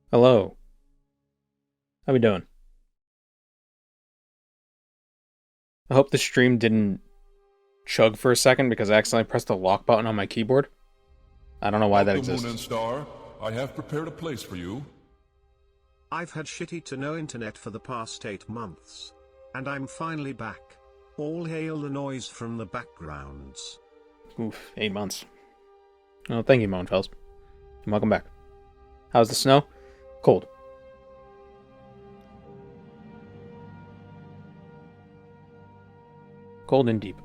Hello. How we doing? I hope the stream didn't chug for a second because I accidentally pressed the lock button on my keyboard. I don't know why that Welcome, Moon and exists. Star. I have prepared a place for you. I've had shitty to no internet for the past 8 months. And I'm finally back. All hail the noise from the backgrounds. Oof, 8 months. Oh, thank you, Moanfels. And welcome back. How's the snow? Cold. Cold and deep.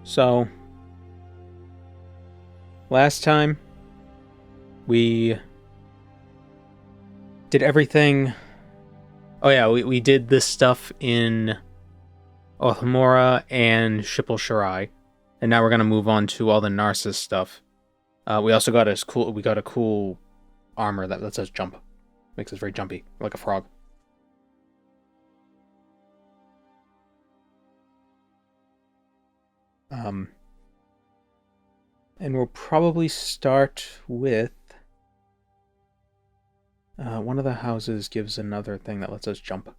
So, last time we did everything. Oh yeah, we did this stuff in Ohmora and Shhhh, and now we're gonna move on to all the Narsis stuff. We also got a cool armor that lets us jump, makes us very jumpy, like a frog. And we'll probably start with one of the houses gives another thing that lets us jump.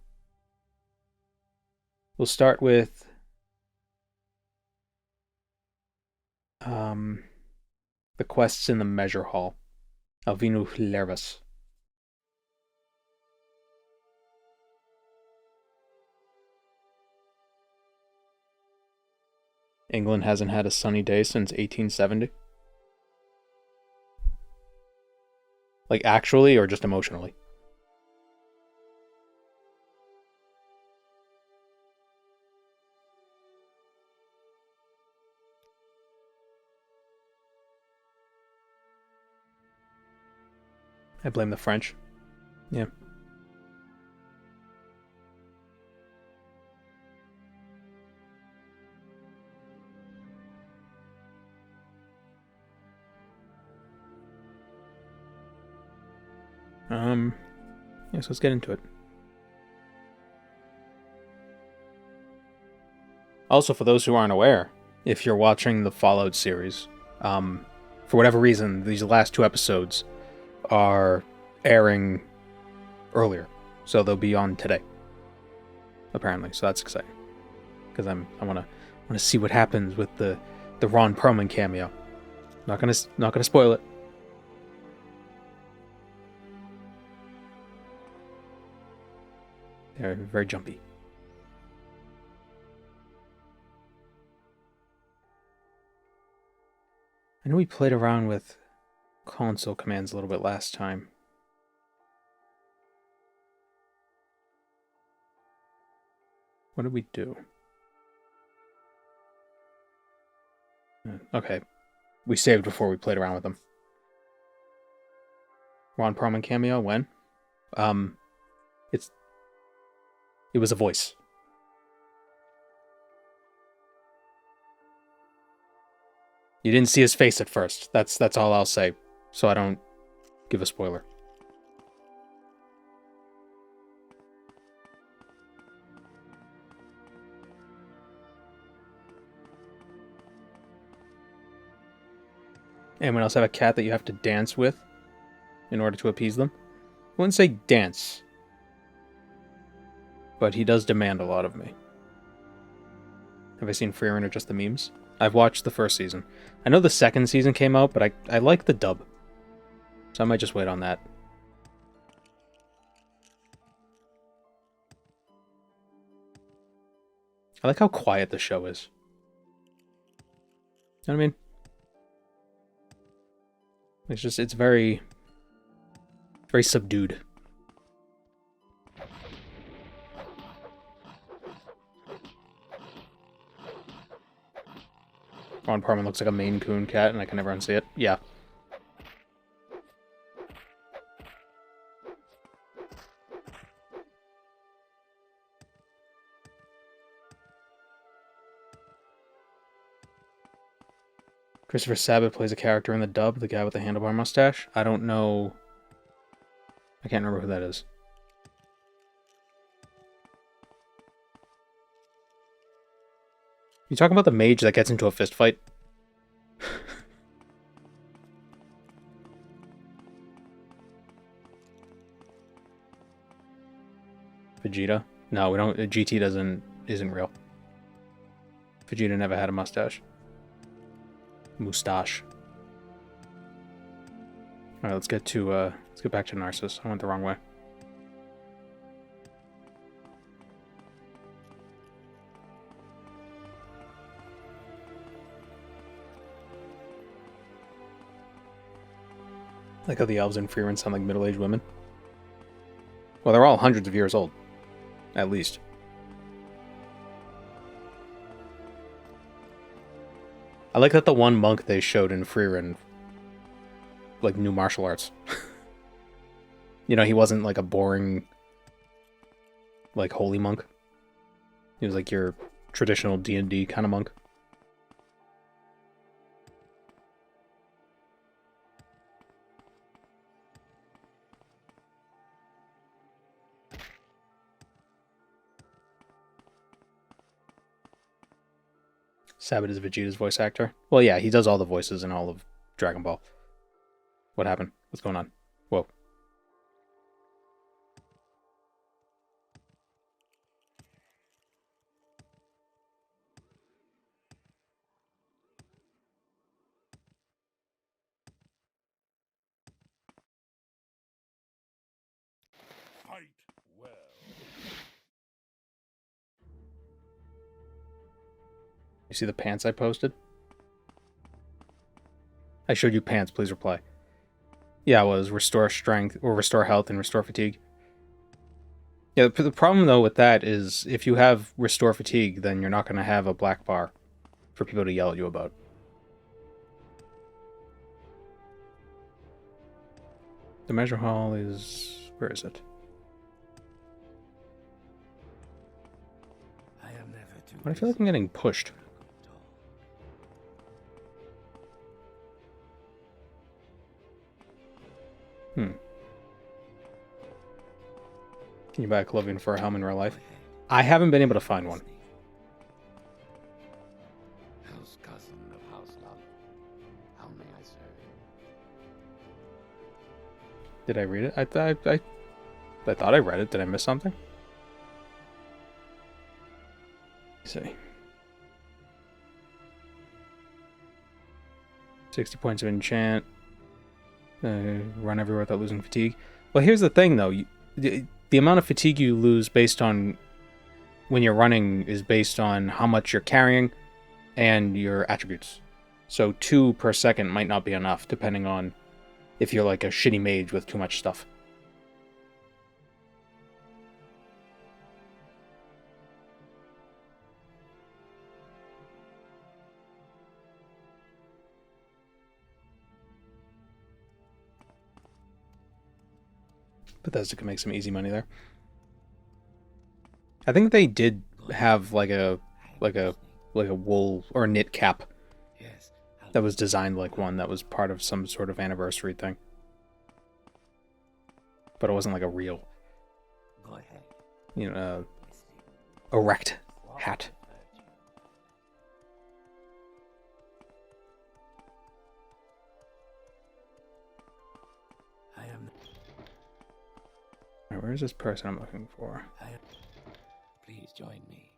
We'll start with the quests in the Measure Hall. Alvinu Lervas. England hasn't had a sunny day since 1870. Like actually or just emotionally? I blame the French. Yeah. So let's get into it. Also, for those who aren't aware, if you're watching the Fallout series, for whatever reason, these last two episodes are airing earlier, so they'll be on today. Apparently, so that's exciting because I want to see what happens with the Ron Perlman cameo. Not gonna spoil it. They're very jumpy. I know we played around with console commands a little bit last time. What did we do? Okay. We saved before we played around with them. Ron Perlman cameo, when? It was a voice. You didn't see his face at first. That's all I'll say, so I don't give a spoiler. Anyone else have a cat that you have to dance with in order to appease them? I wouldn't say dance, but he does demand a lot of me. Have I seen Freeman or just the memes? I've watched the first season. I know the second season came out, but I like the dub, so I might just wait on that. I like how quiet the show is. You know what I mean? It's very subdued. Ron Perlman looks like a Maine Coon cat, and I can never unsee it. Yeah. Christopher Sabat plays a character in the dub, the guy with the handlebar mustache. I don't know. I can't remember who that is. You talking about the mage that gets into a fist fight? Vegeta? No, we don't. GT isn't real. Vegeta never had a mustache. Mustache. All right, let's get back to Narsis. I went the wrong way. Like how the elves in Freerun sound like middle-aged women. Well, they're all hundreds of years old. At least. I like that the one monk they showed in Freerun like knew martial arts. You know, he wasn't like a boring like holy monk. He was like your traditional D&D kind of monk. Sabbath is Vegeta's voice actor. Well, yeah, he does all the voices in all of Dragon Ball. What happened? What's going on? Whoa. Fight well. You see the pants I posted? I showed you pants, please reply. Yeah, it was restore strength, or restore health and restore fatigue. Yeah, the problem though with that is if you have restore fatigue, then you're not going to have a black bar for people to yell at you about. The measure hall is... where is it? But I feel like I'm getting pushed. Can you buy a Colovian fur helm in real life? I haven't been able to find one. House cousin of House Hlaalu. How may I serve you? Did I read it? I thought I read it. Did I miss something? Let's see. 60 points of enchant. Run everywhere without losing fatigue. Well, here's the thing, though. The amount of fatigue you lose based on when you're running is based on how much you're carrying and your attributes. So 2 per second might not be enough, depending on if you're like a shitty mage with too much stuff. Bethesda can make some easy money there. I think they did have like a wool or knit cap that was designed like one that was part of some sort of anniversary thing. But it wasn't like a real, erect hat. Alright, where is this person I'm looking for? Please join me.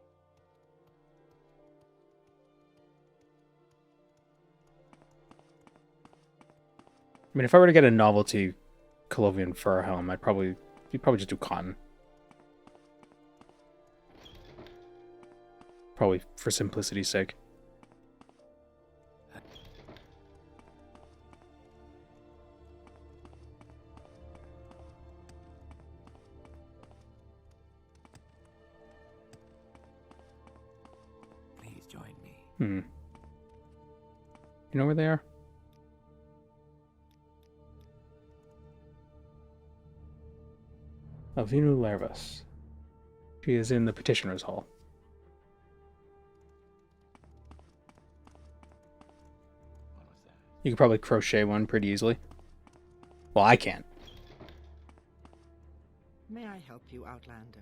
I mean, if I were to get a novelty Colovian fur helm, you'd probably just do cotton. Probably for simplicity's sake. Please join me. You know where they are? Alvinu Larvas. She is in the Petitioner's Hall. What was that? You could probably crochet one pretty easily. Well, I can't. May I help you, Outlander?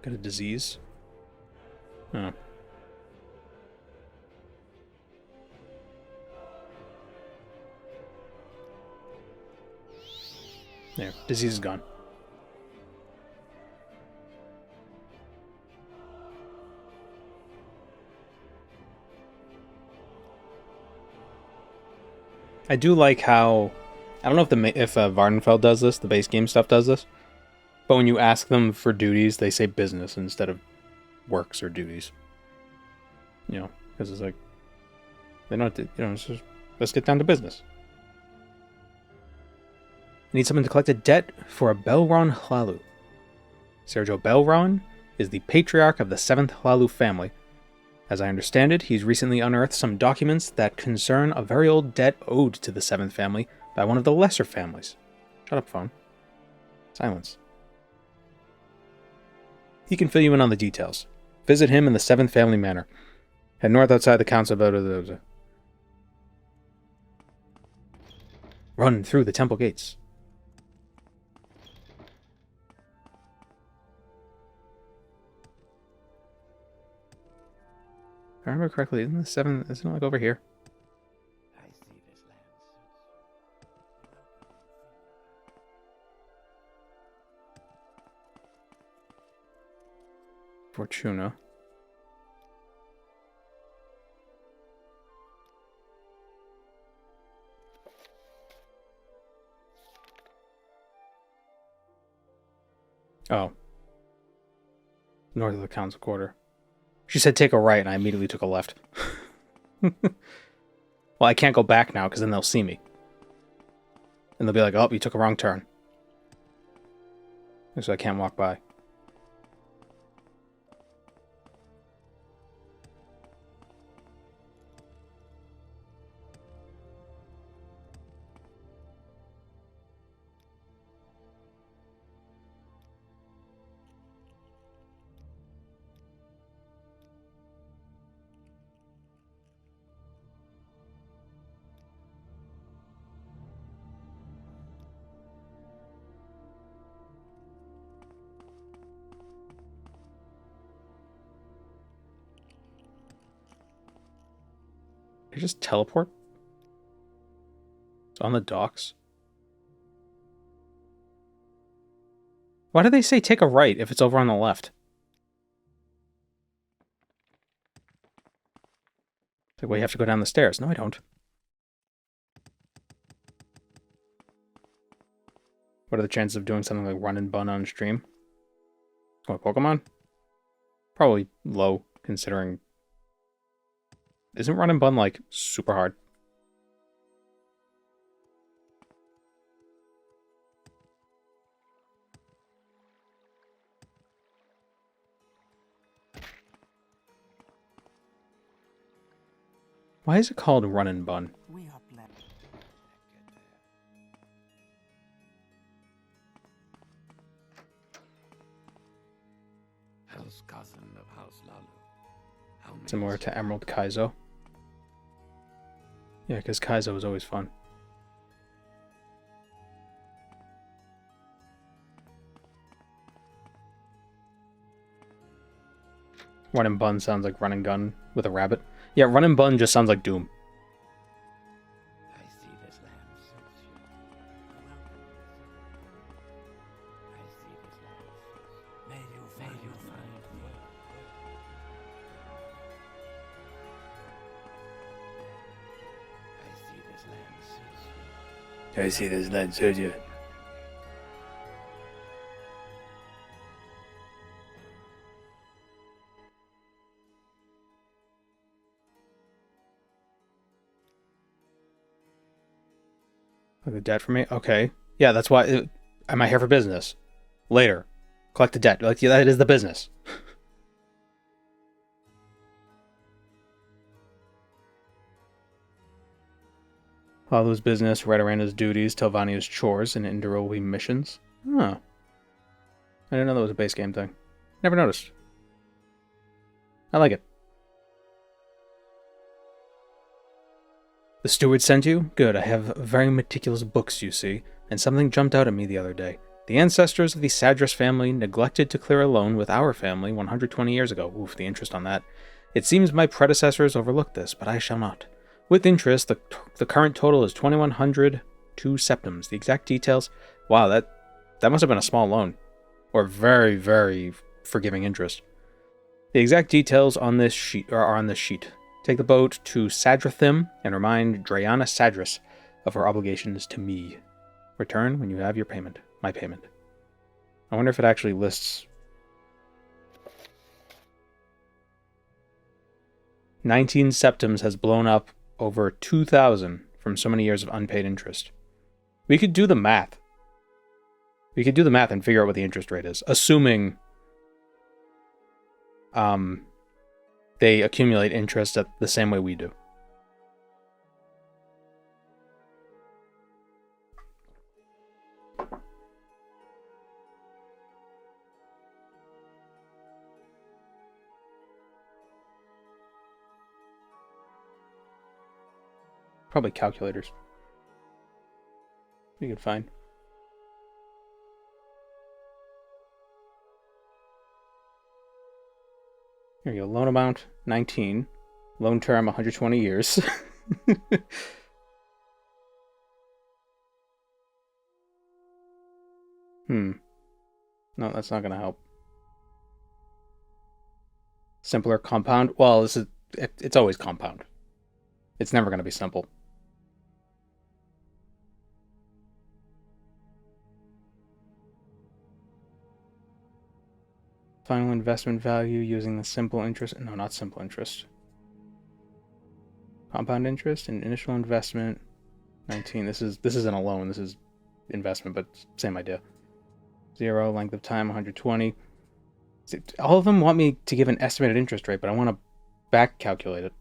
Got a disease? Oh. There, disease is gone. I do like how, I don't know if Vardenfeld does this, the base game stuff does this, but when you ask them for duties, they say business instead of works or duties. You know, because it's like, they don't, it's just, let's get down to business. I need someone to collect a debt for a Belron Hlaalu. Sergio Belron is the patriarch of the 7th Hlaalu family. As I understand it, he's recently unearthed some documents that concern a very old debt owed to the 7th family by one of the lesser families. Shut up, phone. Silence. He can fill you in on the details. Visit him in the 7th family manor. Head north outside the council. Run through the temple gates. If I remember correctly, isn't the 7th, isn't it like over here? I see this land. Fortuna. Oh. North of the council quarter. She said take a right, and I immediately took a left. Well, I can't go back now, because then they'll see me. And they'll be like, oh, you took a wrong turn. So I can't walk by. Did I just teleport? It's on the docks. Why do they say take a right if it's over on the left? It's like, well, you have to go down the stairs. No, I don't. What are the chances of doing something like run and bun on stream? Oh, Pokemon? Probably low, considering... Isn't run and bun, like, super hard? Why is it called run and bun? We are blessed. Hell's cousin of House Hlaalu. How many Similar to Emerald Kaizo. Yeah, because Kaizo was always fun. Run and bun sounds like run and gun with a rabbit. Yeah, run and bun just sounds like Doom. I see this land suits you. I see this land. May you find me. I see this land suits you. I see this land suits you. Like the debt for me? Okay. Yeah, that's why... am I here for business? Later. Collect the debt. Like, yeah, that is the business. Hlaalu's business, Redoranda's duties, Telvannia's chores, and Indira will be missions. Huh. I didn't know that was a base game thing. Never noticed. I like it. The steward sent you? Good, I have very meticulous books, you see, and something jumped out at me the other day. The ancestors of the Sadras family neglected to clear a loan with our family 120 years ago. Oof, the interest on that. It seems my predecessors overlooked this, but I shall not. With interest, the current total is 2,102 septims. The exact details... Wow, that must have been a small loan. Or very, very forgiving interest. The exact details on this sheet are on this sheet. Take the boat to Sadrathim and remind Drayana Sadras of her obligations to me. Return when you have your payment. My payment. I wonder if it actually lists... 19 septims has blown up over 2,000 from so many years of unpaid interest. We could do the math. We could do the math and figure out what the interest rate is, assuming they accumulate interest at the same way we do. Probably calculators. We could find. Here you go. Loan amount 19. Loan term 120 years. No, that's not going to help. Simpler compound. Well, it's always compound. It's never going to be simple. Final investment value using the simple interest. No, not simple interest. Compound interest and initial investment. 19. This isn't a loan. This is investment, but same idea. 0 length of time 120. See, all of them want me to give an estimated interest rate, but I want to back calculate it.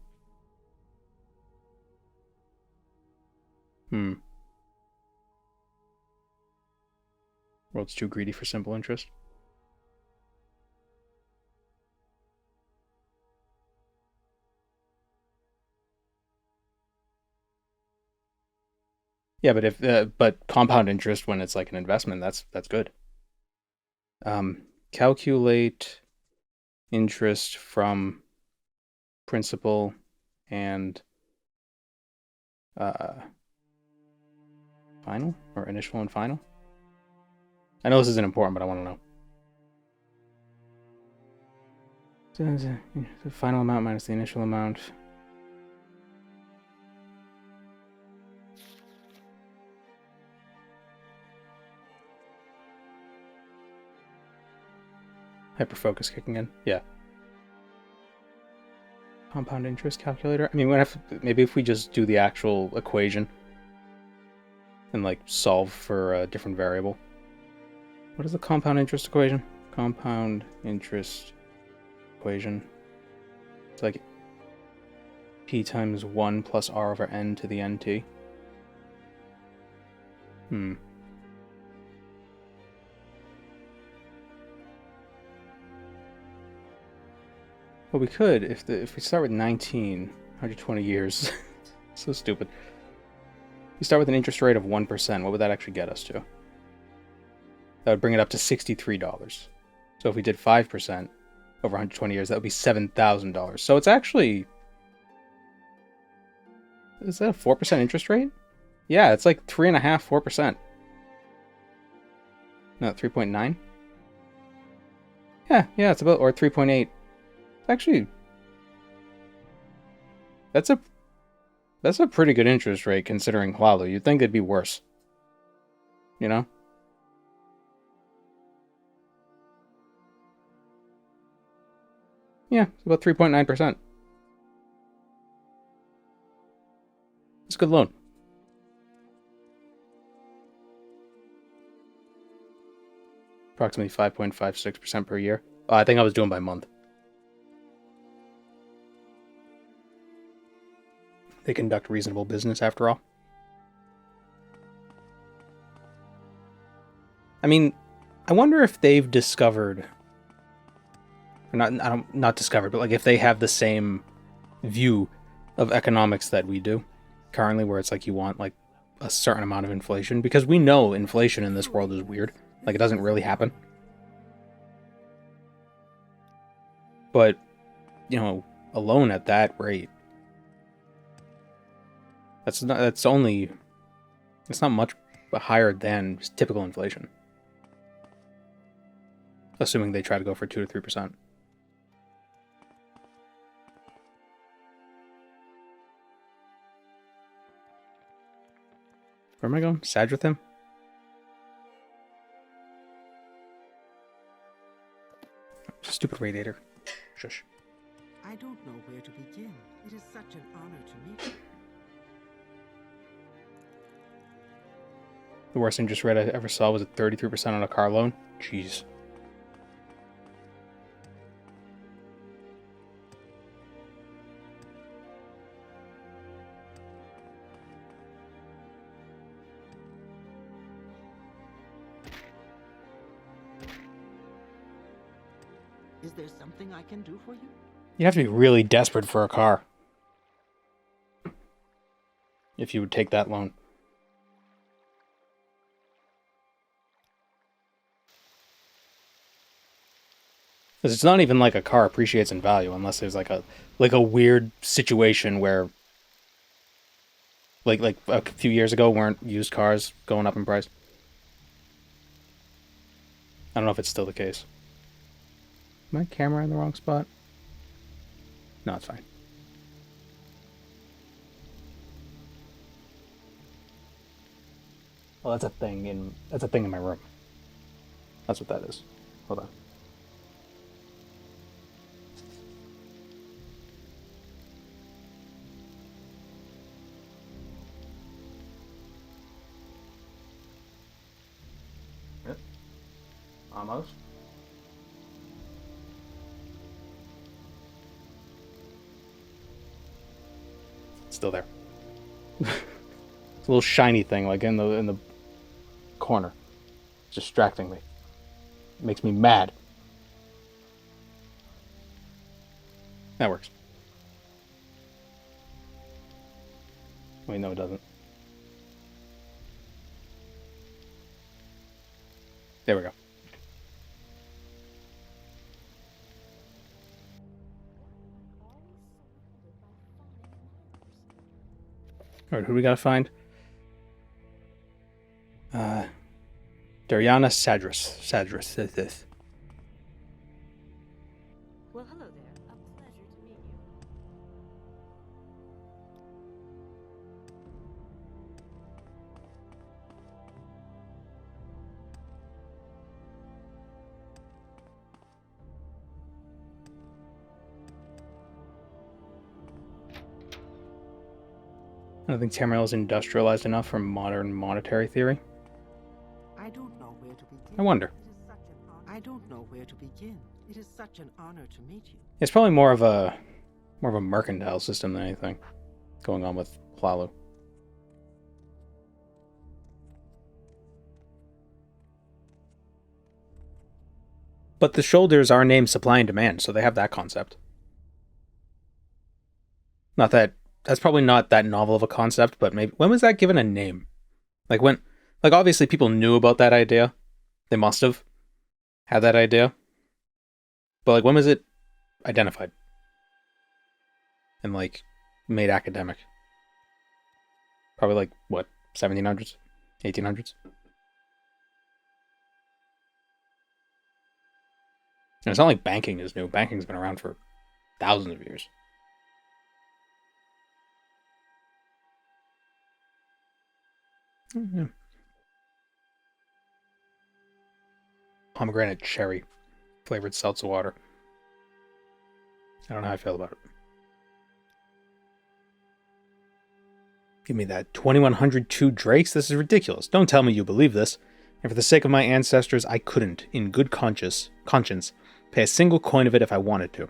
World's too greedy for simple interest. Yeah, but compound interest when it's like an investment, that's good. Calculate interest from principal and final or initial and final. I know this isn't important, but I want to know. The final amount minus the initial amount. Hyperfocus kicking in. Yeah. Compound interest calculator. I mean, maybe if we just do the actual equation and like solve for a different variable. What is the compound interest equation? Compound interest equation. It's like p times 1 plus r over n to the nt. Well, we could, if we start with 19, 120 years. So stupid. We start with an interest rate of 1%. What would that actually get us to? That would bring it up to $63. So if we did 5% over 120 years, that would be $7,000. So it's actually... Is that a 4% interest rate? Yeah, it's like 3.5%, 4%. No, 3.9? Yeah, it's about, or 3.8. Actually, that's a pretty good interest rate considering Hlaalu. You'd think it'd be worse. You know? Yeah, it's about 3.9%. It's a good loan. Approximately 5.56% per year. I think I was doing by month. They conduct reasonable business after all. I mean, I wonder if they've discovered, or not discovered, but like if they have the same view of economics that we do currently, where it's like you want like a certain amount of inflation, because we know inflation in this world is weird. Like, it doesn't really happen. But, you know, alone at that rate, it's not much higher than typical inflation. Assuming they try to go for 2 to 3%. Where am I going? Sadrithim? Stupid radiator. Shush. I don't know where to begin. It is such an honor to meet you. The worst interest rate I ever saw was at 33% on a car loan. Jeez. Is there something I can do for you? You have to be really desperate for a car if you would take that loan. Because it's not even like a car appreciates in value unless there's like a weird situation where like a few years ago weren't used cars going up in price. I don't know if it's still the case. My camera in the wrong spot? No, it's fine. Well, that's a thing in my room. That's what that is. Hold on. Yep. Almost. Still there. It's a little shiny thing, like in the corner. It's distracting me. It makes me mad. That works. Wait, no, it doesn't. There we go. Alright, who do we gotta find? Dariana Sadris is this. Well, hello there. A pleasure to meet you. I don't think Tamriel is industrialized enough for modern monetary theory. I don't know where to begin. I wonder. It is such an honor. I don't know where to begin. It is such an honor to meet you. It's probably more of a mercantile system than anything going on with Hlaalu. But the shoulders are named supply and demand, so they have that concept. Not that that's probably not that novel of a concept, but maybe when was that given a name? Like obviously people knew about that idea. They must have had that idea. But like when was it identified? And like made academic? Probably like what, 1700s? 1800s? And it's not like banking is new. Banking's been around for thousands of years. Yeah. Pomegranate cherry flavored seltzer water. I don't know how I feel about it. Give me that 2102 Drakes. This is ridiculous. Don't tell me you believe this. And for the sake of my ancestors, I couldn't, in good conscience, pay a single coin of it if I wanted to.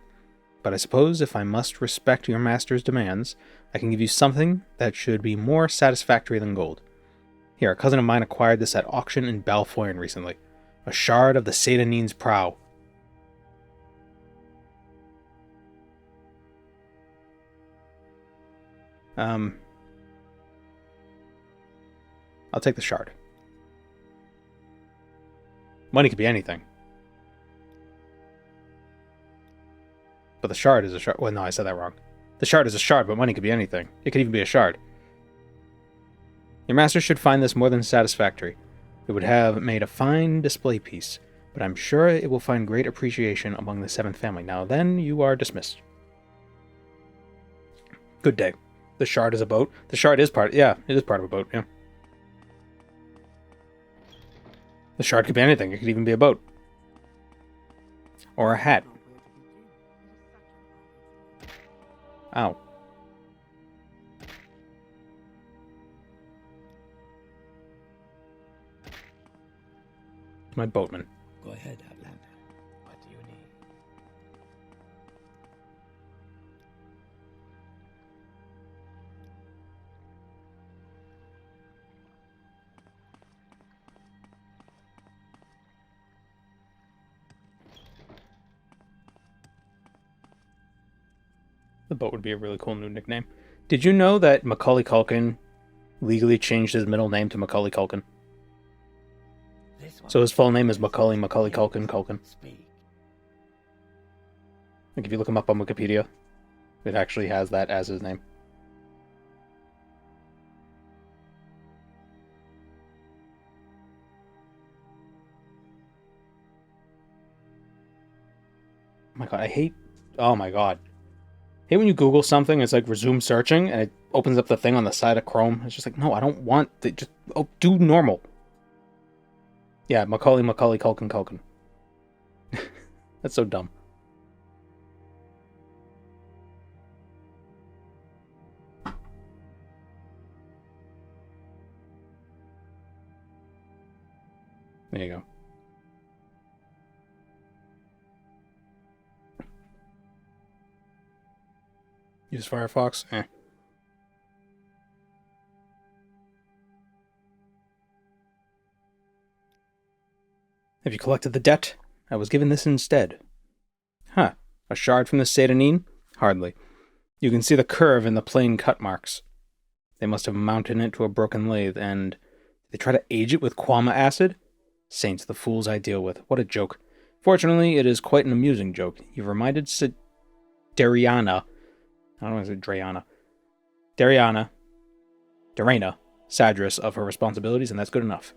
But I suppose if I must respect your master's demands, I can give you something that should be more satisfactory than gold. Here, a cousin of mine acquired this at auction in Balfoyan recently. A shard of the Satanine's prow. I'll take the shard. Money could be anything. But the shard is a shard. Well, no, I said that wrong. The shard is a shard, but money could be anything. It could even be a shard. Your master should find this more than satisfactory. It would have made a fine display piece, but I'm sure it will find great appreciation among the 7th family. Now then, you are dismissed. Good day. The shard is a boat. The shard is part... Yeah, it is part of a boat, yeah. The shard could be anything. It could even be a boat. Or a hat. Ow. My boatman. Go ahead, Outlander. What do you need? The boat would be a really cool new nickname. Did you know that Macaulay Culkin legally changed his middle name to Macaulay Culkin? So his full name is Macaulay Culkin. Speak. Like if you look him up on Wikipedia, it actually has that as his name. Oh my god, I hate... Oh my god. I hate when you Google something, it's like resume searching, and it opens up the thing on the side of Chrome. It's just like, no, I don't want... Just do normal. Yeah, Macaulay Culkin. That's so dumb. There you go. Use Firefox? Eh. Have you collected the debt? I was given this instead. Huh. A shard from the Satanine? Hardly. You can see the curve in the plain cut marks. They must have mounted it to a broken lathe, and... They try to age it with Quama acid? Saints, the fools I deal with. What a joke. Fortunately, it is quite an amusing joke. You've reminded Dariana... I don't want to say Drayana. Dariana, Sadris, of her responsibilities, and that's good enough.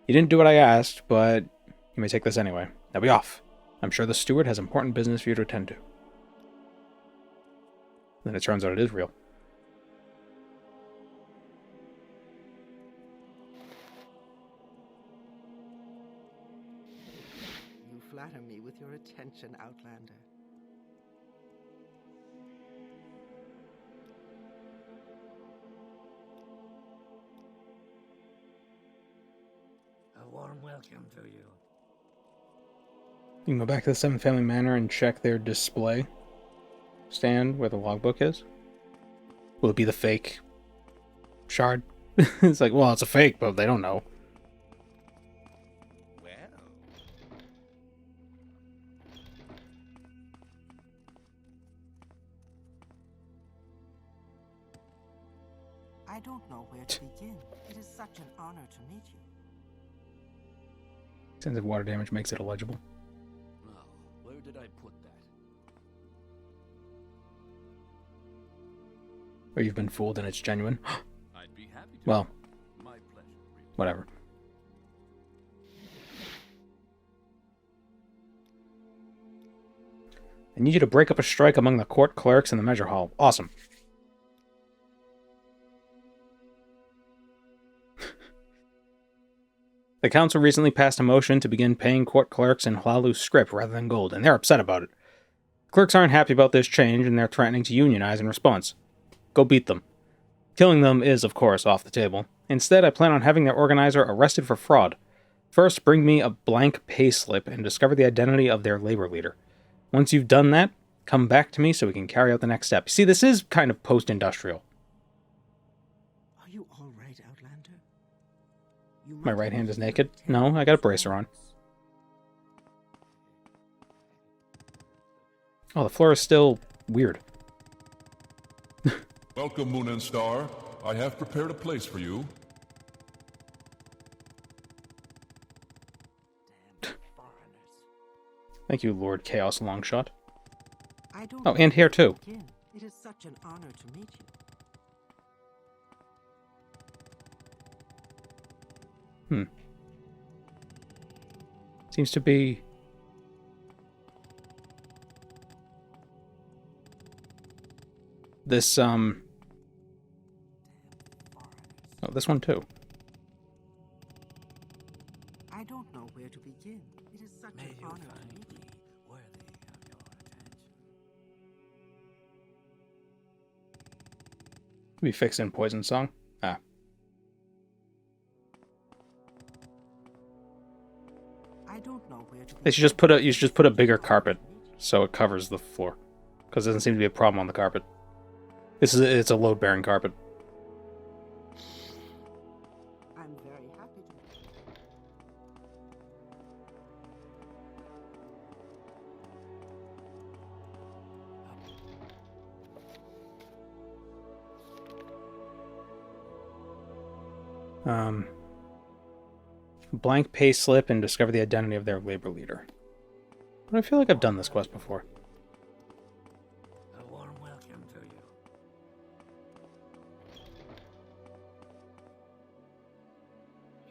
You didn't do what I asked, but you may take this anyway. Now be off. I'm sure the steward has important business for you to attend to. Then it turns out it is real. You flatter me with your attention, Outlander. A warm welcome to you. You can go back to the 7th Family Manor and check their display stand where the logbook is. Will it be the fake shard? It's like, well, it's a fake, but they don't know. I don't know where to begin. It is such an honor to meet you. Sensitive water damage makes it illegible. Now, where did I put that? Or you've been fooled and it's genuine. I'd be happy to. Well, My pleasure. whatever. I need you to break up a strike among the court clerks in the measure hall. Awesome. The council recently passed a motion to begin paying court clerks in Hlaalu scrip rather than gold, and they're upset about it. Clerks aren't happy about this change, and they're threatening to unionize in response. Go beat them. Killing them is, of course, off the table. Instead, I plan on having their organizer arrested for fraud. First, bring me a blank pay slip and discover the identity of their labor leader. Once you've done that, come back to me so we can carry out the next step. See, this is kind of post-industrial. Are you all right, Outlander? You My might right hand is feel naked. terrible No, I got a bracer on. Oh, the floor is still weird. Welcome, Moon and Star. I have prepared a place for you. Thank you, Lord Chaos Longshot. I don't Oh, know and here where to too. begin. It is such an honor to meet you. Seems to be... This, Oh, this one too. I don't know where to begin. It is such May an you honor to find meet you. me worthy of your attention. Could be fixed in Poison Song. Ah. I don't know where to They should just put a, you should just put a bigger carpet so it covers the floor. Because there doesn't seem to be a problem on the carpet. It's a load-bearing carpet. I'm very happy to meet Blank pay slip and discover the identity of their labor leader. But I feel like I've done this quest before. A warm welcome to you.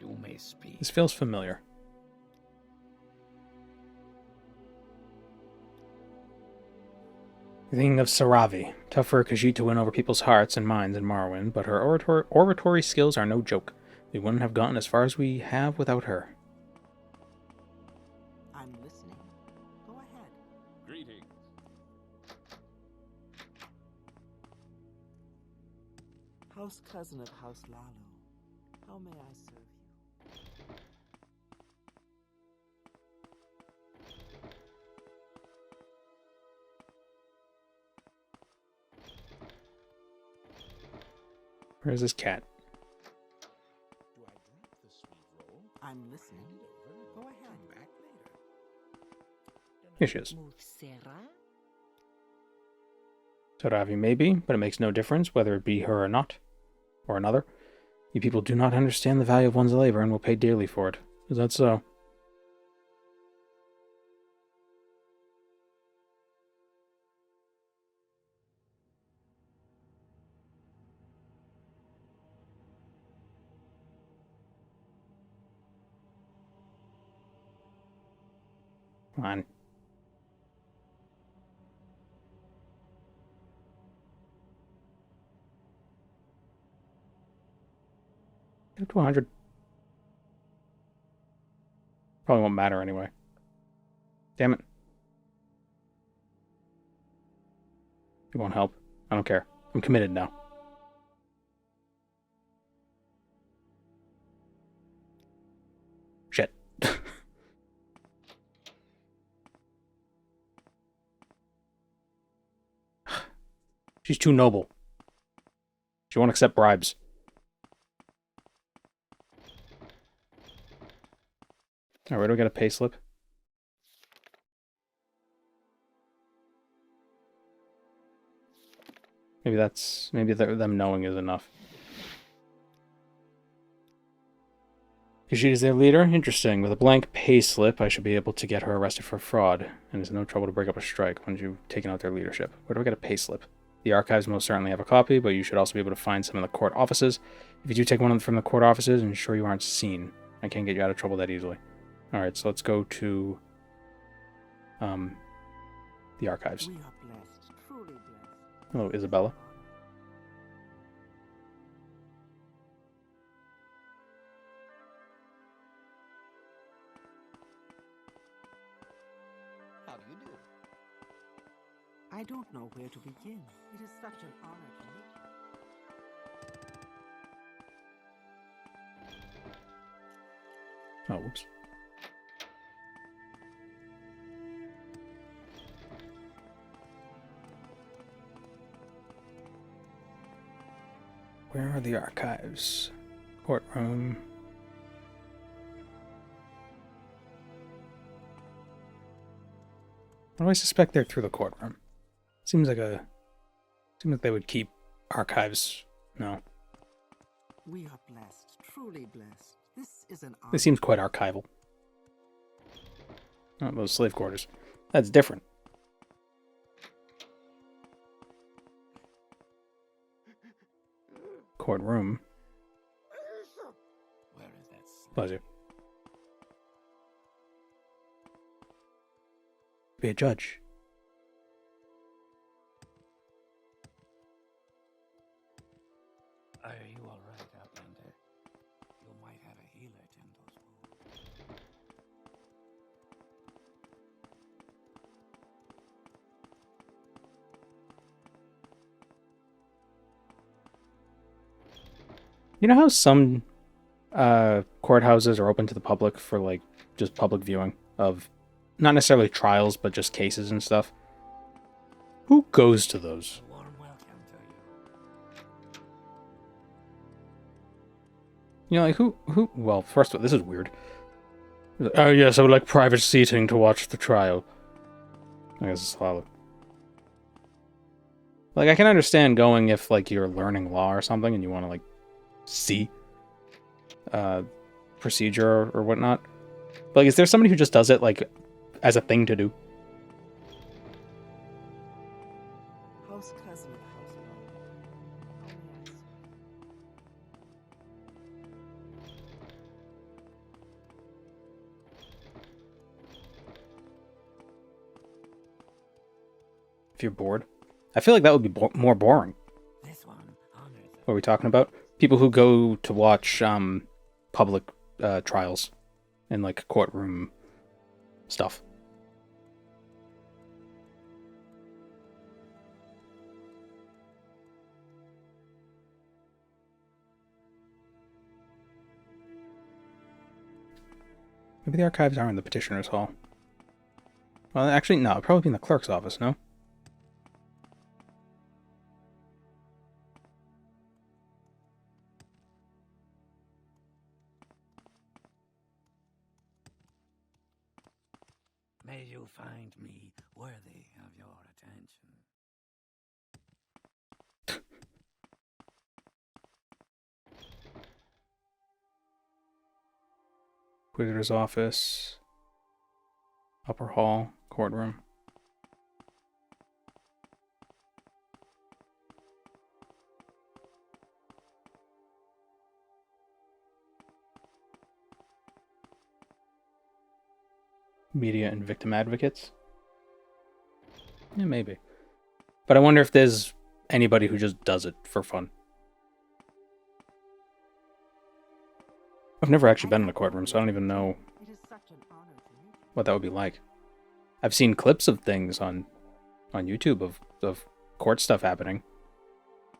You may speak. This feels familiar. Thinking of Saravi. Tough for Khajiit to win over people's hearts and minds in Morrowind, but her oratory skills are no joke. We wouldn't have gotten as far as we have without her. I'm listening. Go ahead. Greetings. House cousin of House Hlaalu. How may I serve you? Where's this cat? I'm listening. Go ahead. Back later. Here she is. Move Sarah. Saravi maybe, but it makes no difference whether it be her or not. Or another. You people do not understand the value of one's labor and will pay dearly for it. Is that so? Come on. Get up to 100. Probably won't matter anyway. Damn it. It won't help. I don't care. I'm committed now. Shit. She's too noble. She won't accept bribes. Alright, where do we get a pay slip? Maybe them knowing is enough. Khajiit is their leader? Interesting. With a blank pay slip, I should be able to get her arrested for fraud, and it's no trouble to break up a strike once you've taken out their leadership. Where do I get a pay slip? The archives most certainly have a copy, but you should also be able to find some in the court offices. If you do take one from the court offices, ensure you aren't seen. I can't get you out of trouble that easily. Alright, so let's go to the archives. We are blessed, truly blessed. Hello, Isabella. How do you do? I don't know where to begin. It is such an honor to meet you. Oh, whoops. Where are the archives? Courtroom. Why do I suspect they're through the courtroom? Seems like they would keep archives. No. We are blessed, truly blessed. This is an honor. This seems quite archival. Oh, those slave quarters. That's different. Courtroom. Where is that slave? Pleasure. Be a judge. Are you all right, Outlander? You might have a healer tend those wounds. You know how some courthouses are open to the public for like just public viewing of not necessarily trials but just cases and stuff? Who goes to those? A warm welcome to you. You know, like who well, first of all, this is weird. Oh yes, I would like private seating to watch the trial. I guess it's Hlaalu. Like, I can understand going if like you're learning law or something and you want to like see procedure or whatnot. But, like, is there somebody who just does it like as a thing to do? House cousin of House Hlaalu. How may I serve If you're bored, I feel like that would be more boring. This one honors What are we talking about? People who go to watch public trials and like courtroom stuff. Maybe the archives are in the petitioner's hall. Well, actually, no. It'd probably be in the clerk's office, no? May you find me worthy of your attention. Inquisitor's office. Upper hall. Courtroom. Media and victim advocates? Yeah, maybe. But I wonder if there's anybody who just does it for fun. I've never actually been in a courtroom, so I don't even know It is such an honor to meet you. what that would be like. I've seen clips of things on YouTube of court stuff happening.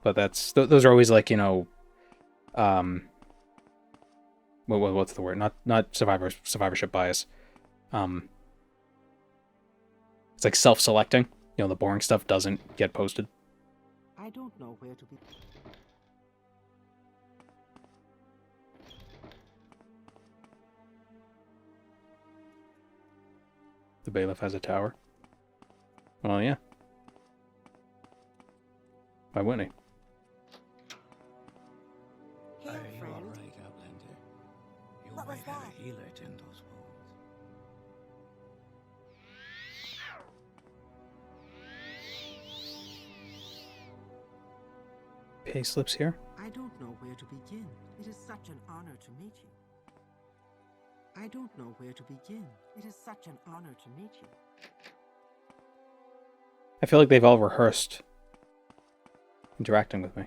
But that's those are always like, you know, what's the word? Not survivorship bias. It's like self-selecting. You know, the boring stuff doesn't get posted. I don't know where to be. The bailiff has a tower. Well, yeah. Why wouldn't he? Here, Are you friend. all right, Outlander? You What was might have that? a healer tend those wounds. Pay slips here? I don't know where to begin. It is such an honor to meet you. I don't know where to begin. It is such an honor to meet you. I feel like they've all rehearsed interacting with me.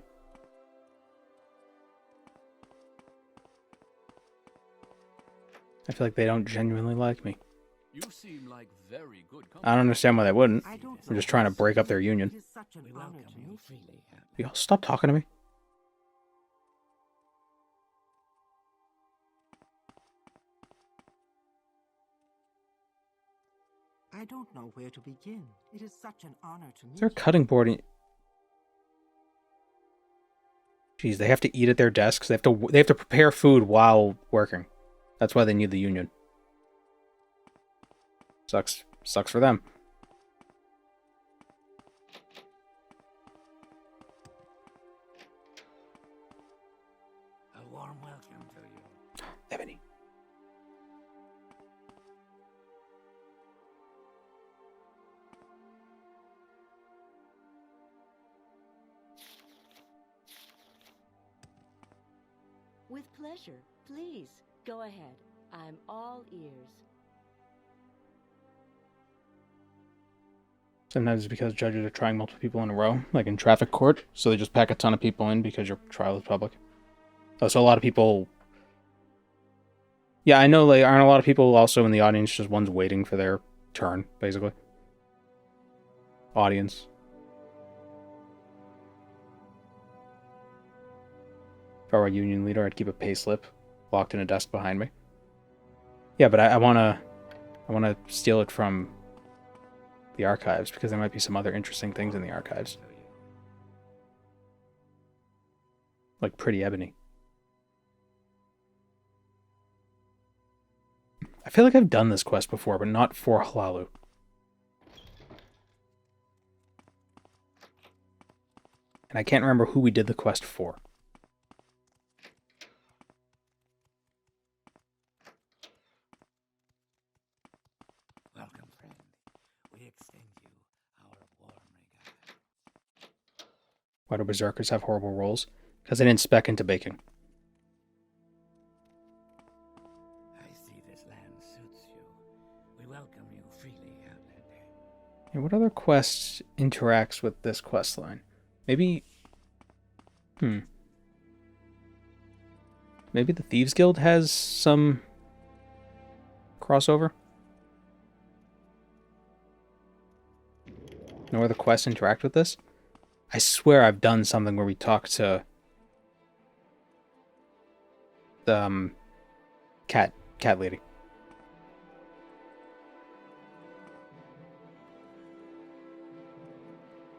I feel like they don't genuinely like me. You seem like very good company. I don't understand why they wouldn't. I don't They're know just trying to where break up their begin. union. It is such an We honor welcome to you meet you. freely, Outlander. Y'all stop talking to me. I don't know where to begin. It is such an honor to meet Is there a you. cutting board in... Jeez, they have to eat at their desks. They have to prepare food while working. That's why they need the union. Sucks for them. A warm welcome to you. Ebony. With pleasure. Please, go ahead. I'm all ears. Sometimes it's because judges are trying multiple people in a row, like in traffic court, so they just pack a ton of people in because your trial is public. Oh, so a lot of people... Yeah, I know, like, aren't a lot of people also in the audience just ones waiting for their turn, basically? Audience. If I were a union leader, I'd keep a pay slip locked in a desk behind me. Yeah, but I wanna steal it from the archives, because there might be some other interesting things in the archives. Like Pretty Ebony. I feel like I've done this quest before, but not for Hlaalu. And I can't remember who we did the quest for. Welcome, friend. We extend you our warm regards. Why do berserkers have horrible rolls? Because they didn't spec into baking. I see this land suits you. We welcome you freely, Outlander. Yeah, what other quest interacts with this quest line? Maybe... Maybe the Thieves Guild has some crossover? No other quests interact with this? I swear I've done something where we talk to the cat lady.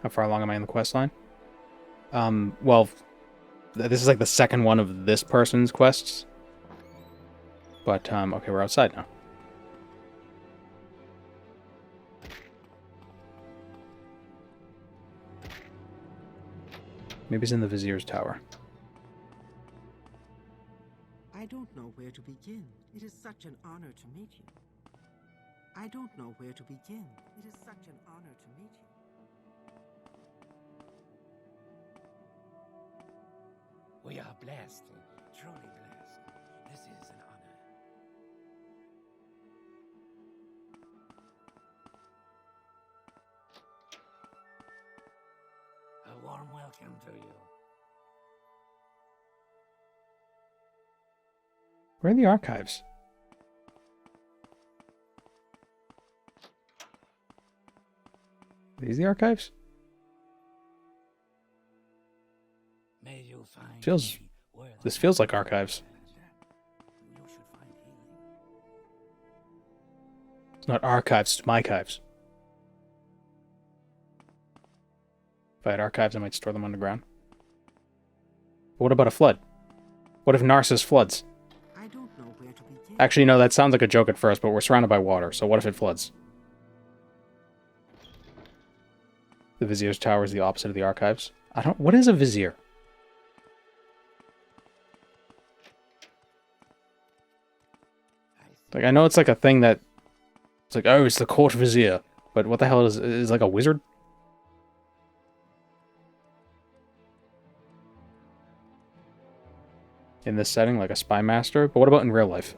How far along am I in the quest line? Well, this is like the second one of this person's quests. But, okay, we're outside now. Maybe it's in the Vizier's Tower. I don't know where to begin. It is such an honor to meet you. I don't know where to begin. It is such an honor to meet you. We are blessed, truly blessed. This is an honor. A warm welcome to you. Where are the archives? Are these the archives? May you find This feels like archives. You should find healing. It's not archives, it's mychives. If I had archives, I might store them underground. But what about a flood? What if Narsis floods? I don't know where to begin. Actually, no, that sounds like a joke at first, but we're surrounded by water, so what if it floods? The Vizier's Tower is the opposite of the archives. What is a Vizier? Like, I know it's like a thing that... It's like, oh, it's the Court Vizier. But what the hell is like a wizard? In this setting, like a spy master? But what about in real life?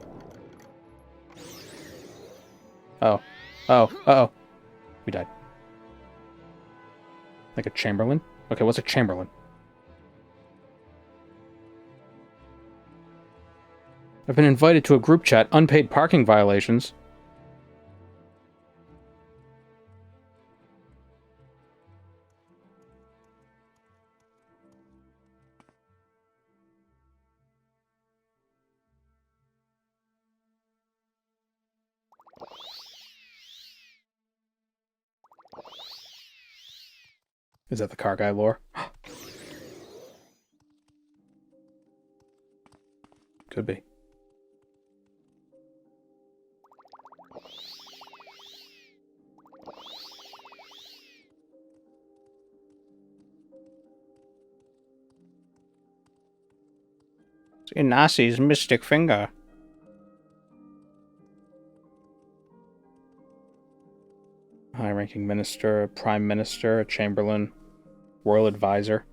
Oh. Oh. Uh-oh. We died. Like a chamberlain? Okay, what's a chamberlain? I've been invited to a group chat. Unpaid parking violations. Is that the car guy lore? Could be. See Narsis' mystic finger. High-ranking minister, prime minister, a chamberlain, royal advisor.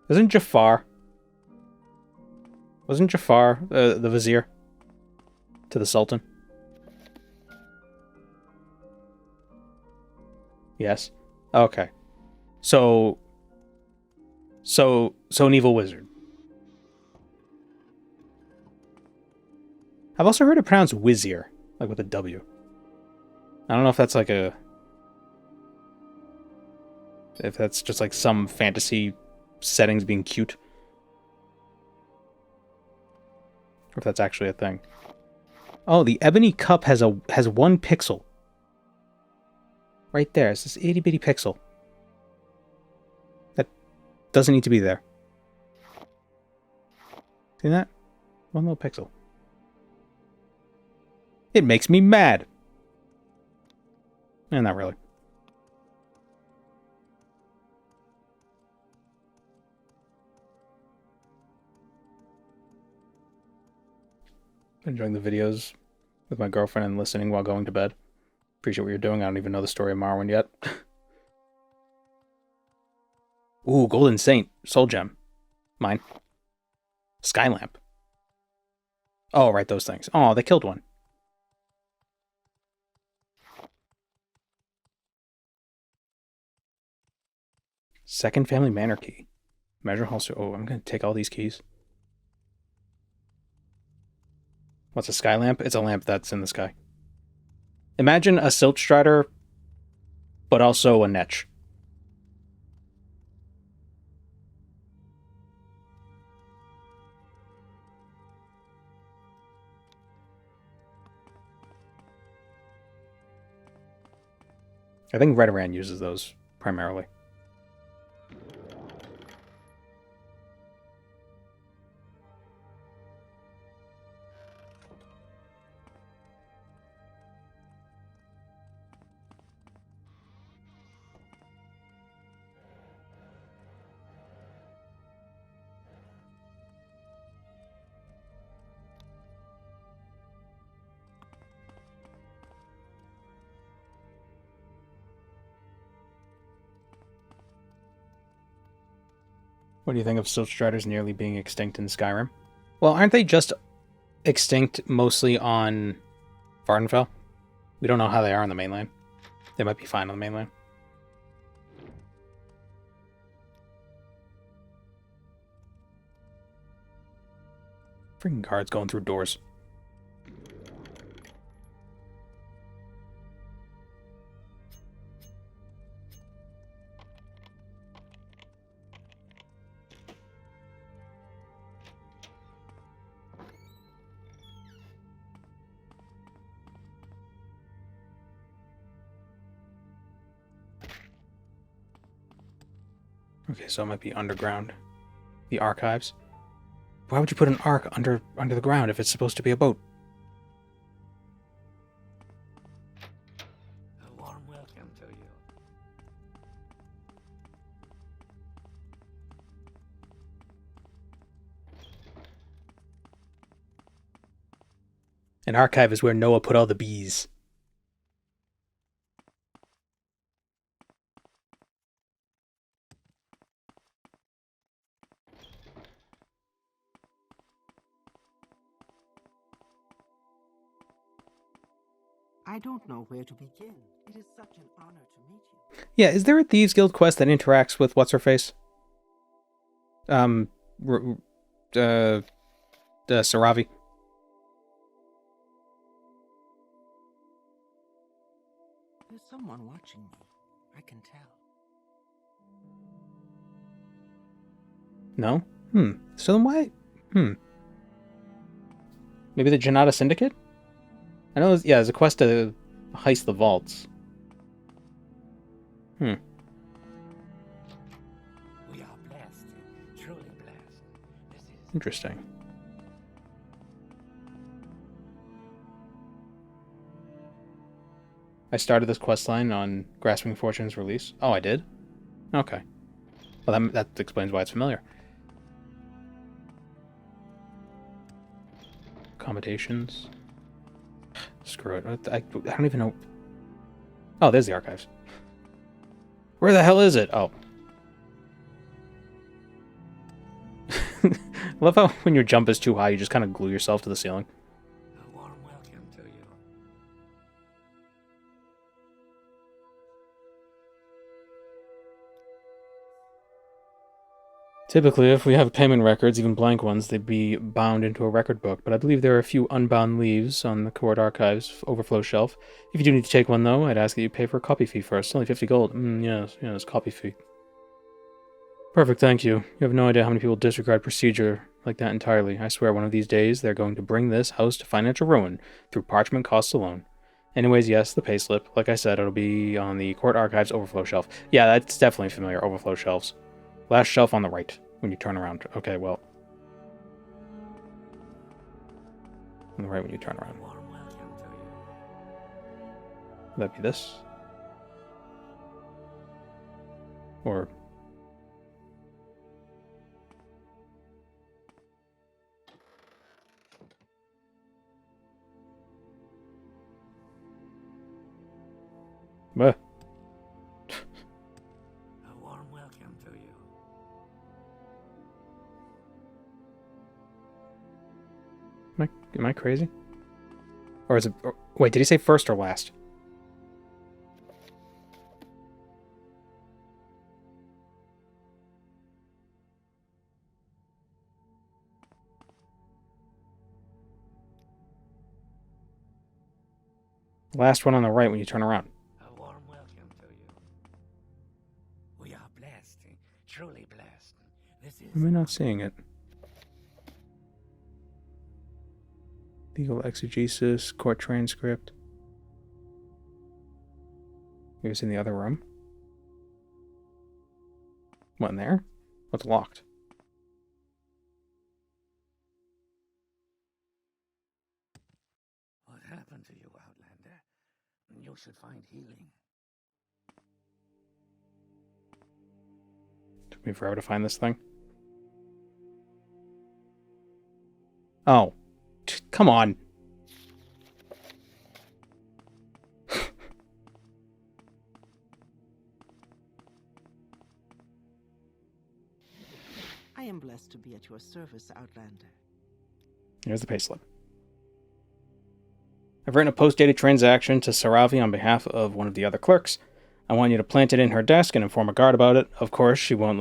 Wasn't Jafar the vizier to the Sultan? Yes. Okay. So an evil wizard. I've also heard it pronounced Wizier, like with a W. I don't know if that's like if that's just like some fantasy settings being cute. Or if that's actually a thing. Oh, the ebony cup has 1 pixel. Right there. It's this itty bitty pixel. That doesn't need to be there. See that? 1 little pixel. It makes me mad. Not really. Enjoying the videos with my girlfriend and listening while going to bed. Appreciate what you're doing. I don't even know the story of Marwyn yet. Ooh, Golden Saint. Soul Gem. Mine. Skylamp. Oh, right, those things. Oh, they killed one. Second Family Manor key. Measure holster. Oh, I'm going to take all these keys. What's a sky lamp? It's a lamp that's in the sky. Imagine a Silt Strider, but also a Netch. I think Redoran uses those primarily. What do you think of Silt Striders nearly being extinct in Skyrim? Well, aren't they just extinct mostly on Vardenfell? We don't know how they are on the mainland. They might be fine on the mainland. Freaking guards going through doors. Okay, so it might be underground. The archives. Why would you put an ark under the ground if it's supposed to be a boat? A warm welcome to you. An archive is where Noah put all the bees. I don't know where to begin. It is such an honor to meet you. Yeah, is there a Thieves Guild quest that interacts with What's-Her-Face? Saravi? There's someone watching me. I can tell. No? So then why? Maybe the Janata Syndicate? I know, there's a quest to heist the vaults. We are blessed, truly blessed. This is Interesting. I started this quest line on Grasping Fortune's release. Oh, I did? Okay. Well, that explains why it's familiar. Accommodations. Screw it. I don't even know. Oh, there's the archives. Where the hell is it? Oh. I love how when your jump is too high, you just kind of glue yourself to the ceiling. A warm welcome to you. Typically, if we have payment records, even blank ones, they'd be bound into a record book, but I believe there are a few unbound leaves on the Court Archives overflow shelf. If you do need to take one, though, I'd ask that you pay for a copy fee first. Only 50 gold. Yes, copy fee. Perfect, thank you. You have no idea how many people disregard procedure like that entirely. I swear one of these days they're going to bring this house to financial ruin through parchment costs alone. Anyways, yes, the payslip. Like I said, it'll be on the Court Archives overflow shelf. Yeah, that's definitely familiar, overflow shelves. Last shelf on the right, when you turn around. Okay, well. On the right when you turn around. A warm welcome to you. Would that be this? Or... Bah. A warm welcome to you. Am I crazy? Or is it... wait, did he say first or last? Last one on the right when you turn around. A warm welcome to you. We are blessed, truly blessed. This is Am I not seeing it? Legal exegesis, court transcript. It was in the other room. What, in there? What's locked? what happened to you, Outlander. You should find healing. Took me forever to find this thing. Oh. Come on. I am blessed to be at your service, Outlander. Here's the payslip. I've written a post-dated transaction to Saravi on behalf of one of the other clerks. I want you to plant it in her desk and inform a guard about it. Of course, she won't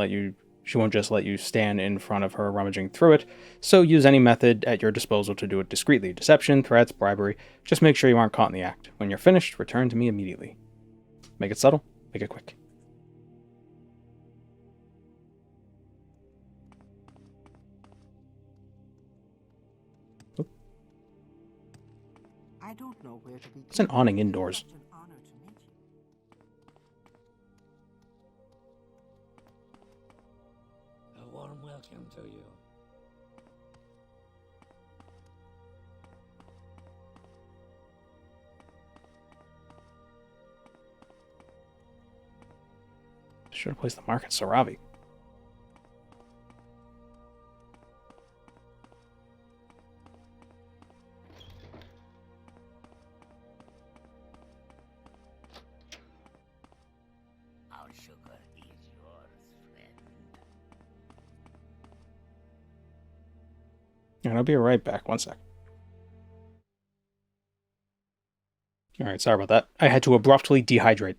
just let you stand in front of her rummaging through it, so use any method at your disposal to do it discreetly. Deception, threats, bribery. Just make sure you aren't caught in the act. When you're finished, return to me immediately. Make it subtle, make it quick. I don't know where to begin. It's an awning indoors. Such an honor to meet you. A warm welcome to you. Should have placed the mark at Saravi. Our sugar is yours, friend. And I'll be right back. One sec. Alright, sorry about that. I had to abruptly dehydrate.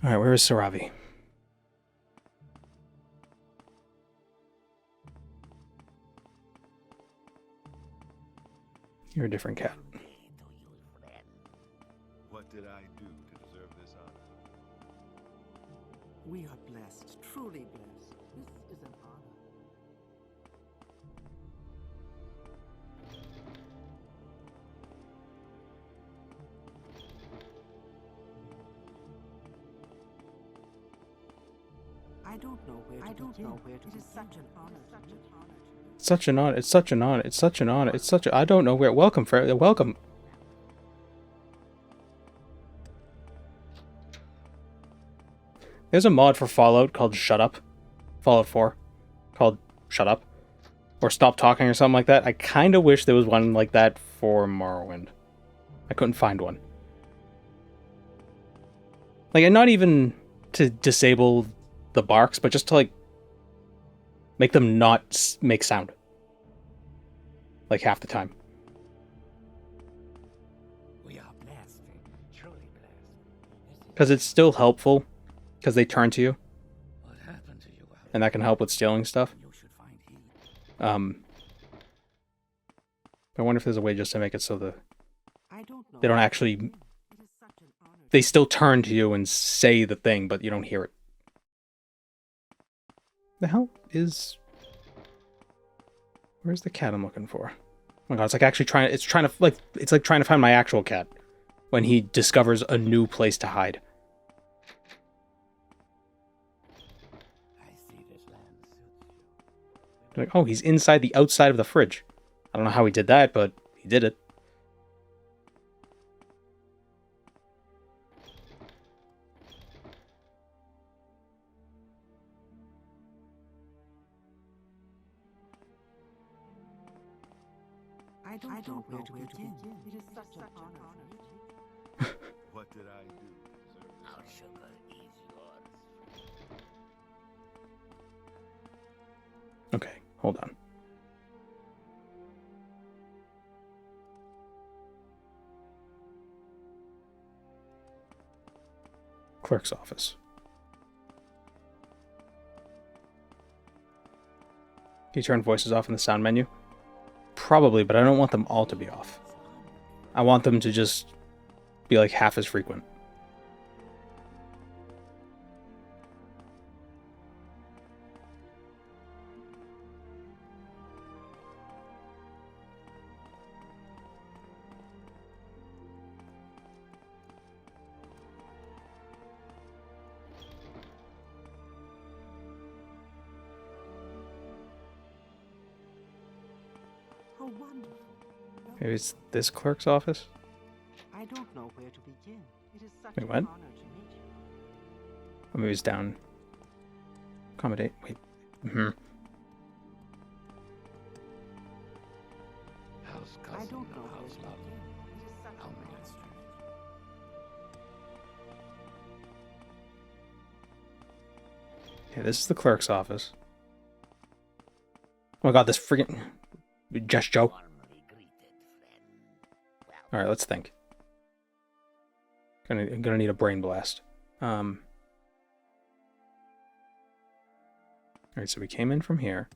Alright, where is Saravi? You're a different cat. What did I do to deserve this honor? We are blessed, truly blessed. This is an honor. I don't know where to begin. It is such an honor. Such an honor. It's such an honor. It's such an honor. It's such a... I don't know where... Welcome, Fred. Welcome. There's a mod for Fallout called Shut Up. Fallout 4. Called Shut Up. Or Stop Talking or something like that. I kind of wish there was one like that for Morrowind. I couldn't find one. Like, and not even to disable the barks, but just to like make them not make sound. Like half the time. We are blasting, truly blasting. Because it's still helpful, because they turn to you, What happened to you out and that can help with stealing stuff. You should find heat. I wonder if there's a way just to make it so the I don't know. they don't actually... It is such an honor. They still turn to you and say the thing, but you don't hear it. The hell is... Where's the cat I'm looking for? Oh my god, it's like actually trying... It's like trying to find my actual cat. When he discovers a new place to hide. I see this land suits you. Like, oh, he's inside the outside of the fridge. I don't know how he did that, but he did it. I don't know where to begin. It is such an honor to meet you. What did I do to deserve this? Our sugar is yours. Okay, hold on. Clerk's office. Can you turn voices off in the sound menu? Probably, but I don't want them all to be off. I want them to just be like half as frequent. How wonderful. Maybe it's this clerk's office? I don't know where to begin. It is such Wait, an what? honor to meet you. Or maybe it's down. Accommodate. Wait. House I cousin, don't know where house to love. begin. It is such How an many honor. streets? Okay, this is the clerk's office. Oh my god, this friggin' just Joe. Warmly greeted, friend. Well, Alright, let's think. Gonna need a brain blast. Alright, so we came in from here.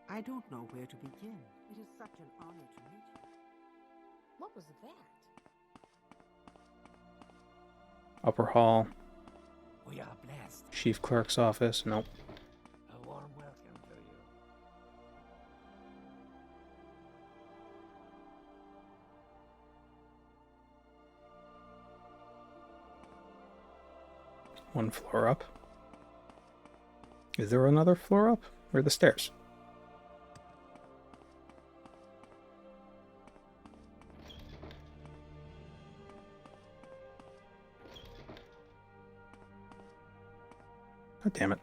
I don't know where to begin. It is such an honor to meet you. What was that? Upper hall. we are blessed. Chief clerk's office. Nope. A warm welcome to you. One floor up. Is there another floor up? Where are the stairs? God damn it.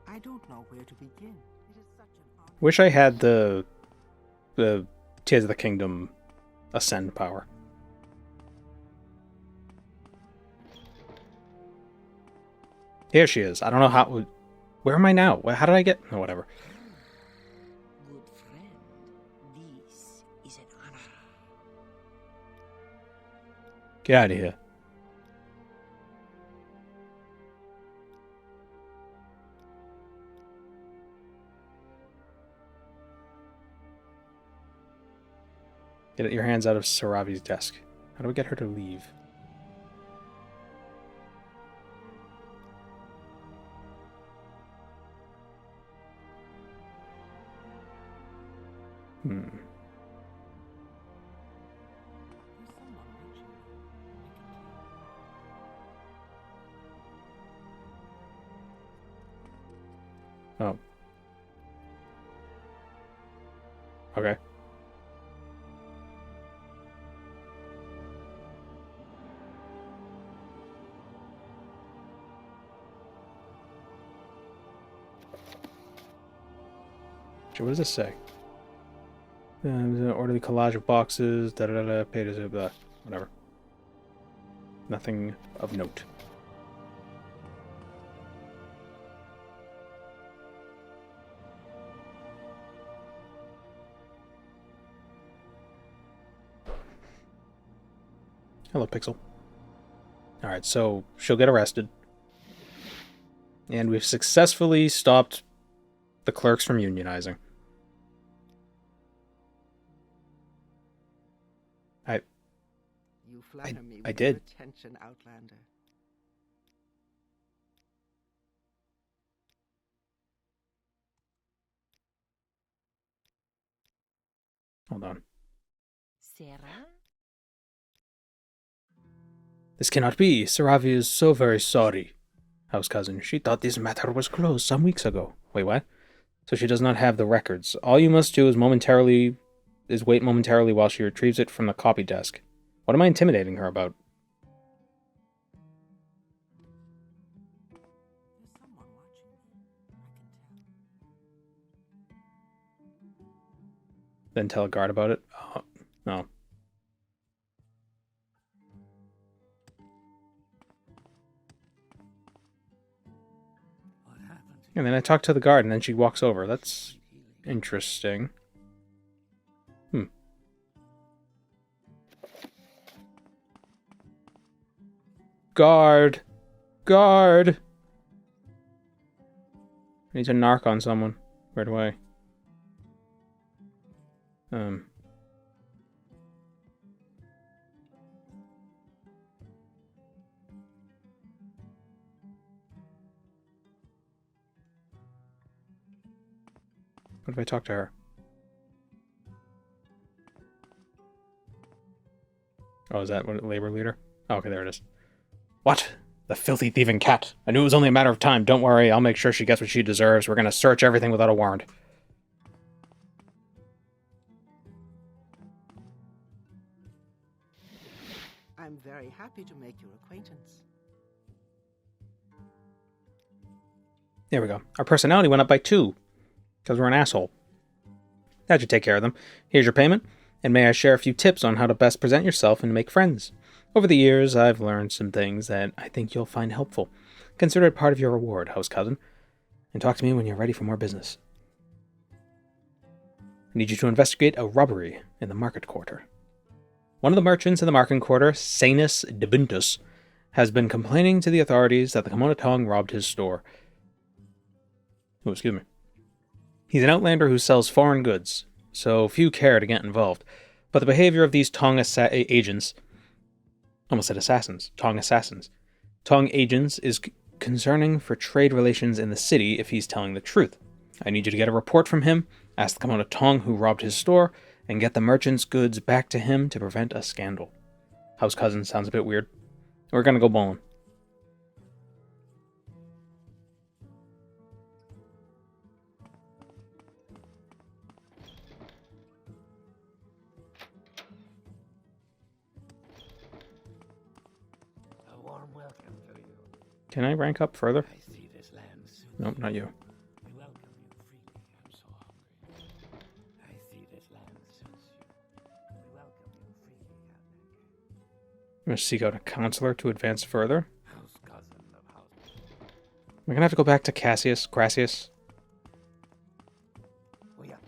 I don't know where to begin. It is such an honor. Wish I had the Tears of the Kingdom ascend power. Here she is. I don't know how... Where am I now? How did I get... Oh, whatever. Good friend, this is an honor. Get out of here. Get your hands out of Saravi's desk. How do we get her to leave? Hmm. There's someone watching. Oh. Okay. What does this say? Orderly collage of boxes. Da da da. Pages. Blah. Whatever. Nothing of note. Hello, Pixel. Alright, so she'll get arrested. And we've successfully stopped the clerks from unionizing. You flatter me with I your did. attention, Outlander. Hold on. Sarah? This cannot be. Saravi is so very sorry. House cousin, she thought this matter was closed some weeks ago. Wait, what? So she does not have the records. All you must do is wait momentarily while she retrieves it from the copy desk. What am I intimidating her about? There's someone watching me. I can tell. Then tell a guard about it? Oh, no. What happened? And then I talk to the guard and then she walks over. That's interesting. Guard! Guard! I need to narc on someone right away. What if I talk to her? Oh, is that what labor leader? Oh, okay, there it is. What? The filthy thieving cat. I knew it was only a matter of time. Don't worry, I'll make sure she gets what she deserves. We're gonna search everything without a warrant. I'm very happy to make your acquaintance. There we go. Our personality went up by 2. Because we're an asshole. That should take care of them. Here's your payment. And may I share a few tips on how to best present yourself and make friends. Over the years, I've learned some things that I think you'll find helpful. Consider it part of your reward, house cousin. And talk to me when you're ready for more business. I need you to investigate a robbery in the market quarter. One of the merchants in the market quarter, Sanus Debuntus, has been complaining to the authorities that the Kimono Tong robbed his store. Oh, excuse me. He's an outlander who sells foreign goods, so few care to get involved. But the behavior of these Tong agents... Almost said assassins. Tong assassins. Tong agents is concerning for trade relations in the city if he's telling the truth. I need you to get a report from him, ask the Kimono Tong who robbed his store, and get the merchant's goods back to him to prevent a scandal. House cousin sounds a bit weird. We're gonna go bowling. A warm welcome to you. Can I rank up further? I see this land soon. Nope, not you. We welcome you freely. I'm so hungry. I see this land suits you. We welcome you freely, Outlander. I'm gonna seek out a counselor to advance further. House cousin of house. We're gonna have to go back to Gracius. We are.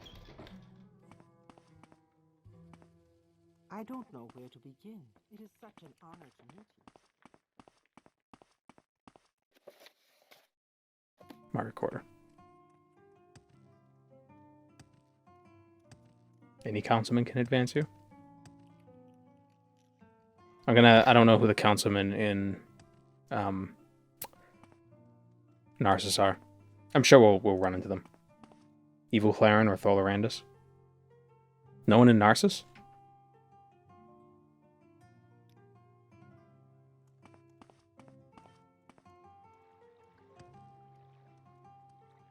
I don't know where to begin. It is such an honor to meet you. Market quarter. Any councilman can advance you? I don't know who the councilmen in Narsis are. I'm sure we'll run into them. Evil Claren or Tholorandus. No one in Narsis?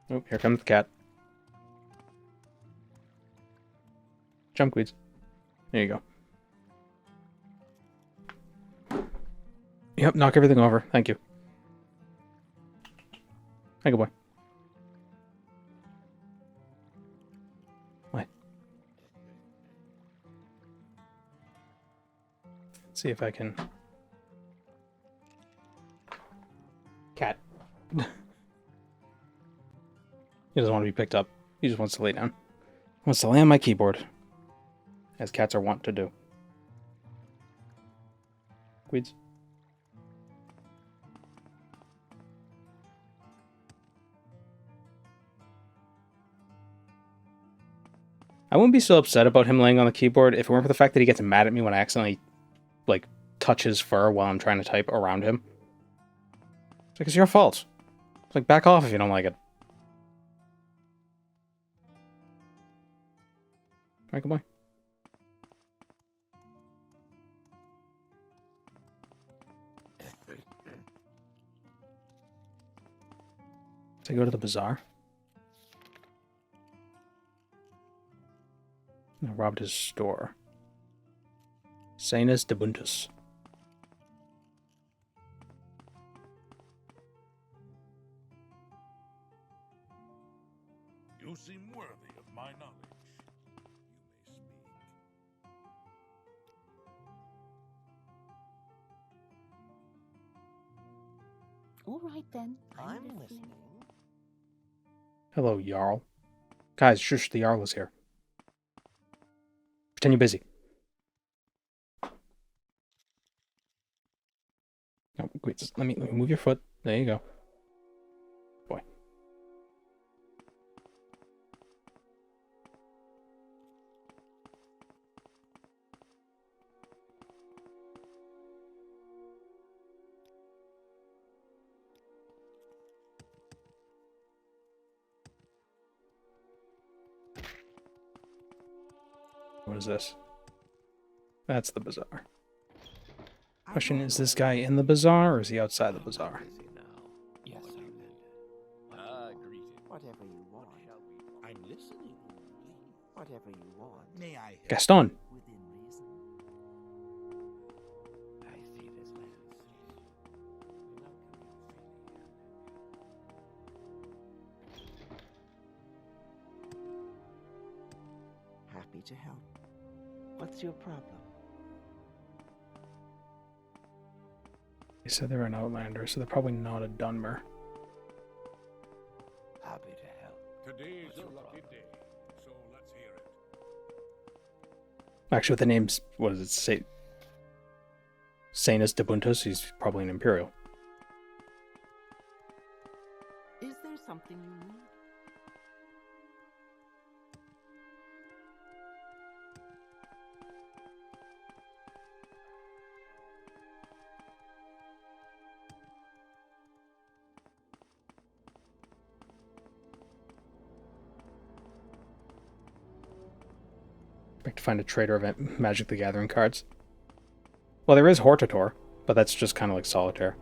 Oh, here comes the cat. Jump, Queeds. There you go. Yep, knock everything over. Thank you. Hi, good boy. Let's see if I can... Cat. He doesn't want to be picked up. He just wants to lay down. He wants to lay on my keyboard. As cats are wont to do. Weeds. I wouldn't be so upset about him laying on the keyboard if it weren't for the fact that he gets mad at me when I accidentally, like, touch his fur while I'm trying to type around him. It's like, it's your fault. It's like, back off if you don't like it. Right, good boy. So I go to the bazaar. I robbed his store. Sanus Debuntus. You seem worthy of my knowledge. You may speak. All right then. I'm listening. Hello, Jarl. Guys, shush, the Jarl is here. Pretend you're busy. No, wait, let me move your foot. There you go. Boy. What is this? That's the bazaar. Question, is this guy in the bazaar or is he outside the bazaar? Yes, greeting. Whatever you want. I'm listening. Whatever you want. May I help? Gaston! Within reason. I see this land cease. We welcome you freely. Happy to help. What's your problem? They said they're an outlander, so they're probably not a Dunmer. Happy to help. Today's a lucky day, so let's hear it. Actually, with the name's, what does it say? Sanus Debuntus, he's probably an Imperial. Is there something you need? To find a trader of Magic the Gathering cards. Well, there is Hortator, but that's just kind of like Solitaire.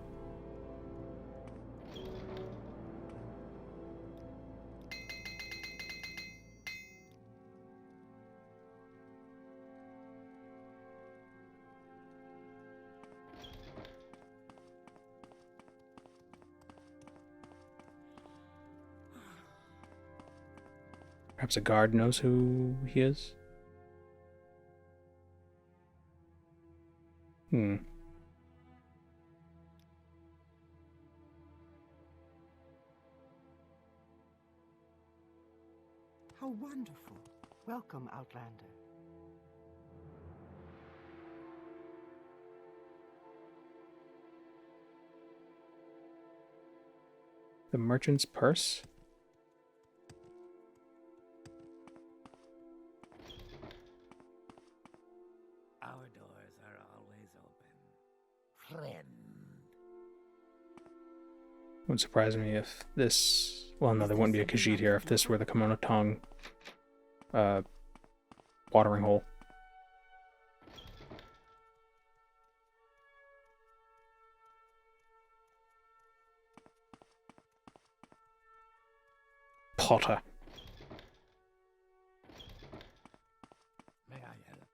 Perhaps a guard knows who he is? How wonderful. Welcome, Outlander. The merchant's purse? Our doors are always open. Friend. Wouldn't surprise me if this... Well, no, there wouldn't be a Khajiit here if this were the Kimono Tongue watering hole. Potter. May I help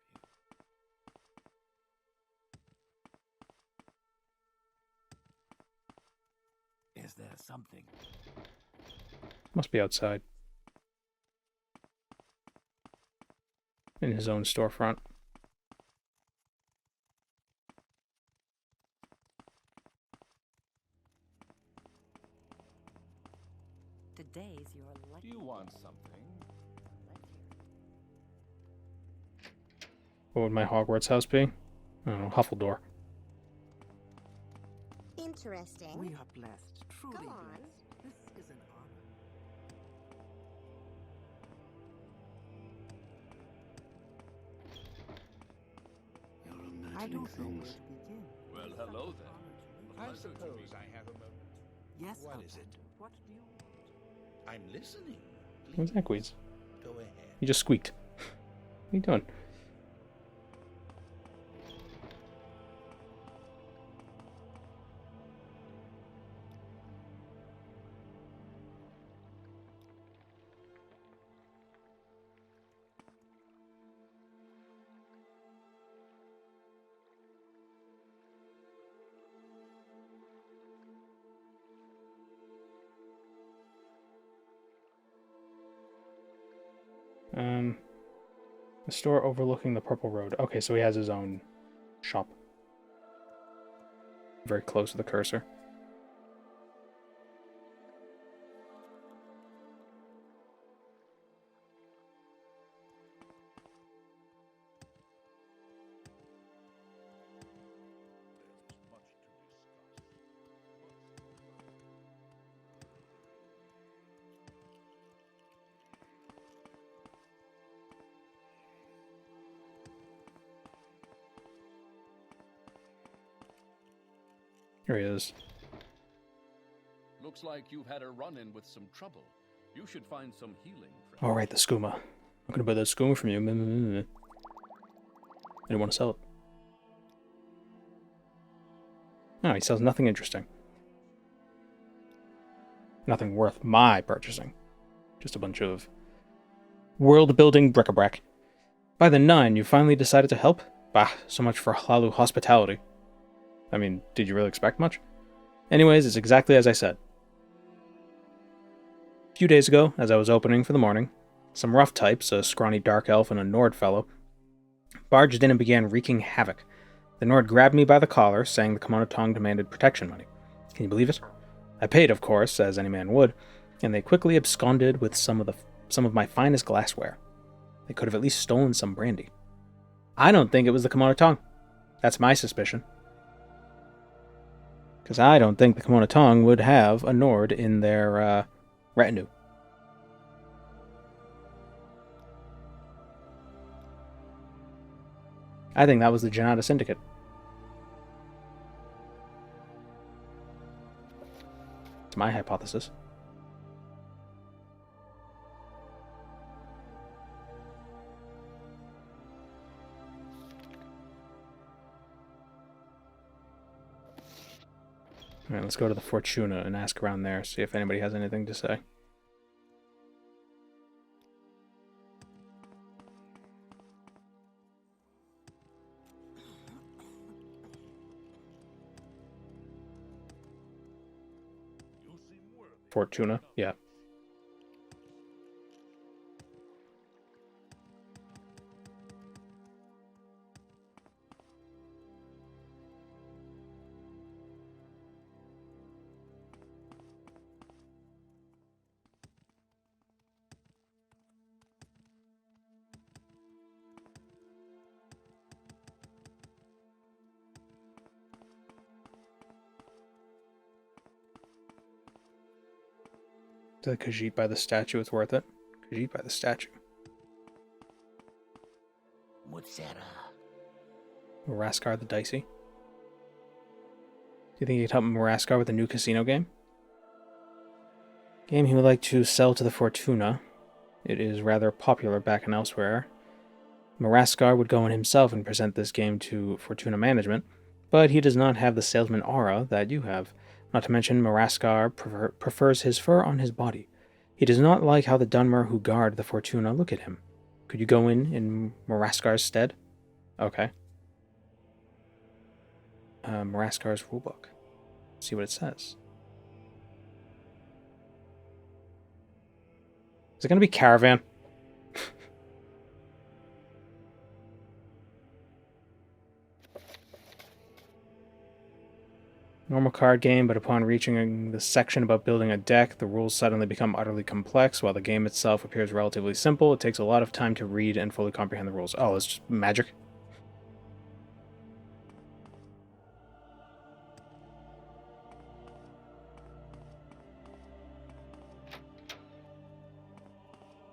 you? Is there something? Must be outside. In his own storefront. select. Do you want something? Let's hear. What would my Hogwarts house be? I don't know, Huffledore. Interesting. We are blessed, truly Come on. blessed. This is an honor. You're I imagining don't know where things. to begin. Well, It is hello such an then. honor to meet I you. suppose I have a moment. Yes, What Uncle. is it? What do you want? I'm listening. What's that, Queens? Go ahead. You just squeaked. What are you doing? The store overlooking the Purple Road. Okay, so he has his own shop. Very close to the cursor. There's much to discuss. Here he is. Looks like you've had a run-in with some trouble. You should find some healing, friend. All right, the skooma. I'm gonna buy that skooma from you. I didn't want to sell it. No, he sells nothing interesting. Nothing worth my purchasing. Just a bunch of world-building bric-a-brac. By the 9, you finally decided to help? Bah, so much for Hlaalu hospitality. I mean, did you really expect much? Anyways, it's exactly as I said. A few days ago, as I was opening for the morning, some rough types, a scrawny dark elf and a Nord fellow, barged in and began wreaking havoc. The Nord grabbed me by the collar, saying the Kimono Tong demanded protection money. Can you believe it? I paid, of course, as any man would, and they quickly absconded with some of my finest glassware. They could have at least stolen some brandy. I don't think it was the Kimono Tong. That's my suspicion. Because I don't think the Kimono Tong would have a Nord in their retinue. I think that was the Janata Syndicate. It's my hypothesis. Alright, let's go to the Fortuna and ask around there, see if anybody has anything to say. You seem worthy. Fortuna? Yeah. The Khajiit by the statue is worth it. Khajiit by the statue. Mutsera. Maraskar the Dicey. Do you think you could help Maraskar with a new casino game? Game he would like to sell to the Fortuna. It is rather popular back and elsewhere. Maraskar would go in himself and present this game to Fortuna management, but he does not have the salesman aura that you have. Not to mention, Maraskar prefers his fur on his body. He does not like how the Dunmer who guard the Fortuna look at him. Could you go in Maraskar's stead? Okay. Maraskar's rulebook. See what it says. Is it going to be Caravan? Normal card game, but upon reaching the section about building a deck, the rules suddenly become utterly complex. While the game itself appears relatively simple, it takes a lot of time to read and fully comprehend the rules. Oh, it's just magic?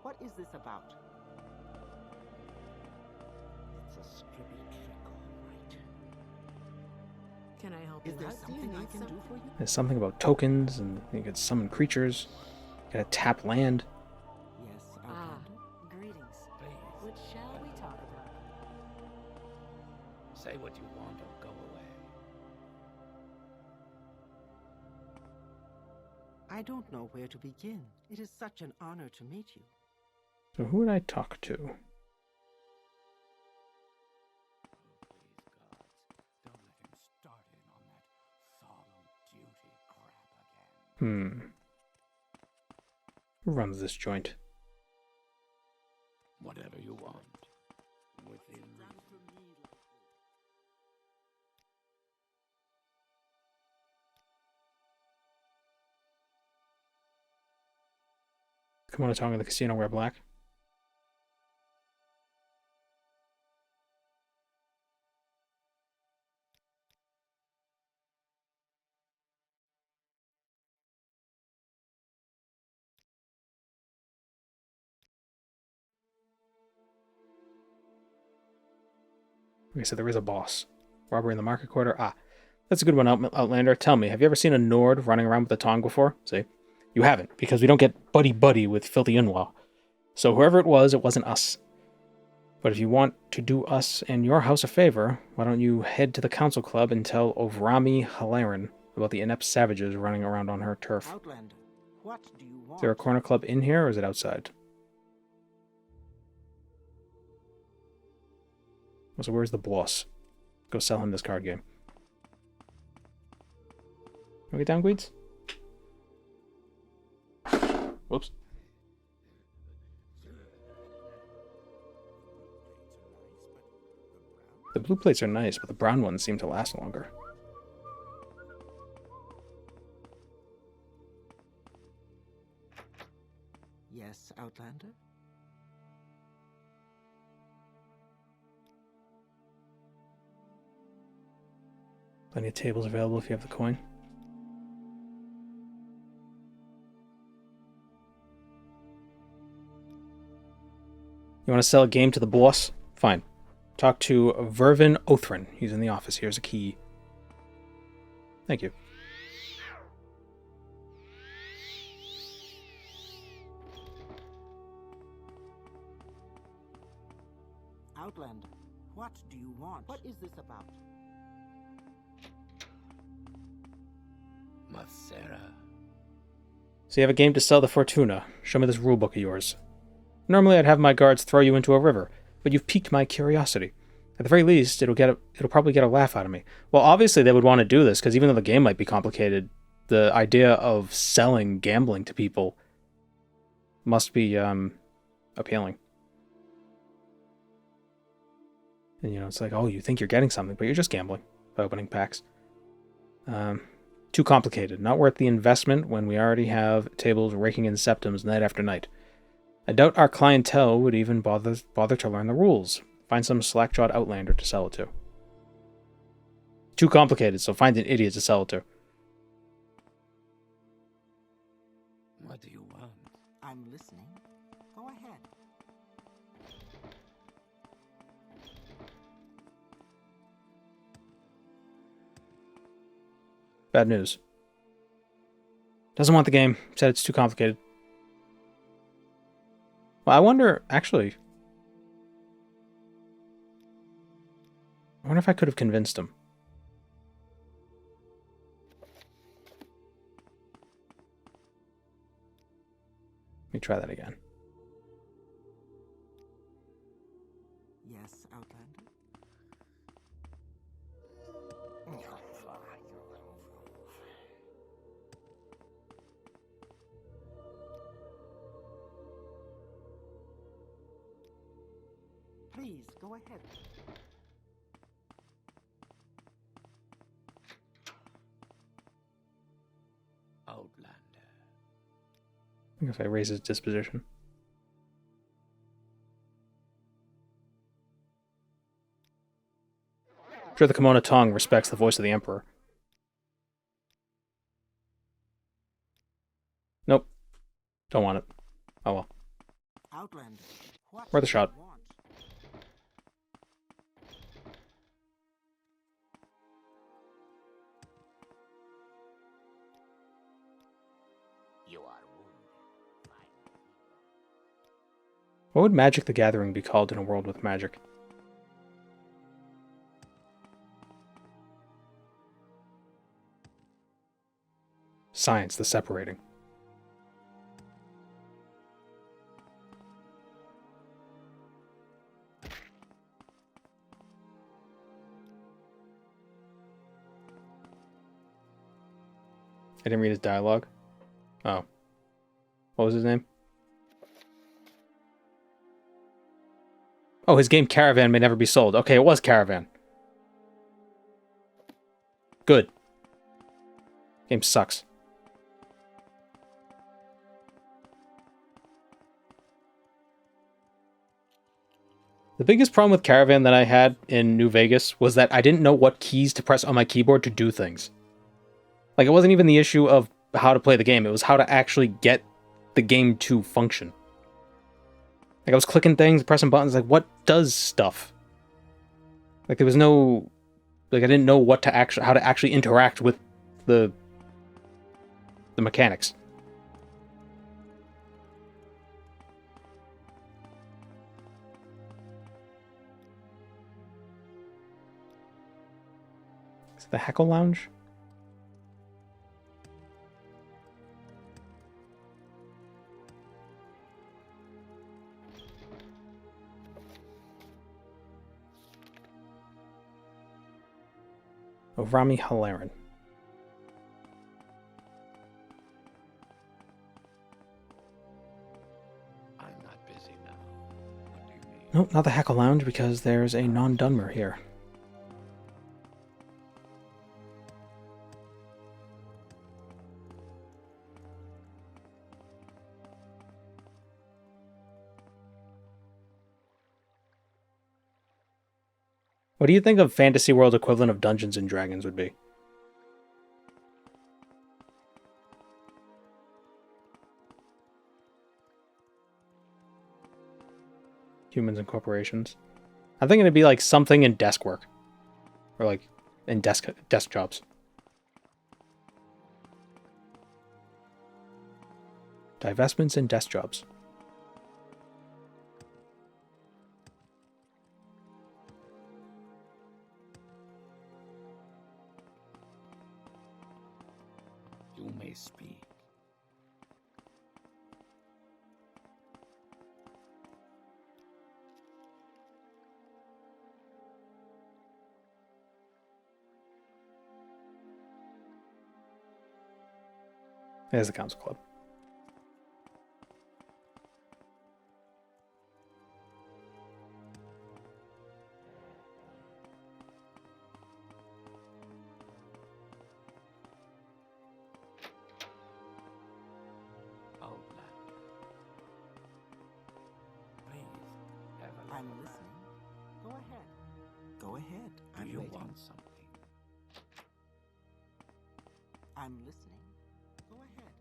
What is this about? It's a strippy trick, all right. Can I help? Is there something I can do for you? There's something about tokens, and you can summon creatures. You gotta tap land. Yes, Greetings. Please, What shall we talk about? say what you want or go away. I don't know where to begin. It is such an honor to meet you. So who would I talk to? Please, gods, don't let him start in on that solemn duty crap again. Who runs this joint? Whatever you want, within reason. Come on, talking to the casino, wear black. Okay, so there is a boss. Robbery in the market quarter. Ah, that's a good one, Outlander. Tell me, have you ever seen a Nord running around with a tong before? See? You haven't, because we don't get buddy-buddy with Filthy Unwa. So whoever it wasn't us. But if you want to do us and your house a favor, why don't you head to the council club and tell Ovrami Halaran about the inept savages running around on her turf. Outlander, what do you want? Is there a corner club in here, or is it outside? So where's the boss? Go sell him this card game. Can we get down, Gweeds? Whoops. The blue plates are nice, but the brown ones seem to last longer. Yes, Outlander? Plenty of tables available if you have the coin. You want to sell a game to the boss? Fine. Talk to Vervin Othrin. He's in the office. Here's a key. Thank you. Outlander, what do you want? What is this about? Masera. So you have a game to sell the Fortuna. Show me this rulebook of yours. Normally I'd have my guards throw you into a river, but you've piqued my curiosity. At the very least, it'll probably get a laugh out of me. Well, obviously they would want to do this, because even though the game might be complicated, the idea of selling gambling to people must be appealing. And, you know, it's like, oh, you think you're getting something, but you're just gambling by opening packs. Too complicated. Not worth the investment when we already have tables raking in septums night after night. I doubt our clientele would even bother to learn the rules. Find some slack-jawed outlander to sell it to. Too complicated, so find an idiot to sell it to. What do you want? I'm listening. Go ahead. Bad news. Doesn't want the game. Said it's too complicated. Well, I wonder, actually... I wonder if I could have convinced him. Let me try that again. Yes, Outlander? Please, go ahead. If I raise his disposition. I'm sure the Kimono tongue respects the voice of the Emperor. Nope. Don't want it. Oh well. Outlander, what Worth a do you shot. want? You are wounded. Fine. What would Magic the Gathering be called in a world with magic? Science, the separating. I didn't read his dialogue. Oh. What was his name? Oh, his game Caravan may never be sold. Okay, it was Caravan. Good. Game sucks. The biggest problem with Caravan that I had in New Vegas was that I didn't know what keys to press on my keyboard to do things. Like, it wasn't even the issue of how to play the game. It was how to actually get the game to function. Like, I was clicking things, pressing buttons, like, what does stuff? Like, there was no... Like, I didn't know what to actually... how to actually interact with the mechanics. Is it the Heckle Lounge? Oh, Rami Halaran. I'm not busy now. What do you mean? Nope, not the Heckle Lounge, because there's a non-Dunmer here. What do you think of Fantasy World equivalent of Dungeons and Dragons would be? Humans and corporations. I'm thinking it'd be like something in desk work. Or like in desk jobs. Divestments and desk jobs. You may speak. There's the Council Club. Outlander. Please, have a I'm look listening. Go ahead. Go ahead. around. I'm Do you waiting. want something? I'm listening. Go ahead.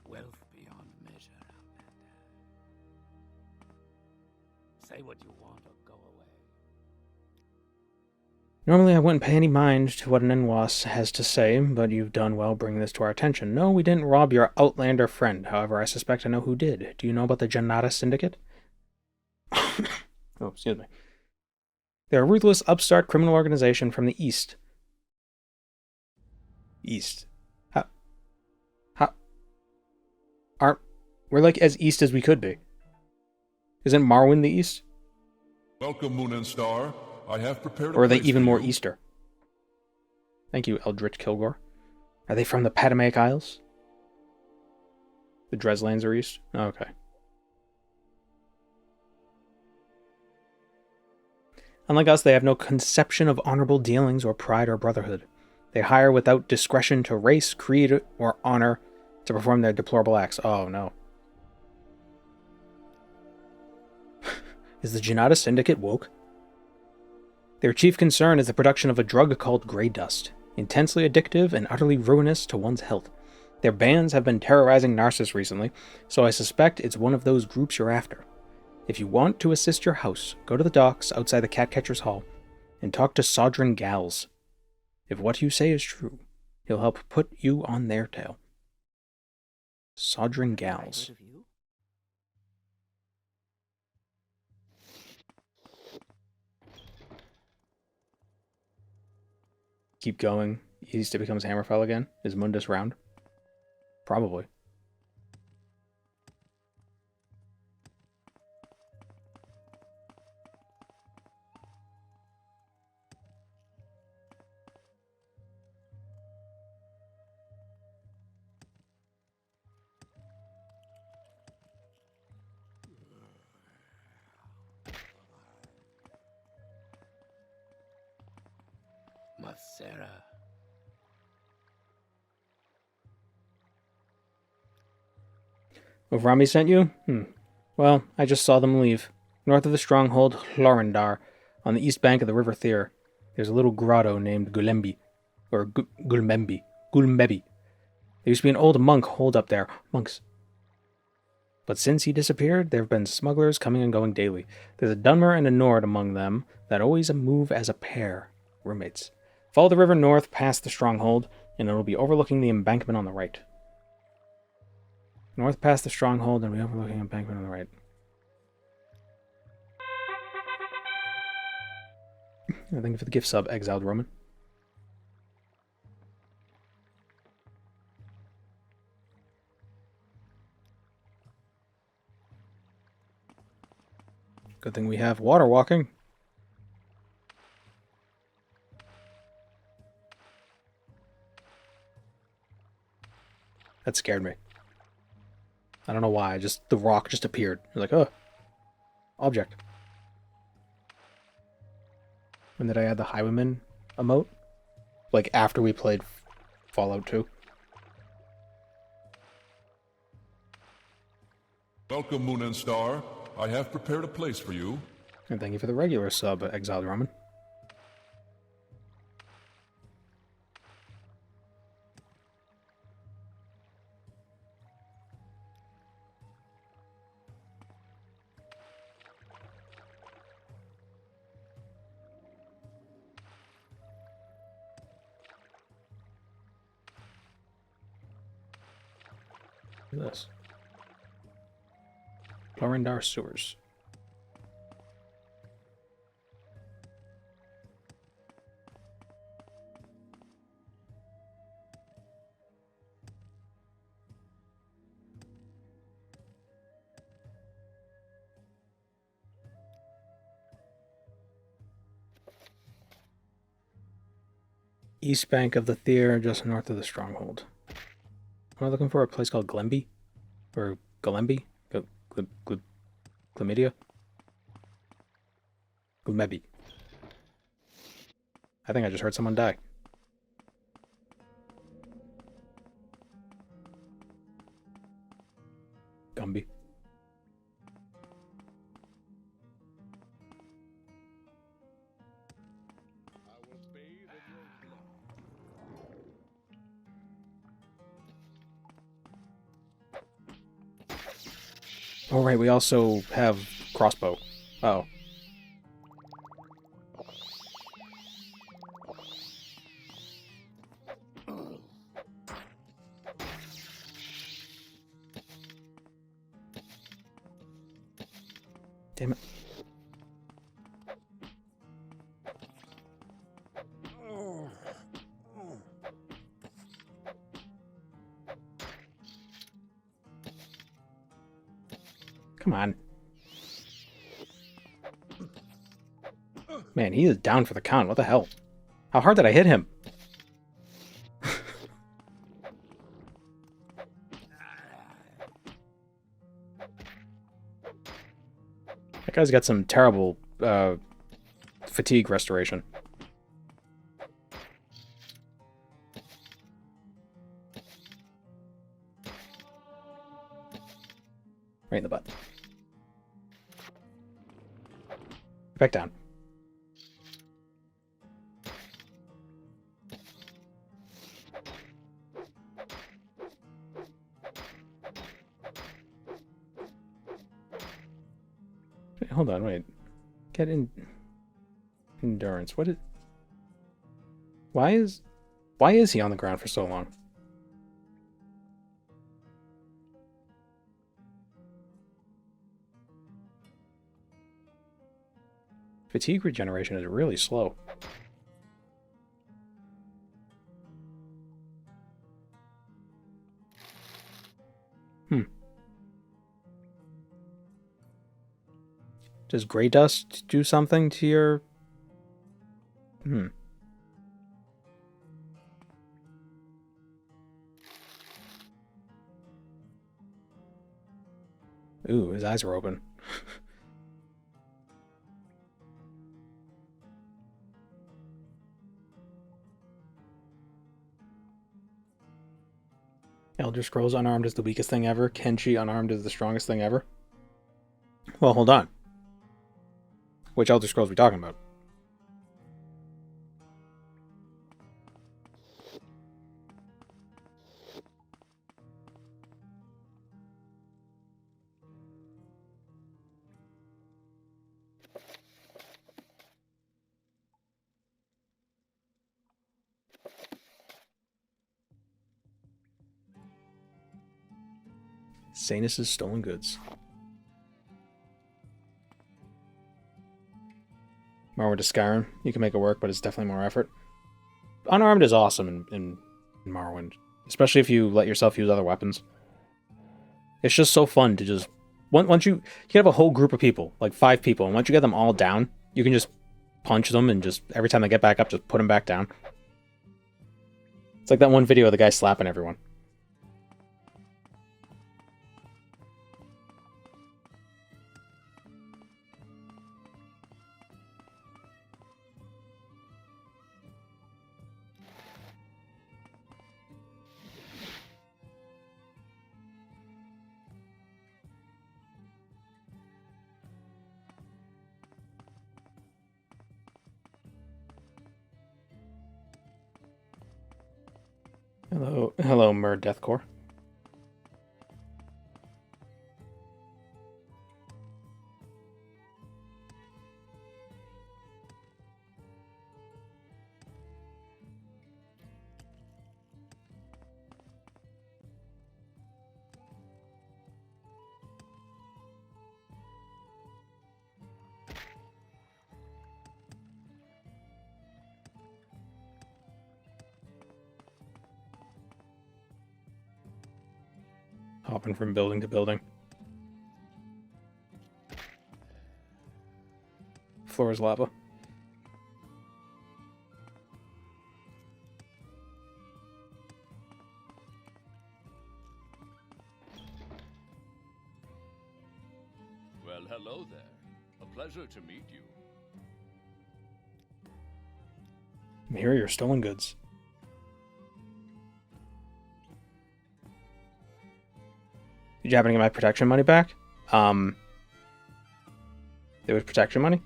Wealth beyond measure, Outlander. Say what you want or go away. Normally I wouldn't pay any mind to what an NWAS has to say, but you've done well bringing this to our attention. No, we didn't rob your Outlander friend. However, I suspect I know who did. Do you know about the Janata Syndicate? Oh, excuse me. They're a ruthless, upstart criminal organization from the East. East. How? We're like as east as we could be. Isn't Marwyn the East? Welcome, Moon and Star. I have prepared a Or are they place even for more you. Easter? Thank you, Eldritch Kilgore. Are they from the Patamaic Isles? The Dreslands are east? Oh, okay. Unlike us, they have no conception of honorable dealings or pride or brotherhood. They hire without discretion to race, creed, or honor, to perform their deplorable acts. Oh, no. Is the Janata Syndicate woke? Their chief concern is the production of a drug called Grey Dust, intensely addictive and utterly ruinous to one's health. Their bands have been terrorizing Narsis recently, so I suspect it's one of those groups you're after. If you want to assist your house, go to the docks outside the Catcatcher's Hall and talk to Sodran Gals. If what you say is true, he'll help put you on their tail. Sodran Gals. Heard of you? Keep going. East it becomes Hammerfell again. Is Mundus round? Probably. Masera. Rami sent you? Well, I just saw them leave. North of the stronghold Hlorindar, on the east bank of the river Thyr, there's a little grotto named Gulembi. Or Gulmembi. There used to be an old monk holed up there. Monks. But since he disappeared, there have been smugglers coming and going daily. There's a Dunmer and a Nord among them that always move as a pair. Roommates. Follow the river north past the stronghold, and it'll be overlooking the embankment on the right. North past the stronghold, and we'll be overlooking the embankment on the right. Thank you for the gift sub, Exiled Roman. Good thing we have water walking. That scared me. I don't know why. The rock just appeared. You're like, oh, object. When did I add the Highwayman emote? Like after we played Fallout 2. Welcome, Moon and Star. I have prepared a place for you. And thank you for the regular sub, Exiled Roman. Look at this. Lorindar sewers. East bank of the Thyr, just north of the stronghold. Am I looking for a place called Glemby? Or Galemby? Chlamydia? Glemebi. I think I just heard someone die. Gumby. Oh right, we also have crossbow. Uh-oh. Damn it. Come on. Man, he is down for the count. What the hell? How hard did I hit him? That guy's got some terrible fatigue restoration. Right in the butt. Back down. Wait, hold on, wait. Get in... Endurance. What is... Why is he on the ground for so long? Fatigue regeneration is really slow. Does gray dust do something to your... Ooh, his eyes are open. Elder Scrolls unarmed is the weakest thing ever. Kenshi unarmed is the strongest thing ever. Well, hold on. Which Elder Scrolls are we talking about? Sanus' stolen goods. Morrowind to Skyrim. You can make it work, but it's definitely more effort. Unarmed is awesome in Morrowind. Especially if you let yourself use other weapons. It's just so fun to just... Once you have a whole group of people, like 5 people, and once you get them all down, you can just punch them and just, every time they get back up, just put them back down. It's like that one video of the guy slapping everyone. Hello, Mer Deathcore. Hopping from building to building. Floor is lava. Well, hello there. A pleasure to meet you. Here are your stolen goods. Did you happen to get my protection money back? There was protection money?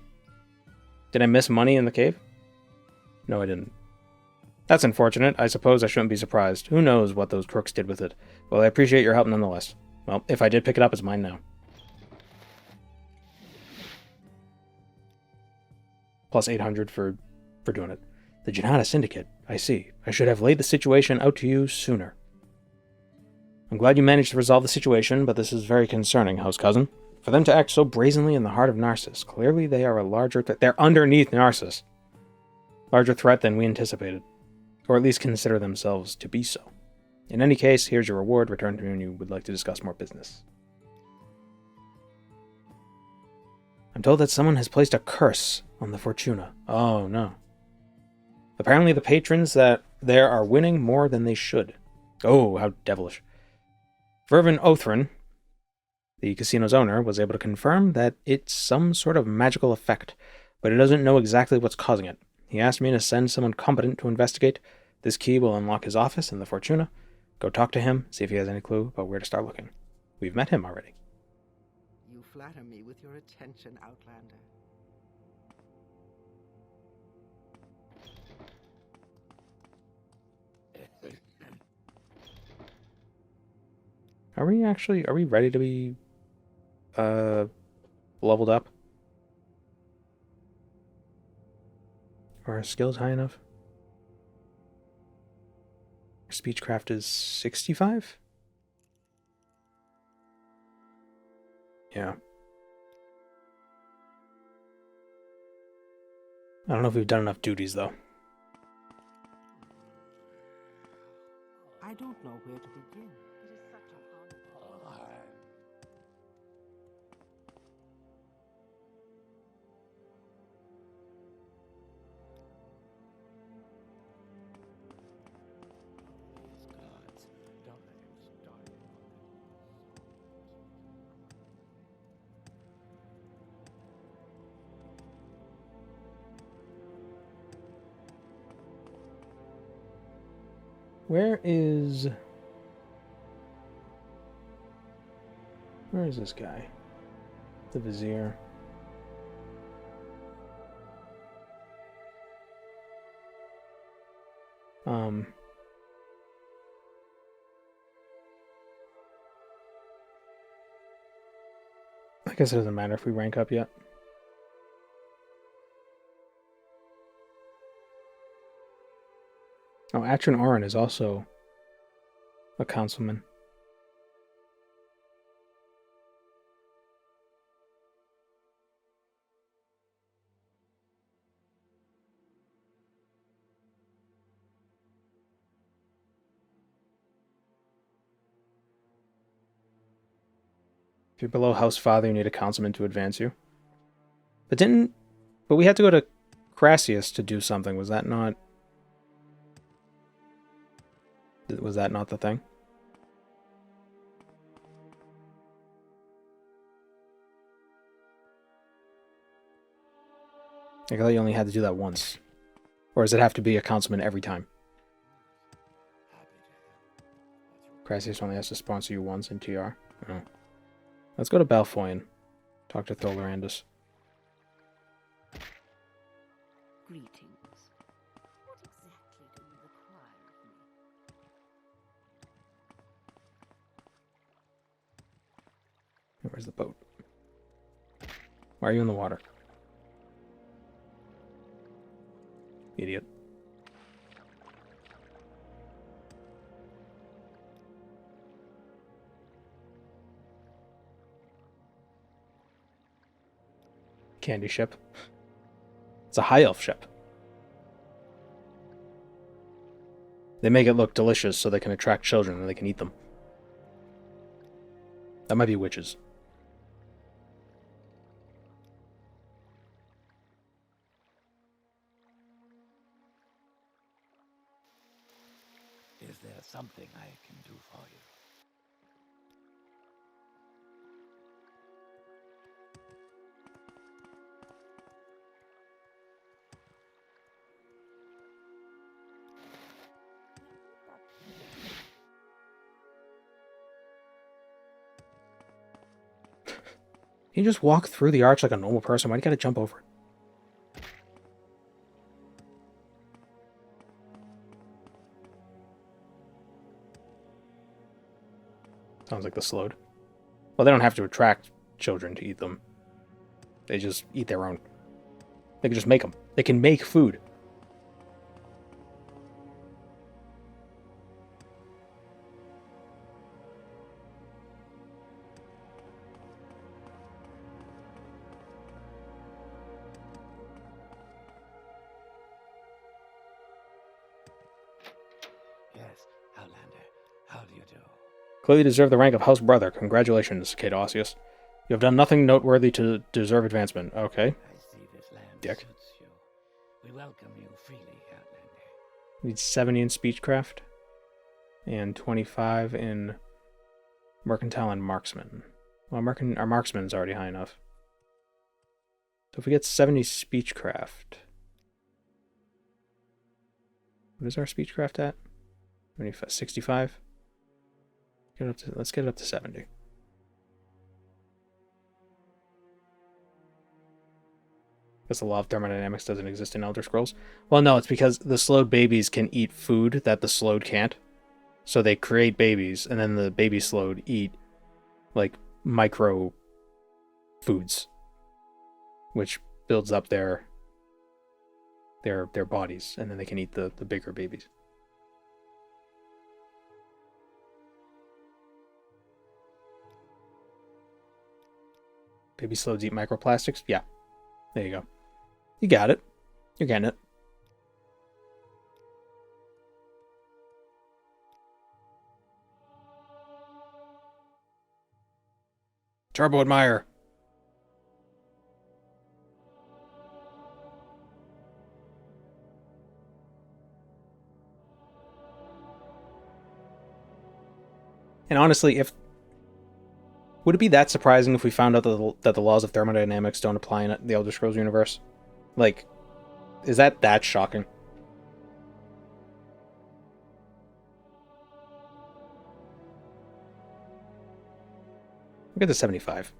Did I miss money in the cave? No, I didn't. That's unfortunate. I suppose I shouldn't be surprised. Who knows what those crooks did with it. Well, I appreciate your help nonetheless. Well, if I did pick it up, it's mine now. Plus 800 for doing it. The Janata Syndicate. I see. I should have laid the situation out to you sooner. I'm glad you managed to resolve the situation, but this is very concerning, House Cousin. For them to act so brazenly in the heart of Narsis, clearly they are a larger threat. They're underneath Narsis. Larger threat than we anticipated. Or at least consider themselves to be so. In any case, here's your reward. Return to me when you would like to discuss more business. I'm told that someone has placed a curse on the Fortuna. Oh, no. Apparently the patrons that there are winning more than they should. Oh, how devilish. Vervin Othrin, the casino's owner, was able to confirm that it's some sort of magical effect, but he doesn't know exactly what's causing it. He asked me to send someone competent to investigate. This key will unlock his office in the Fortuna. Go talk to him, see if he has any clue about where to start looking. We've met him already. flatter me with your attention, Outlander. Are we ready to be leveled up? Are our skills high enough? Our speechcraft is 65? Yeah. I don't know if we've done enough duties, though. I don't know where to begin. It is such an honor. These gods, don't let him start. Where is this guy? The Vizier. I guess it doesn't matter if we rank up yet. Oh, Atron Orin is also a councilman. If you're below House Father, you need a councilman to advance you. But we had to go to Crassius to do something. Was that not the thing? I thought you only had to do that once. Or does it have to be a councilman every time? Crassius only has to sponsor you once in TR. Oh. Let's go to Balfoyan. Talk to Tholorandus. Greetings. What exactly do you require of me? Where's the boat? Why are you in the water? Idiot. Candy ship. It's a high elf ship. They make it look delicious so they can attract children and they can eat them. That might be witches. Is there something I can do for you? You just walk through the arch like a normal person. Why do you gotta jump over it? Sounds like the slowed. Well, they don't have to attract children to eat them. They just eat their own. They can just make them. They can make food. Yes, Outlander. How do you do? Clearly deserve the rank of House Brother. Congratulations, Caedosius. You have done nothing noteworthy to deserve advancement. Okay. I see this land Dick. suits you. We welcome you freely, Outlander. Need 70 in Speechcraft. And 25 in Mercantile and Marksman. Well, our Marksman's already high enough. So if we get 70 Speechcraft... What is our Speechcraft at? 65? Let's get it up to 70. Because the law of thermodynamics doesn't exist in Elder Scrolls. Well, no, it's because the slowed babies can eat food that the slowed can't. So they create babies, and then the baby slowed eat, like, micro foods, which builds up their bodies, and then they can eat the bigger babies. Baby slows eat microplastics? Yeah. There you go. You got it. You're getting it. Turbo Admire. And honestly, would it be that surprising if we found out that the laws of thermodynamics don't apply in the Elder Scrolls universe? Like, is that shocking? Look at the 75.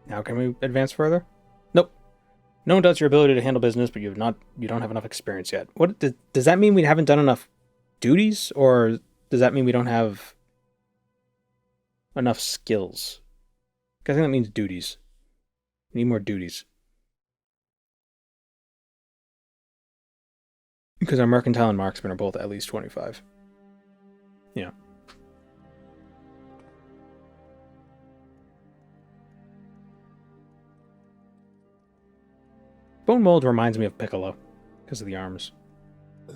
Now can we advance further? Nope. No one doubts your ability to handle business, but you don't have enough experience yet. What does that mean? We haven't done enough duties, or does that mean we don't have enough skills? I think that means duties. We need more duties. Because our mercantile and marksman are both at least 25. Yeah. Bone mold reminds me of Piccolo because of the arms. I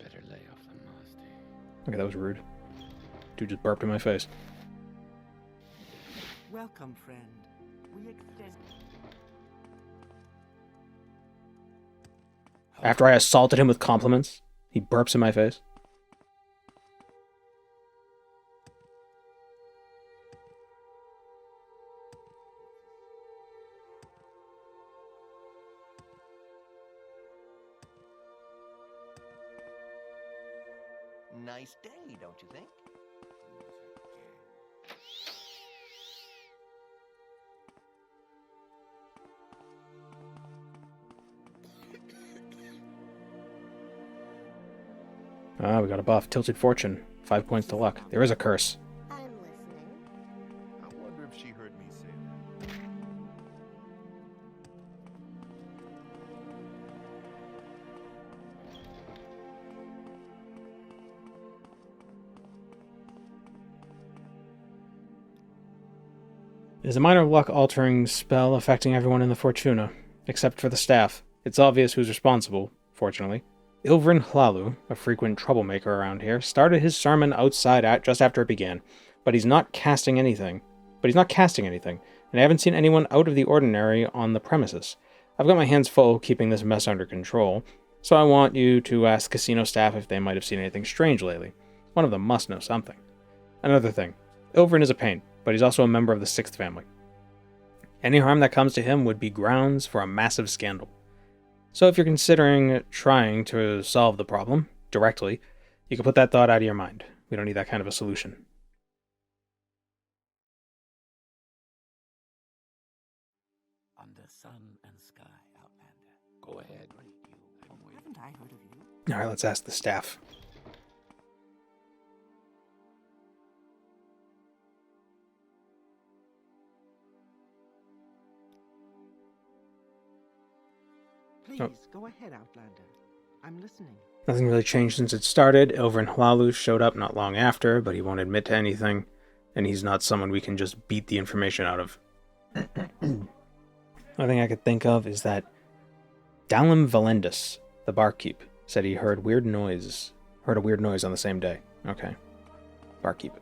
better lay off the nasty. Okay, that was rude. Dude just burped in my face. Welcome, friend. We extend. After I assaulted him with compliments, he burps in my face. Nice day, don't you think? Ah, we got a buff. Tilted Fortune. 5 points to luck. There is a curse. I'm listening. I wonder if she heard me say that. It is a minor luck-altering spell affecting everyone in the Fortuna, except for the staff. It's obvious who's responsible, fortunately. Hlaalu, a frequent troublemaker around here, started his sermon outside just after it began, but he's not casting anything. And I haven't seen anyone out of the ordinary on the premises. I've got my hands full keeping this mess under control, so I want you to ask casino staff if they might have seen anything strange lately. One of them must know something. Another thing, Ilvrin is a pain, but he's also a member of the 6th family. Any harm that comes to him would be grounds for a massive scandal. So if you're considering trying to solve the problem directly, you can put that thought out of your mind. We don't need that kind of a solution. Under sun and sky, Outlander. Go ahead. I'm waiting. Haven't I heard of you? Alright, let's ask the staff. Please, go ahead, Outlander. I'm listening. Nothing really changed since it started. Hlaalu showed up not long after, but he won't admit to anything, and he's not someone we can just beat the information out of. Another thing I could think of is that Dalim Valendis, the barkeep, said he heard a weird noise on the same day. Okay. Barkeep.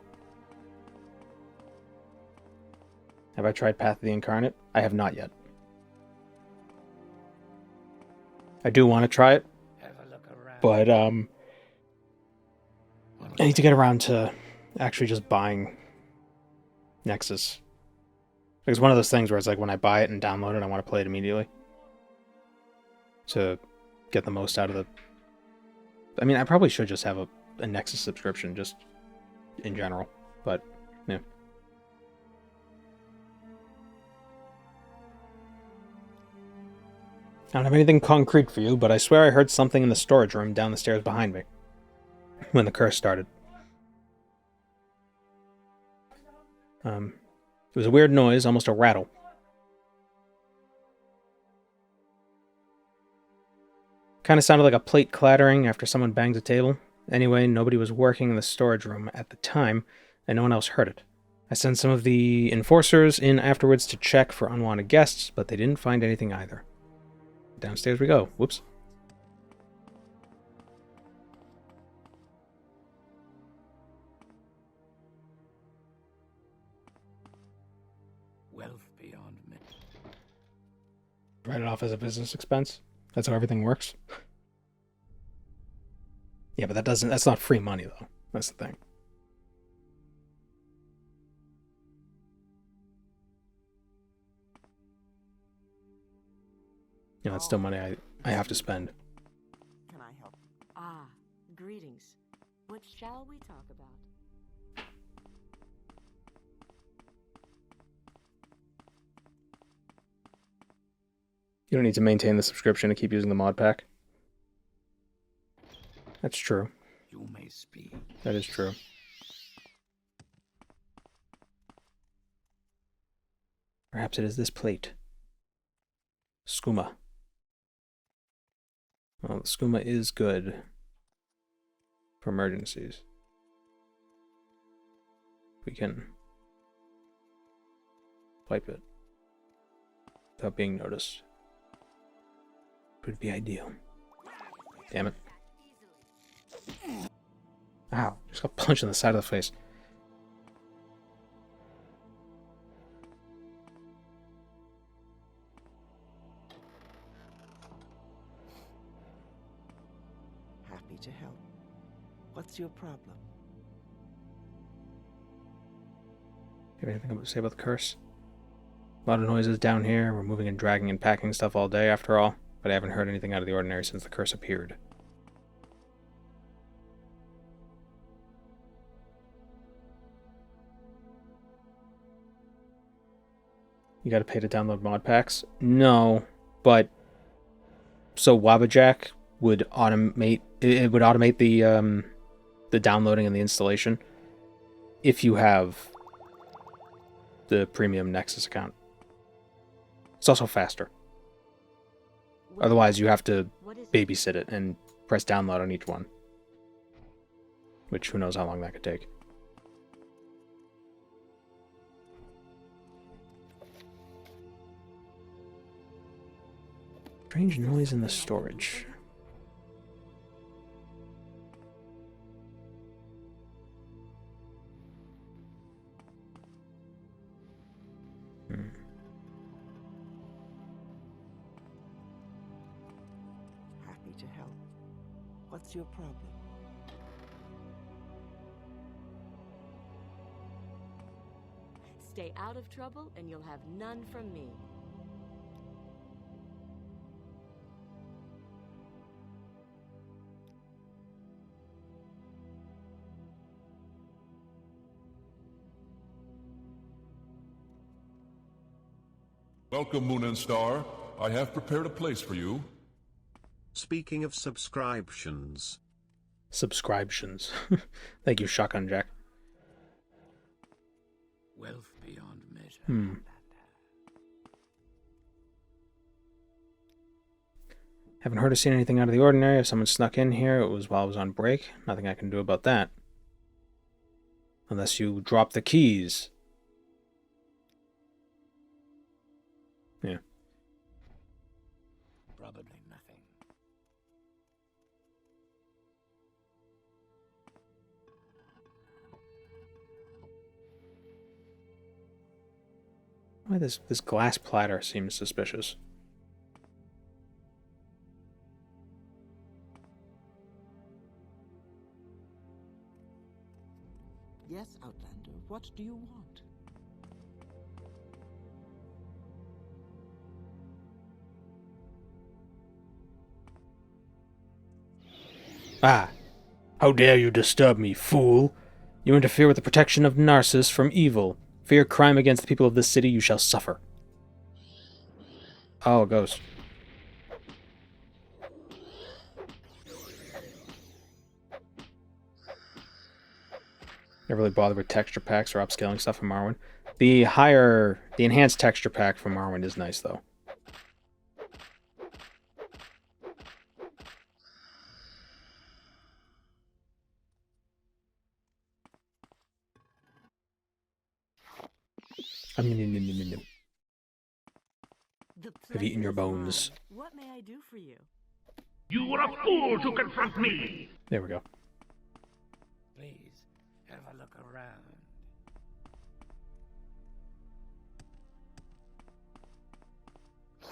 Have I tried Path of the Incarnate? I have not yet. I do want to try it, Have a look around. but I need to get around to actually just buying Nexus. It's one of those things where it's like when I buy it and download it, I want to play it immediately to get the most out of the... I mean, I probably should just have a Nexus subscription just in general, but yeah. I don't have anything concrete for you, but I swear I heard something in the storage room down the stairs behind me when the curse started. It was a weird noise, almost a rattle. Kind of sounded like a plate clattering after someone bangs a table. Anyway, nobody was working in the storage room at the time, and no one else heard it. I sent some of the enforcers in afterwards to check for unwanted guests, but they didn't find anything either. Downstairs we go. Whoops. Wealth beyond me. Write it off as a business expense. That's how everything works. Yeah, but that's not free money though. That's the thing. You know, it's still money I have to spend. Can I help you? Ah, greetings. What shall we talk about? You don't need to maintain the subscription to keep using the mod pack. That's true. You may speak. That is true. Perhaps it is this plate. Skooma. Well, the skooma is good for emergencies. We can wipe it without being noticed. It would be ideal. Damn it. Ow, just got punched in the side of the face. Happy to help. What's your problem? You have anything to say about the curse? A lot of noises down here. We're moving and dragging and packing stuff all day after all, but I haven't heard anything out of the ordinary since the curse appeared. You gotta pay to download mod packs? No, but so Wabajack would automate the downloading and the installation if you have the premium Nexus account. It's also faster. Otherwise, you have to babysit it and press download on each one, which who knows how long that could take. Strange noise in the storage. Happy to help. What's your problem? Stay out of trouble and you'll have none from me. Welcome, Moon and Star. I have prepared a place for you. Speaking of subscriptions. Subscriptions. Thank you, Shotgun Jack. Wealth beyond measure. Haven't heard or seen anything out of the ordinary. If someone snuck in here, it was while I was on break. Nothing I can do about that. Unless you drop the keys. Yeah. Probably nothing. Why this glass platter seems suspicious. What do you want? Ah! How dare you disturb me, fool! You interfere with the protection of Narsis from evil. For your crime against the people of this city, you shall suffer. Oh, a ghost. Never really bothered with texture packs or upscaling stuff from Marwyn. The enhanced texture pack from Marwyn is nice, though. Have eaten your bones. What may I do for you? You were a fool to confront me! There we go. Please, have a look around.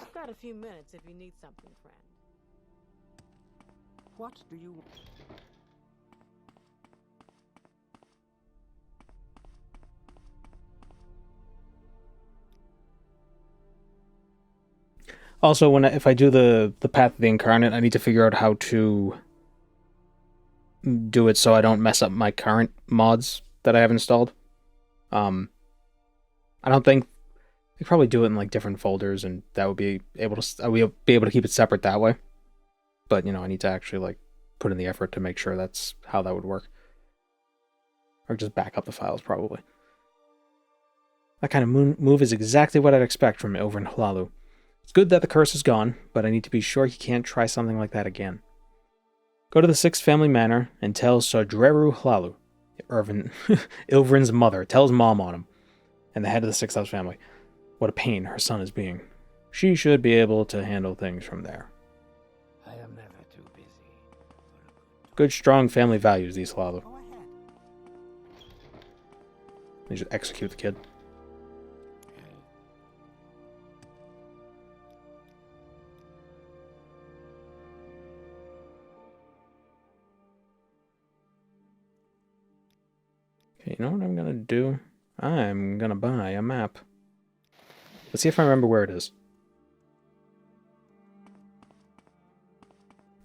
I've got a few minutes if you need something, friend. What do you want? Also, if I do the Path of the Incarnate, I need to figure out how to do it so I don't mess up my current mods that I have installed. I don't think I could probably do it in like different folders, and that would be able to keep it separate that way. But I need to actually like put in the effort to make sure that's how that would work, or just back up the files probably. That kind of move is exactly what I'd expect from over in Hlaalu. It's good that the curse is gone, but I need to be sure he can't try something like that again. Go to the 6th family manor and tell Sodreru Hlaalu, Ilvrin's mother, tells mom on him, and the head of the 6th house family, what a pain her son is being. She should be able to handle things from there. I am never too busy. Good, strong family values, these Hlaalu. Go ahead. They just execute the kid. Okay, you know what I'm gonna do? I'm gonna buy a map. Let's see if I remember where it is.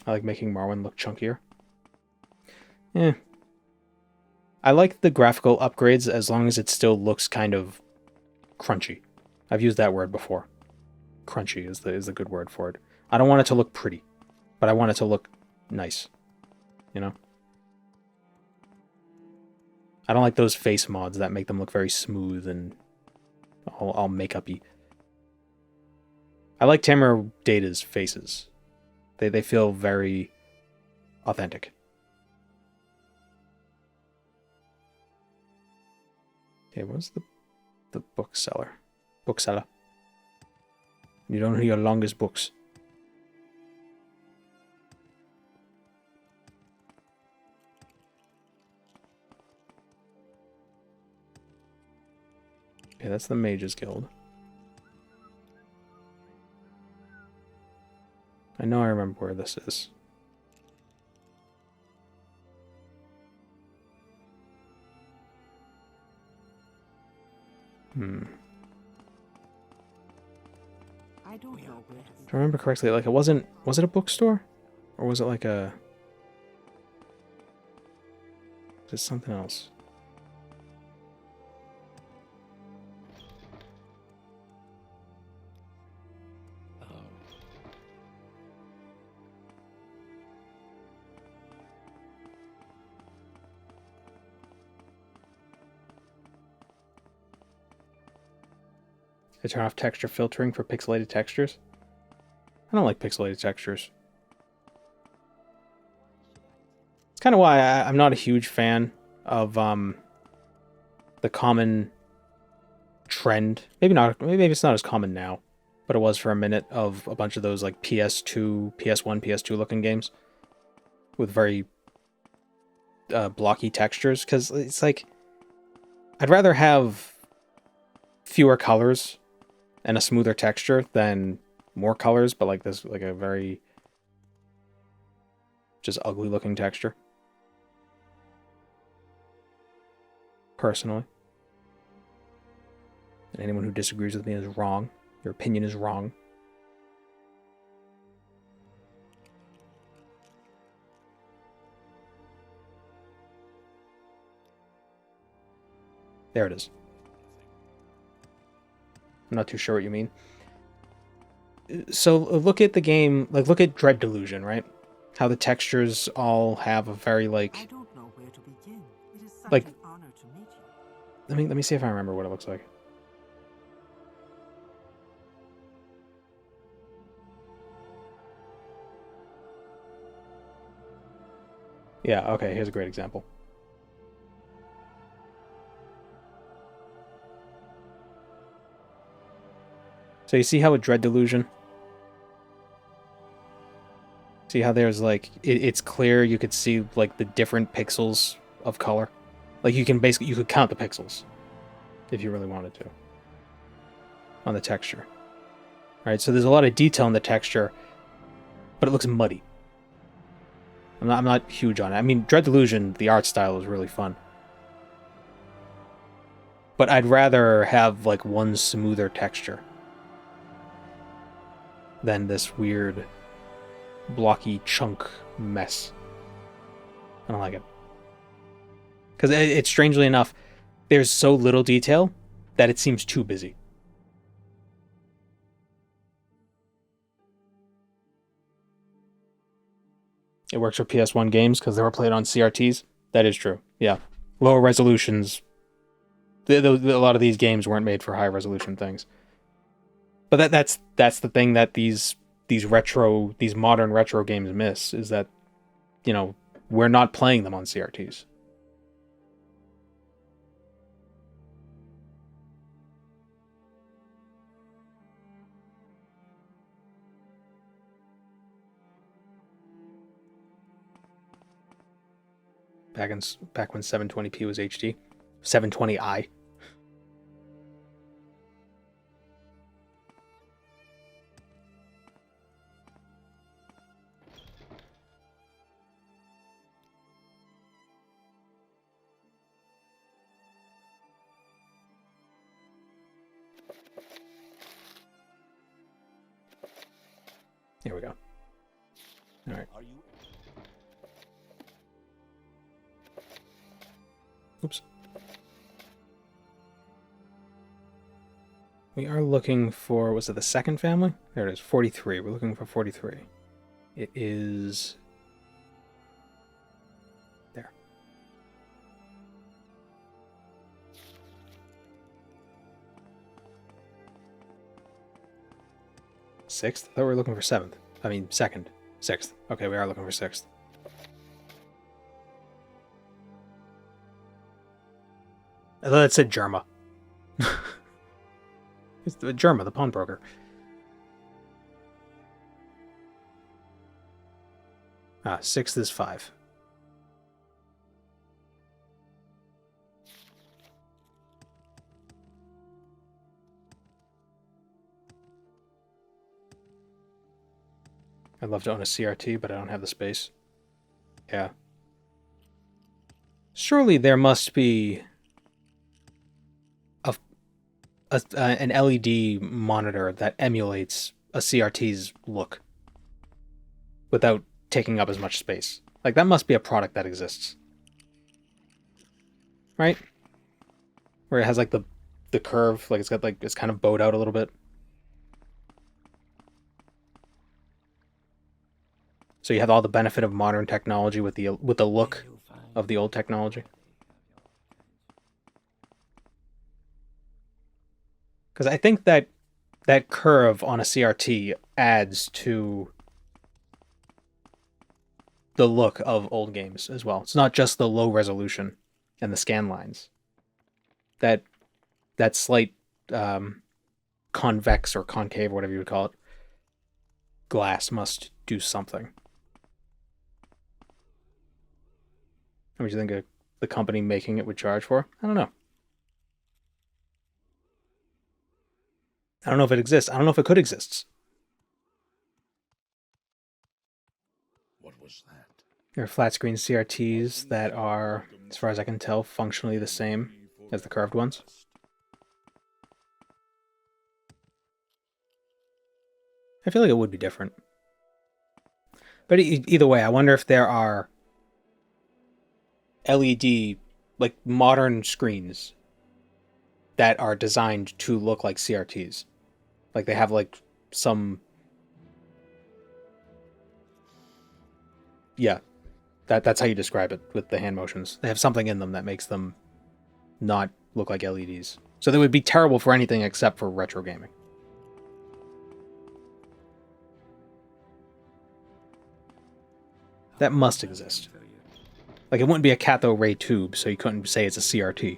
I like making Marwyn look chunkier. Eh. I like the graphical upgrades as long as it still looks kind of crunchy. I've used that word before. Crunchy is the good word for it. I don't want it to look pretty, but I want it to look nice. I don't like those face mods that make them look very smooth and all makeup-y. I like Tamara Data's faces. They feel very authentic. Okay, what's the bookseller? Bookseller. You don't know your longest books. Okay, that's the Mages Guild. I know I remember where this is. I don't know where to If I remember correctly, like was it a bookstore? Or was it like was it something else? They turn off texture filtering for pixelated textures. I don't like pixelated textures. It's kind of why I'm not a huge fan of the common trend. Maybe it's not as common now, but it was for a minute, of a bunch of those like PS2, PS1, PS2 looking games with very blocky textures, because it's like I'd rather have fewer colors and a smoother texture than more colors, but like this, like a very just ugly looking texture. Personally. And anyone who disagrees with me is wrong. Your opinion is wrong. There it is. I'm not too sure what you mean. So look at the game, like look at Dread Delusion, right? How the textures all have a very like. I don't know where to begin. It is such Like, an honor to meet you. let me see if I remember what it looks like. Yeah, okay, here's a great example. So you see how with Dread Delusion? See how there's like, it's clear, you could see like the different pixels of color? Like you could count the pixels if you really wanted to on the texture. Alright, so there's a lot of detail in the texture, but it looks muddy. I'm not huge on it. I mean, Dread Delusion, the art style is really fun. But I'd rather have like one smoother texture than this weird blocky chunk mess. I don't like it. Because it's strangely enough, there's so little detail that it seems too busy. It works for PS1 games because they were played on CRTs. That is true. Yeah. Lower resolutions. A lot of these games weren't made for high resolution things. But that's the thing that these modern retro games miss, is that, you know, we're not playing them on CRTs. Back when 720p was HD. 720i. Here we go. All right. Oops. We are looking for, was it the second family? There it is, 43. We're looking for 43. It is there. Sixth? I thought we were looking for seventh. I mean, second. Sixth. Okay, we are looking for sixth. I thought it said Germa. It's the Germa, the pawnbroker. Ah, sixth is 5. I'd love to own a CRT, but I don't have the space. Yeah. Surely there must be an LED monitor that emulates a CRT's look without taking up as much space. Like, that must be a product that exists. Right? Where it has like the curve, like it's kind of bowed out a little bit. So you have all the benefit of modern technology with the look of the old technology. Because I think that curve on a CRT adds to the look of old games as well. It's not just the low resolution and the scan lines. That slight convex or concave, or whatever you would call it, glass must do something. How much do you think the company making it would charge for? I don't know. I don't know if it exists. I don't know if it could exist. What was that? There are flat screen CRTs that are, as far as I can tell, functionally the same as the curved ones. I feel like it would be different. But either way, I wonder if there are LED, like modern screens that are designed to look like CRTs. Like they have like some... Yeah, that's how you describe it with the hand motions. They have something in them that makes them not look like LEDs. So they would be terrible for anything except for retro gaming. That must exist. Like, it wouldn't be a cathode ray tube, so you couldn't say it's a CRT.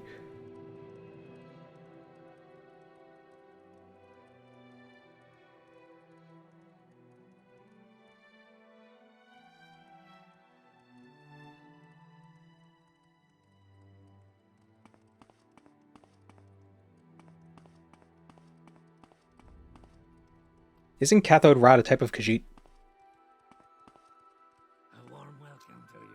Isn't cathode rod a type of Khajiit? A warm welcome to you.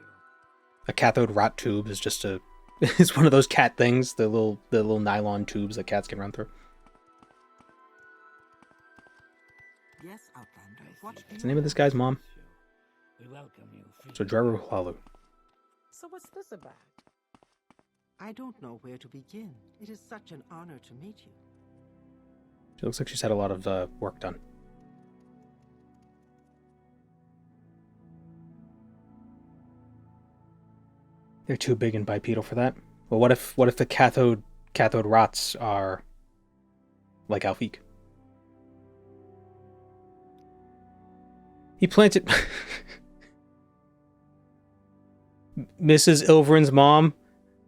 A cathode rot tube is just a... it's one of those cat things, the little nylon tubes that cats can run through. Yes, Outlander. What do What's the name of this guy's mom? We welcome you. So Dreru Hlaalu. So what's this about? I don't know where to begin. It is such an honor to meet you. She looks like she's had a lot of work done. They're too big and bipedal for that. Well, what if the cathode rots are like Alfiq? He planted Mrs. Ilverin's mom.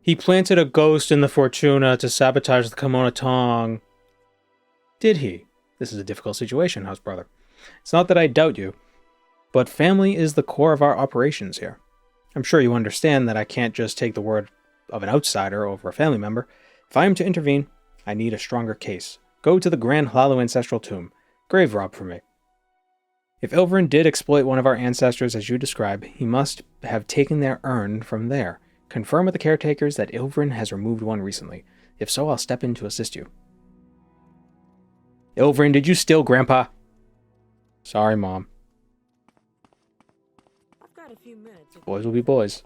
He planted a ghost in the Fortuna to sabotage the Kimona Tong. Did he? This is a difficult situation, house brother. It's not that I doubt you, but family is the core of our operations here. I'm sure you understand that I can't just take the word of an outsider over a family member. If I am to intervene, I need a stronger case. Go to the Grand Hlaalu Ancestral Tomb. Grave rob for me. If Ilverin did exploit one of our ancestors as you describe, he must have taken their urn from there. Confirm with the caretakers that Ilverin has removed one recently. If so, I'll step in to assist you. Ilverin, did you steal Grandpa? Sorry, Mom. I've got a few minutes. Boys will be boys.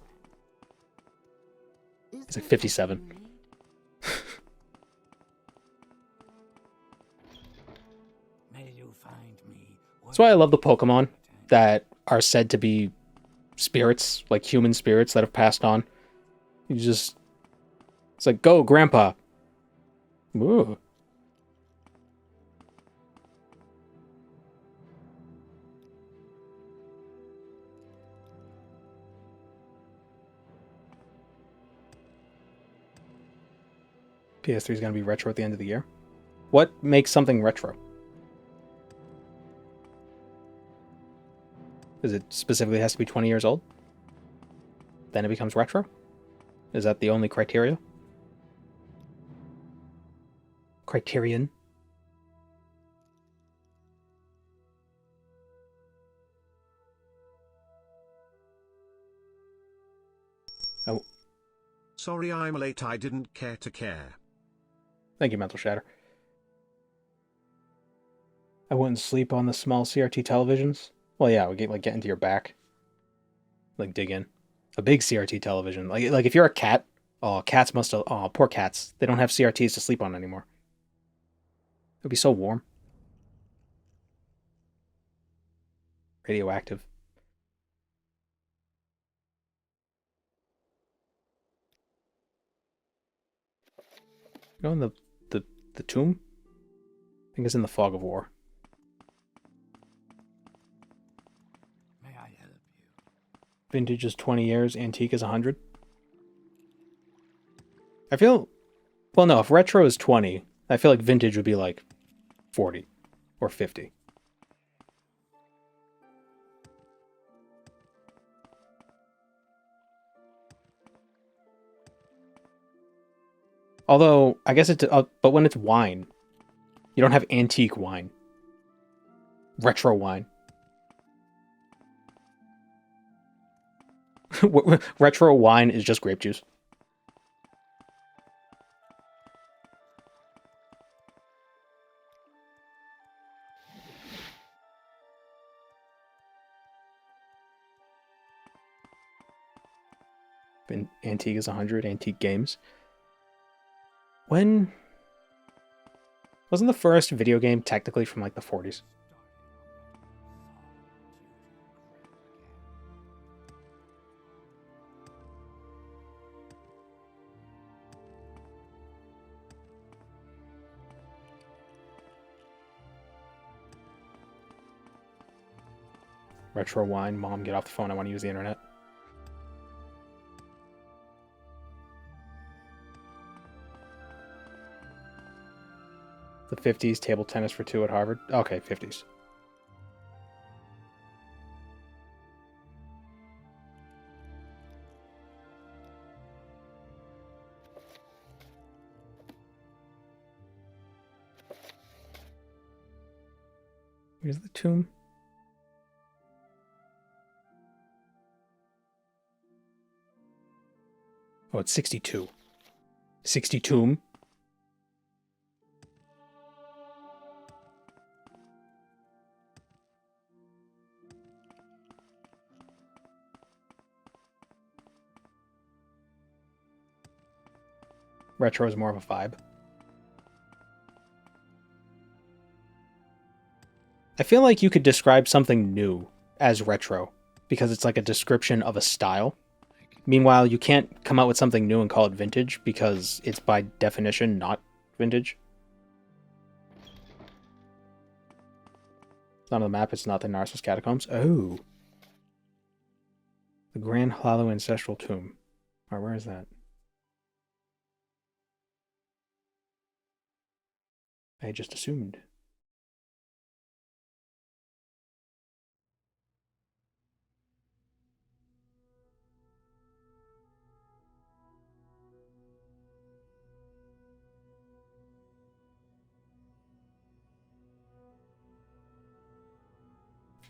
He's like 57. May you find me. That's why I love the Pokemon that are said to be spirits, like human spirits that have passed on. You just... It's like, go, Grandpa. Ooh. PS3 is going to be retro at the end of the year. What makes something retro? Is it specifically has to be 20 years old? Then it becomes retro? Is that the only criteria? Criterion? Oh. Sorry I'm late, I didn't care to care. Thank you, Mental Shatter. I wouldn't sleep on the small CRT televisions. Well, yeah, we get into your back. Like, dig in. A big CRT television. Like if you're a cat, oh, cats must have... Oh, poor cats. They don't have CRTs to sleep on anymore. It would be so warm. Radioactive. Go in the tomb? I think it's in the Fog of War. May I help you? Vintage is 20 years, antique is 100. I feel... Well, no, if retro is 20, I feel like vintage would be like 40 or 50. Although, I guess it's... but when it's wine, you don't have antique wine. Retro wine. Retro wine is just grape juice. Antique is 100. Antique games. When wasn't the first video game technically from like the 40s? Retro wine. Mom, get off the phone. I want to use the internet. The 50s, table tennis for 2 at Harvard. Okay, 50s. Where's the tomb? Oh, it's 62. 60 tomb. Retro is more of a vibe. I feel like you could describe something new as retro because it's like a description of a style. Meanwhile, you can't come out with something new and call it vintage because it's by definition not vintage. It's not on the map, it's not the Narsis catacombs. Oh. The Grand Hlaalu Ancestral Tomb. Alright, where is that? I just assumed.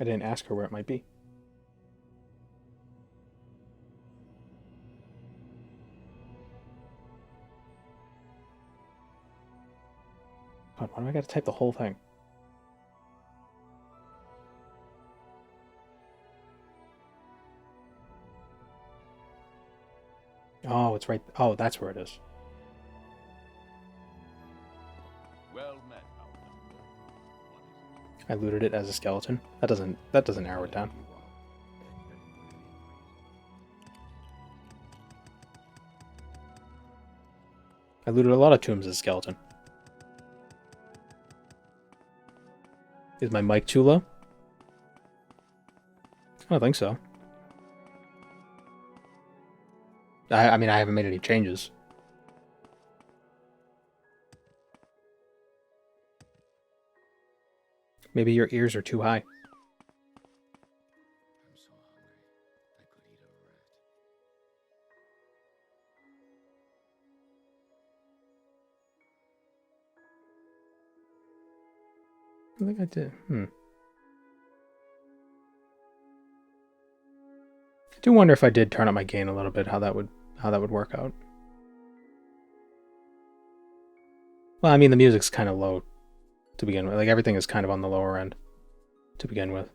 I didn't ask her where it might be. God, why do I gotta type the whole thing? Oh, it's right. Oh, that's where it is. Well met, Outlander. I looted it as a skeleton. That doesn't narrow it down. I looted a lot of tombs as a skeleton. Is my mic too low? I don't think so. I mean, I haven't made any changes. Maybe your ears are too high. I'm so hungry. I could eat a rat. I think I did. I do wonder if I did turn up my gain a little bit, how that would work out. Well, I mean, the music's kind of low to begin with. Like, everything is kind of on the lower end to begin with.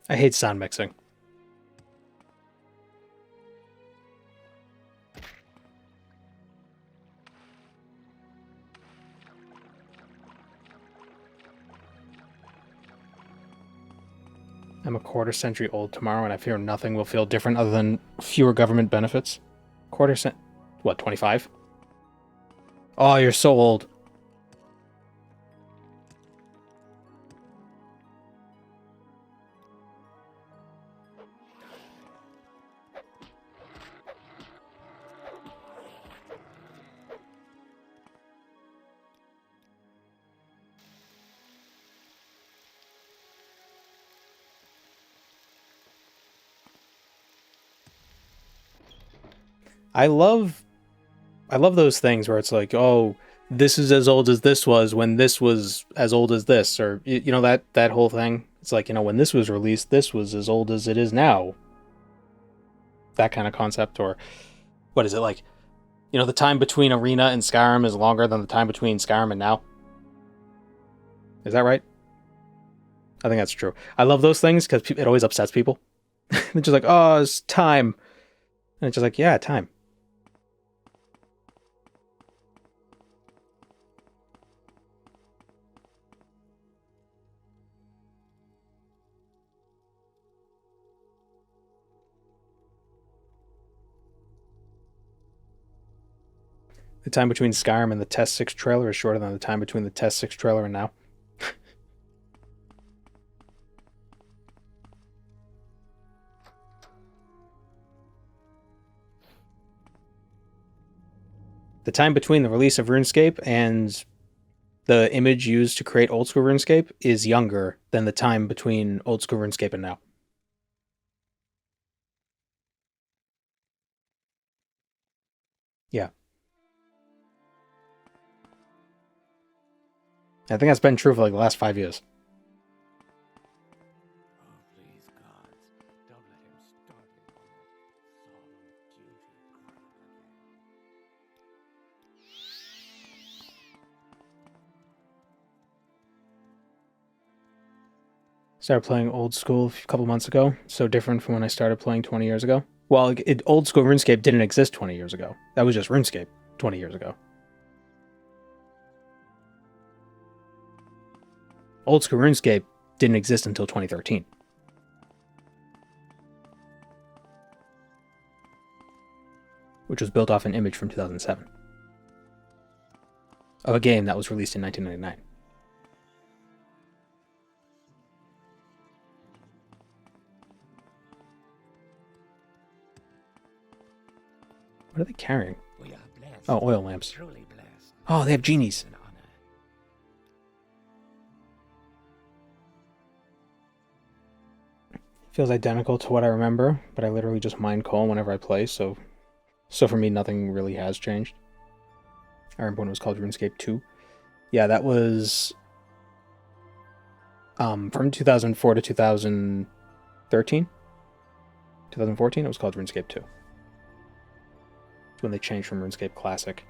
I hate sound mixing. I'm a quarter century old tomorrow, and I fear nothing will feel different other than fewer government benefits. What, 25? Oh, you're so old. I love those things where it's like, oh, this is as old as this was when this was as old as this, or you know, that whole thing. It's like, you know, when this was released, this was as old as it is now. That kind of concept. Or what is it like? You know, the time between Arena and Skyrim is longer than the time between Skyrim and now. Is that right? I think that's true. I love those things because it always upsets people. They're just like, oh, it's time. And it's just like, yeah, time. The time between Skyrim and the Test 6 trailer is shorter than the time between the Test 6 trailer and now. The time between the release of RuneScape and the image used to create old school RuneScape is younger than the time between old school RuneScape and now. Yeah. I think that's been true for like the last 5 years. Oh, please, gods, don't let him start it on that solemn duty ground again. Started playing old school a couple months ago. So different from when I started playing 20 years ago. Well, old school RuneScape didn't exist 20 years ago. That was just RuneScape 20 years ago. Old school RuneScape didn't exist until 2013. Which was built off an image from 2007. Of a game that was released in 1999. What are they carrying? We are blessed. Oh, oil lamps. Truly blessed. Oh, they have genies. An honor. Feels identical to what I remember, but I literally just mine coal whenever I play, so for me nothing really has changed. I remember when it was called RuneScape 2. Yeah, that was from 2004 to 2013. 2014, it was called RuneScape 2. It's when they changed from RuneScape Classic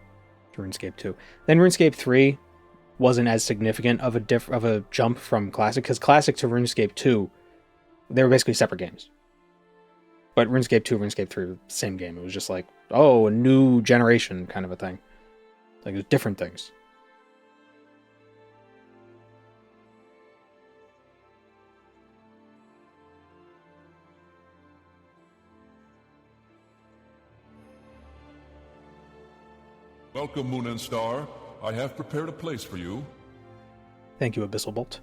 to RuneScape 2. Then RuneScape 3 wasn't as significant of a jump from Classic, because Classic to RuneScape 2, they were basically separate games. But RuneScape 2, RuneScape 3 were the same game. It was just like, oh, a new generation kind of a thing. Like, it was different things. Welcome, Moon and Star. I have prepared a place for you. Thank you, Abyssal Bolt.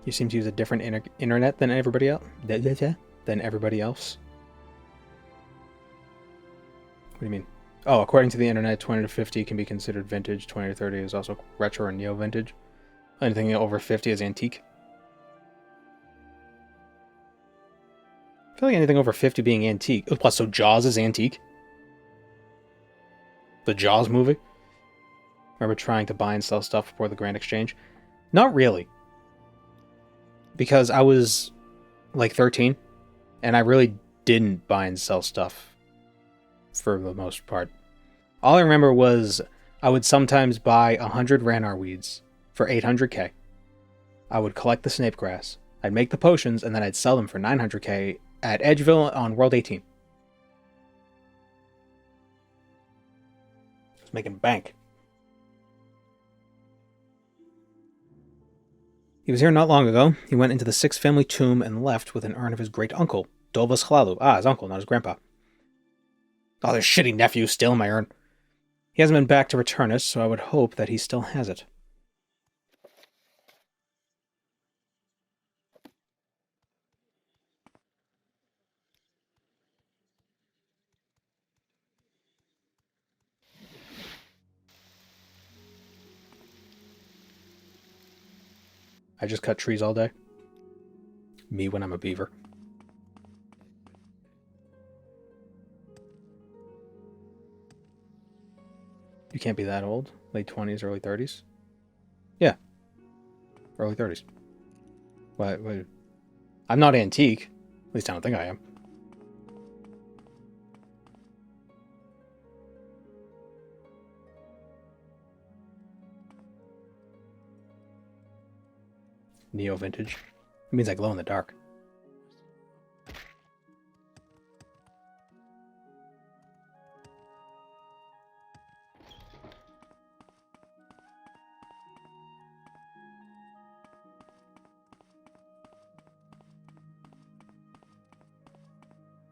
You seem to use a different internet than everybody else. Than everybody else. What do you mean? Oh, according to the internet, 20 to 50 can be considered vintage. 20 to 30 is also retro and neo vintage. Anything over 50 is antique. I feel like anything over 50 being antique. Oh, plus, so Jaws is antique. The Jaws movie. Remember trying to buy and sell stuff before the Grand Exchange? Not really. Because I was like 13, and I really didn't buy and sell stuff for the most part. All I remember was I would sometimes buy 100 Ranar weeds for 800k. I would collect the snape grass, I'd make the potions, and then I'd sell them for 900k at Edgeville on World 18. I was making bank. He was here not long ago. He went into the Sixth family tomb and left with an urn of his great-uncle, Dolvus Hlaalu. Ah, his uncle, not his grandpa. Oh, this shitty nephew stealing my urn. He hasn't been back to return it, so I would hope that he still has it. I just cut trees all day. Me when I'm a beaver. You can't be that old. Late 20s, early 30s? Yeah. Early 30s. What? I'm not antique. At least I don't think I am. Neo vintage. It means I glow in the dark.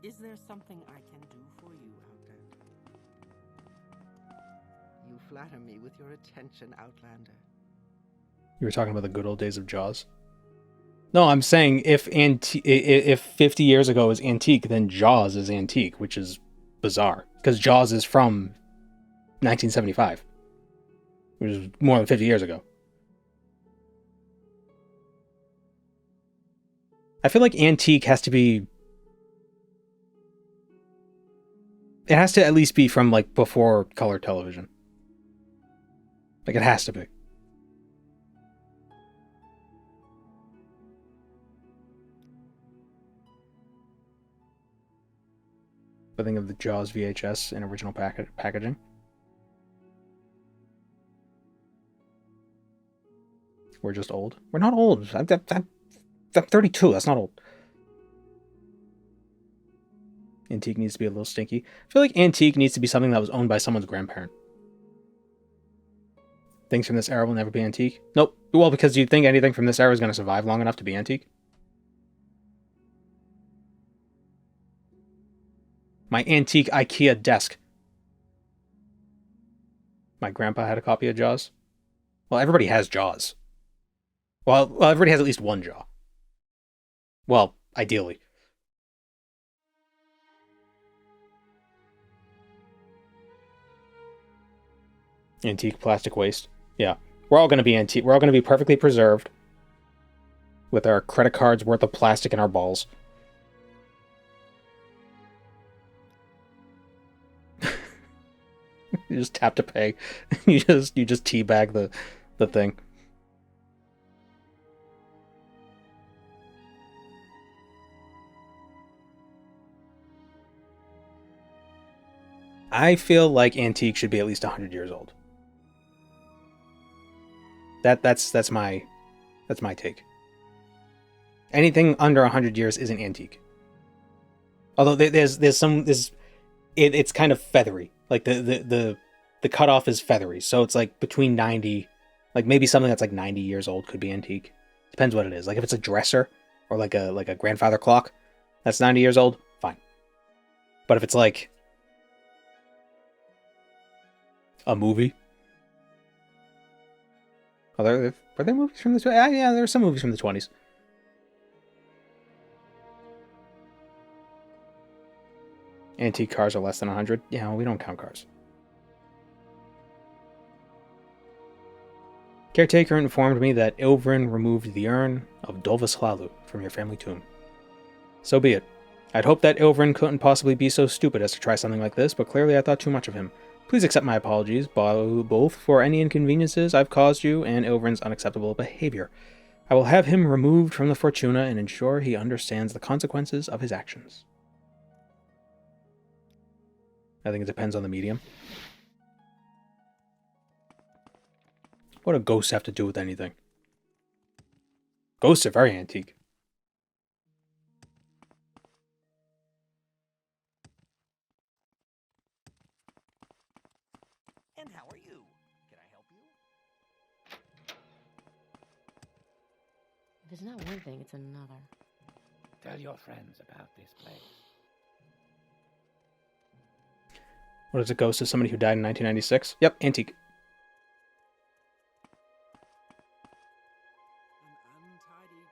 Is there something I can do for you, Outlander? You flatter me with your attention, Outlander. You were talking about the good old days of Jaws? No, I'm saying if 50 years ago is antique, then Jaws is antique, which is bizarre. Because Jaws is from 1975, which is more than 50 years ago. I feel like antique has to be... It has to at least be from, like, before color television. Like, it has to be. I think of the Jaws VHS in original packaging. We're just old. We're not old. I'm 32. That's not old. Antique needs to be a little stinky. I feel like antique needs to be something that was owned by someone's grandparent. Things from this era will never be antique? Nope. Well, because you think anything from this era is going to survive long enough to be antique? My antique IKEA desk. My grandpa had a copy of Jaws. Well, everybody has Jaws. Well, everybody has at least one Jaw. Well, ideally. Antique plastic waste. Yeah. We're all going to be antique. We're all going to be perfectly preserved with our credit cards worth of plastic in our balls. You just tap to pay. you just teabag the thing. I feel like antique should be at least 100 years old. That's my take. Anything under 100 years isn't antique. Although it's kind of feathery. Like the cutoff is feathery, so it's like between 90, like maybe something that's like 90 years old could be antique. Depends what it is. Like if it's a dresser or like a grandfather clock that's 90 years old, fine. But if it's like a movie, were there movies from the 20s? Yeah, there were some movies from the 20s. Antique cars are less than 100. Yeah, we don't count cars. Caretaker informed me that Ilvrin removed the urn of Dulvis Hlaalu from your family tomb. So be it. I'd hoped that Ilvrin couldn't possibly be so stupid as to try something like this, but clearly I thought too much of him. Please accept my apologies, both for any inconveniences I've caused you and Ilvrin's unacceptable behavior. I will have him removed from the Fortuna and ensure he understands the consequences of his actions. I think it depends on the medium. What do ghosts have to do with anything? Ghosts are very antique. And how are you? Can I help you? If it's not one thing, it's another. Tell your friends about this place. What is a ghost? Is somebody who died in 1996? Yep, antique.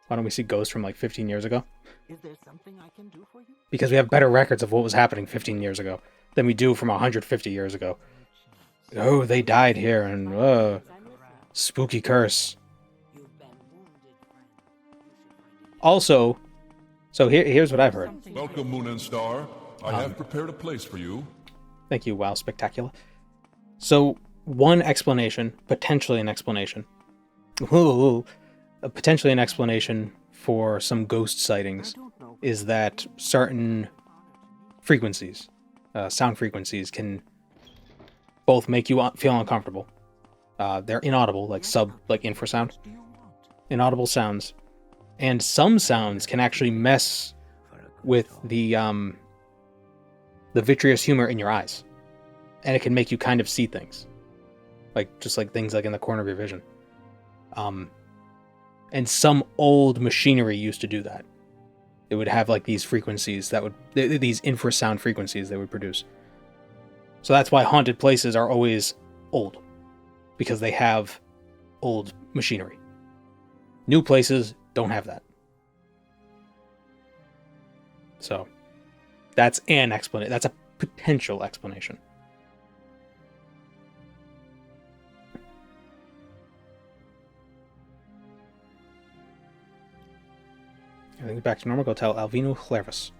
Why don't we see ghosts from like 15 years ago? Is there something I can do for you? Because we have better records of what was happening 15 years ago than we do from 150 years ago. Oh, they died here and spooky curse. Also, so here's what I've heard. Welcome, Moon and Star. I have prepared a place for you. Thank you, Wow Spectacular. So, one explanation, potentially an explanation for some ghost sightings is that certain frequencies, sound frequencies, can both make you feel uncomfortable. They're inaudible, like infrasound. Inaudible sounds And some sounds can actually mess with the vitreous humor in your eyes. And it can make you kind of see things. Just like things like in the corner of your vision. And some old machinery used to do that. It would have like these frequencies these infrasound frequencies they would produce. So that's why haunted places are always old. Because they have old machinery. New places don't have that. So that's an explanation. That's a potential explanation. Everything's back to normal. Go tell Alvino Clervis.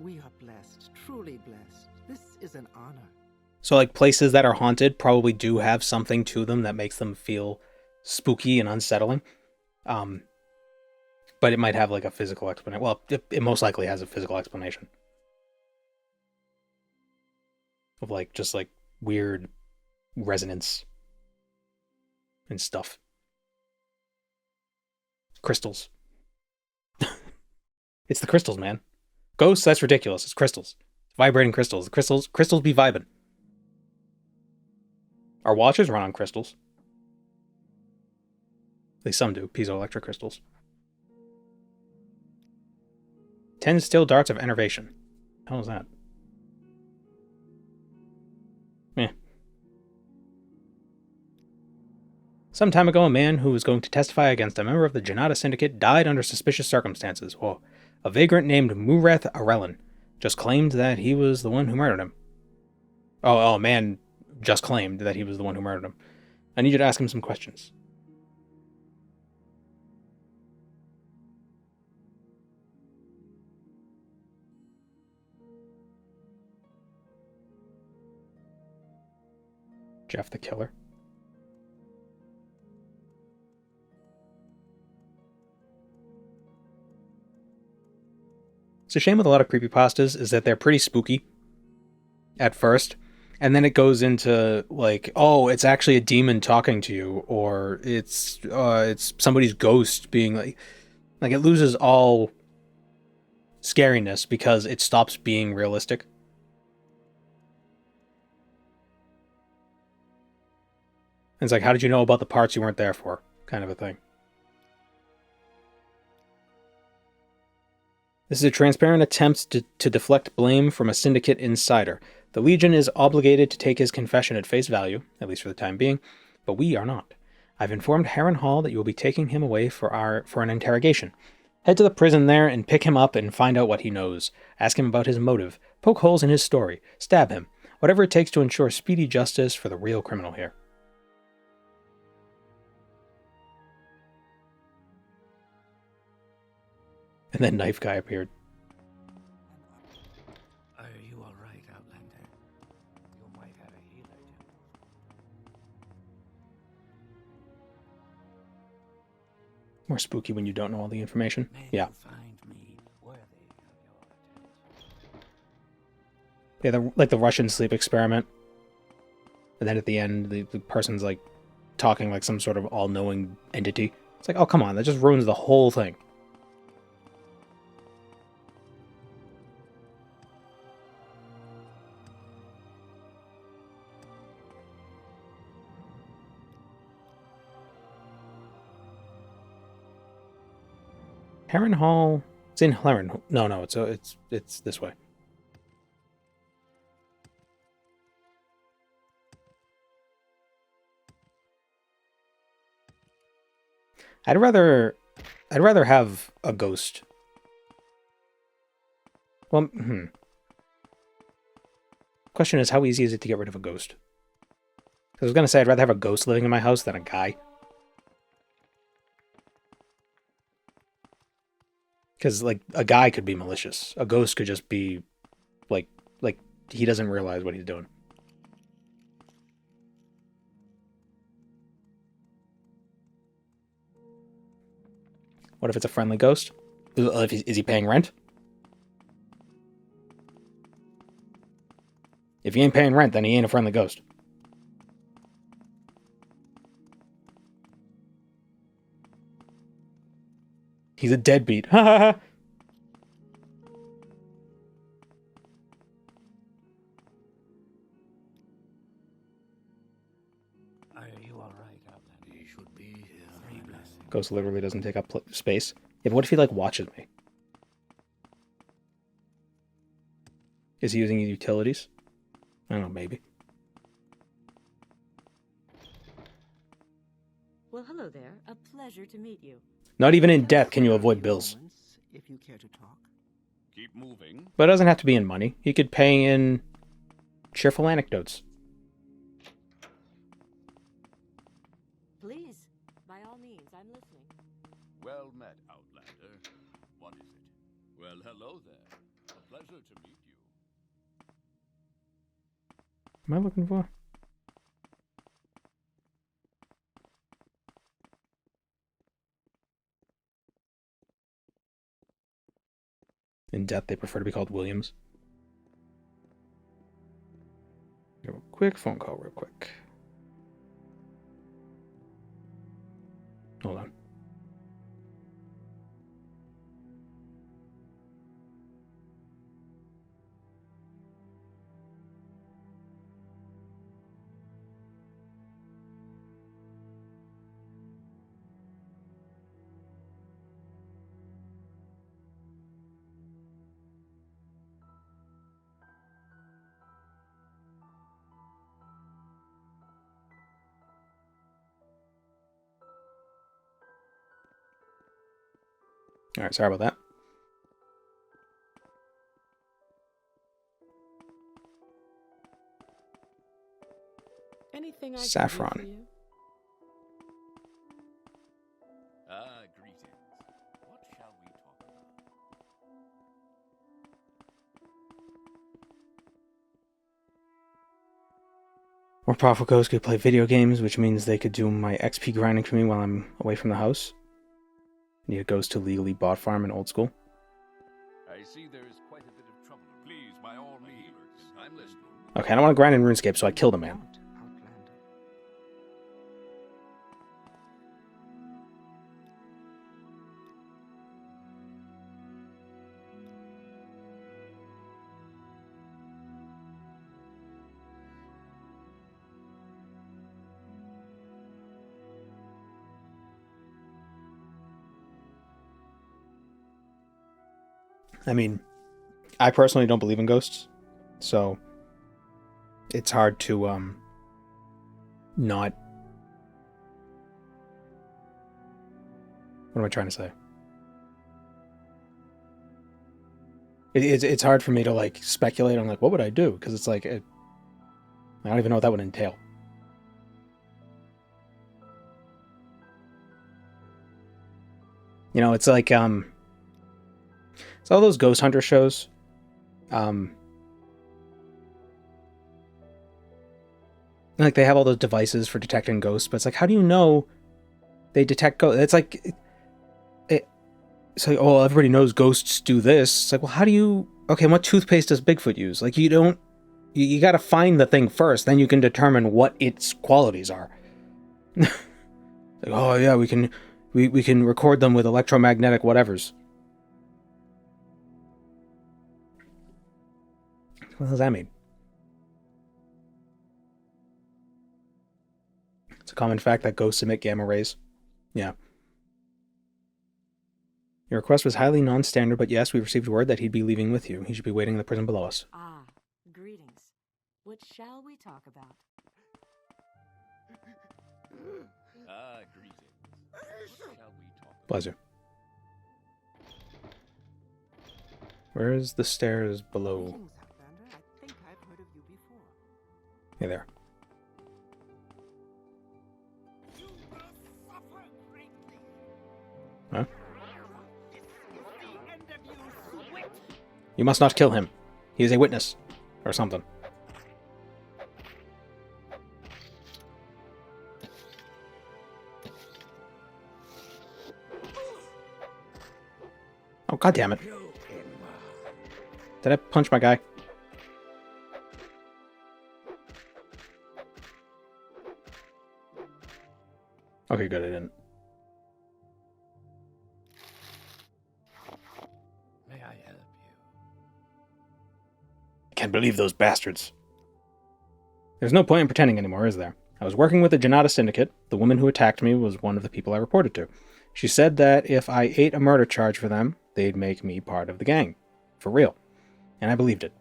We are blessed, truly blessed. This is an honor. So, like, places that are haunted probably do have something to them that makes them feel spooky and unsettling. But it might have, like, a physical explanation. Well, it most likely has a physical explanation. Of, like, just, like, weird resonance and stuff. Crystals. It's the crystals, man. Ghosts, that's ridiculous. It's crystals. Vibrating crystals. The crystals be vibing. Our watches run on crystals. At least some do. Piezoelectric crystals. 10 still darts of enervation. How was that? Eh. Some time ago, a man who was going to testify against a member of the Janata Syndicate died under suspicious circumstances. Whoa. A vagrant named Mureth Arelin just claimed that he was the one who murdered him. Oh, a man just claimed that he was the one who murdered him. I need you to ask him some questions. Jeff the Killer. It's a shame with a lot of creepypastas is that they're pretty spooky at first, and then it goes into like, oh, it's actually a demon talking to you, or it's somebody's ghost being like it loses all scariness because it stops being realistic. It's like, how did you know about the parts you weren't there for? Kind of a thing. This is a transparent attempt to deflect blame from a syndicate insider. The Legion is obligated to take his confession at face value, at least for the time being, but we are not. I've informed Harrenhal that you will be taking him away for an interrogation. Head to the prison there and pick him up and find out what he knows. Ask him about his motive. Poke holes in his story. Stab him. Whatever it takes to ensure speedy justice for the real criminal here. And then Knife Guy appeared. Are you all right, Outlander? You might have a healer too. More spooky when you don't know all the information. May Yeah. you find me worthy of your attention. Yeah, like the Russian sleep experiment. And then at the end, the person's like talking like some sort of all-knowing entity. It's like, oh, come on, that just ruins the whole thing. Harrenhal. It's in Harrenhal. No, it's this way. I'd rather have a ghost. Well, Question is, how easy is it to get rid of a ghost? 'Cause I was gonna say I'd rather have a ghost living in my house than a guy. Because, like, a guy could be malicious. A ghost could just be, like he doesn't realize what he's doing. What if it's a friendly ghost? Is he paying rent? If he ain't paying rent, then he ain't a friendly ghost. He's a deadbeat. Ha ha ha. Are you all right, Outlander? He should be here. Three blessings. Ghost literally doesn't take up space. Yeah, but what if he, like, watches me? Is he using utilities? I don't know, maybe. Well, hello there. A pleasure to meet you. Not even in death can you avoid bills. If you care to talk. Keep moving. But it doesn't have to be in money. He could pay in cheerful anecdotes. Please, by all means, I'm listening. Well met, Outlander. What is it? Well, hello there. A pleasure to meet you. Am I looking for? In death, they prefer to be called Williams. Give a quick phone call, real quick. Hold on. All right, sorry about that. Anything I Saffron. can do for you? Ah, greetings. What shall we talk about? More powerful ghosts could play video games, which means they could do my XP grinding for me while I'm away from the house. Need a ghost to legally bot farm in old school. I see there is quite a bit of trouble. Please, by all means. I'm listening. Okay, I don't want to grind in RuneScape, so I killed a man. Outlander. I mean, I personally don't believe in ghosts, so it's hard to not. What am I trying to say? It's hard for me to like speculate on like what would I do, because it's like I don't even know what that would entail. You know, it's like it's all those ghost hunter shows. Like they have all those devices for detecting ghosts, but it's like, how do you know they detect ghosts? It's like, it's like, oh, everybody knows ghosts do this. It's like, well, how do you? Okay, what toothpaste does Bigfoot use? Like, you don't. You got to find the thing first, then you can determine what its qualities are. Like, oh yeah, we can record them with electromagnetic whatevers. What does that mean? It's a common fact that ghosts emit gamma rays. Yeah. Your request was highly non-standard, but yes, we received word that he'd be leaving with you. He should be waiting in the prison below us. Ah, greetings. What shall we talk about? Ah, greetings. What shall we talk about? Bless you. Where's the stairs below? Greetings, Outlander. I think I've heard of you before. Yeah, there. You will suffer greatly. Huh? This is the end of you, Swift. You must not kill him. He is a witness. Or something. Oh, god damn it. Did I punch my guy? Okay, good, I didn't. Can't believe those bastards. There's no point in pretending anymore, is there? I was working with the Janata Syndicate. The woman who attacked me was one of the people I reported to. She said that if I ate a murder charge for them, they'd make me part of the gang. For real. And I believed it.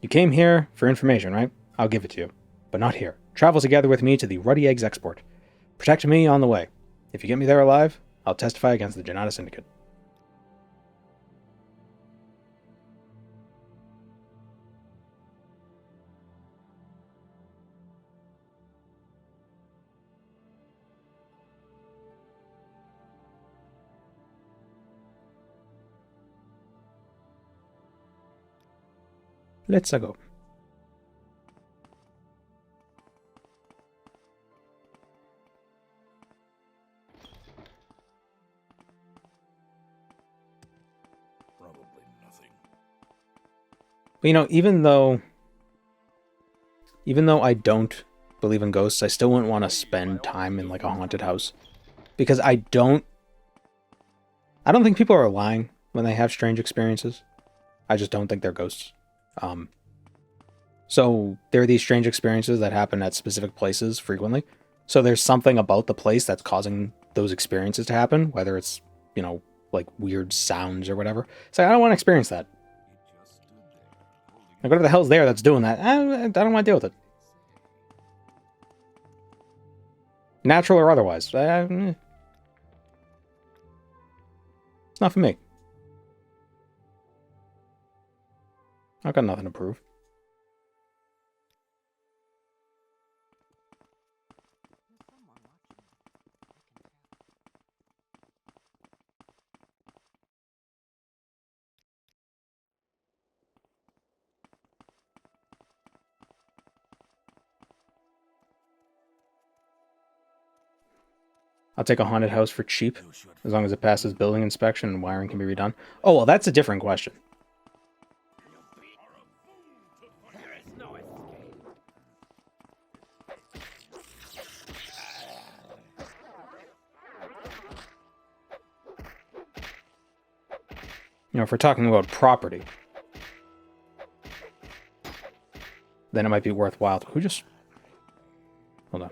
You came here for information, right? I'll give it to you. But not here. Travel together with me to the Ruddy Eggs export. Protect me on the way. If you get me there alive, I'll testify against the Janata Syndicate. Let's go. Probably nothing. But, you know, even though I don't believe in ghosts, I still wouldn't want to spend time in like a haunted house. Because I don't think people are lying when they have strange experiences. I just don't think they're ghosts. So there are these strange experiences that happen at specific places frequently. So there's something about the place that's causing those experiences to happen, whether it's, you know, like weird sounds or whatever. It's like, I don't want to experience that. Like, whatever the hell's there that's doing that, I don't want to deal with it. Natural or otherwise. It's not for me. I've got nothing to prove. I'll take a haunted house for cheap, as long as it passes building inspection and wiring can be redone. Oh, well, that's a different question. You know, if we're talking about property, then it might be worthwhile. Who just... Hold on.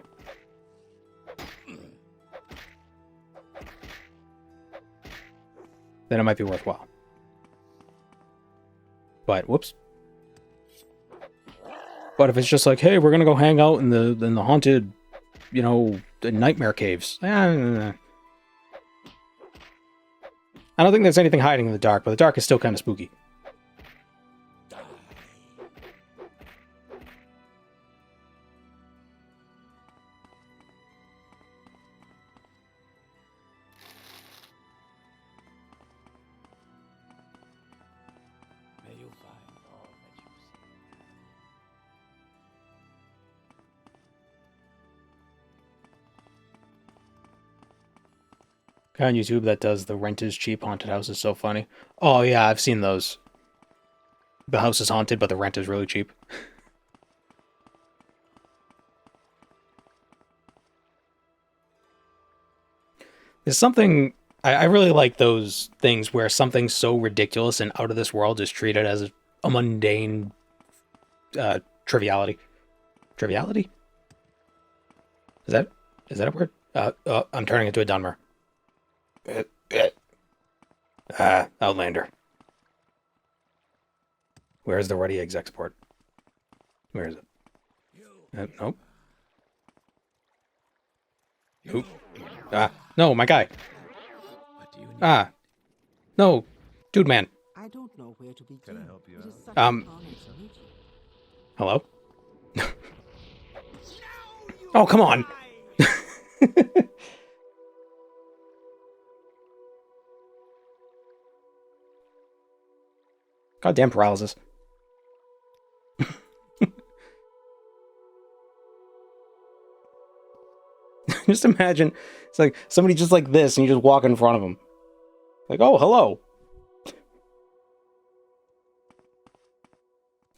Then it might be worthwhile. But, whoops. But if it's just like, hey, we're gonna go hang out in the haunted, you know, the nightmare caves. I don't think there's anything hiding in the dark, but the dark is still kind of spooky. May you find all that you seek. Guy on YouTube that does the rent is cheap haunted house is so funny. Oh yeah, I've seen those. The house is haunted, but the rent is really cheap. There's something... I really like those things where something so ridiculous and out of this world is treated as a mundane triviality. Triviality? Is that a word? I'm turning into a Dunmer. Outlander. Where's the Ruddy Eggs export? Where is it? Nope. Oop. No, my guy. What do you need? No. Dude, man. I don't know where to begin. Can I help you It is out? such an honor to meet you. Hello? Oh, come on. Goddamn paralysis. Just imagine, it's like somebody just like this, and you just walk in front of them. Like, oh, hello.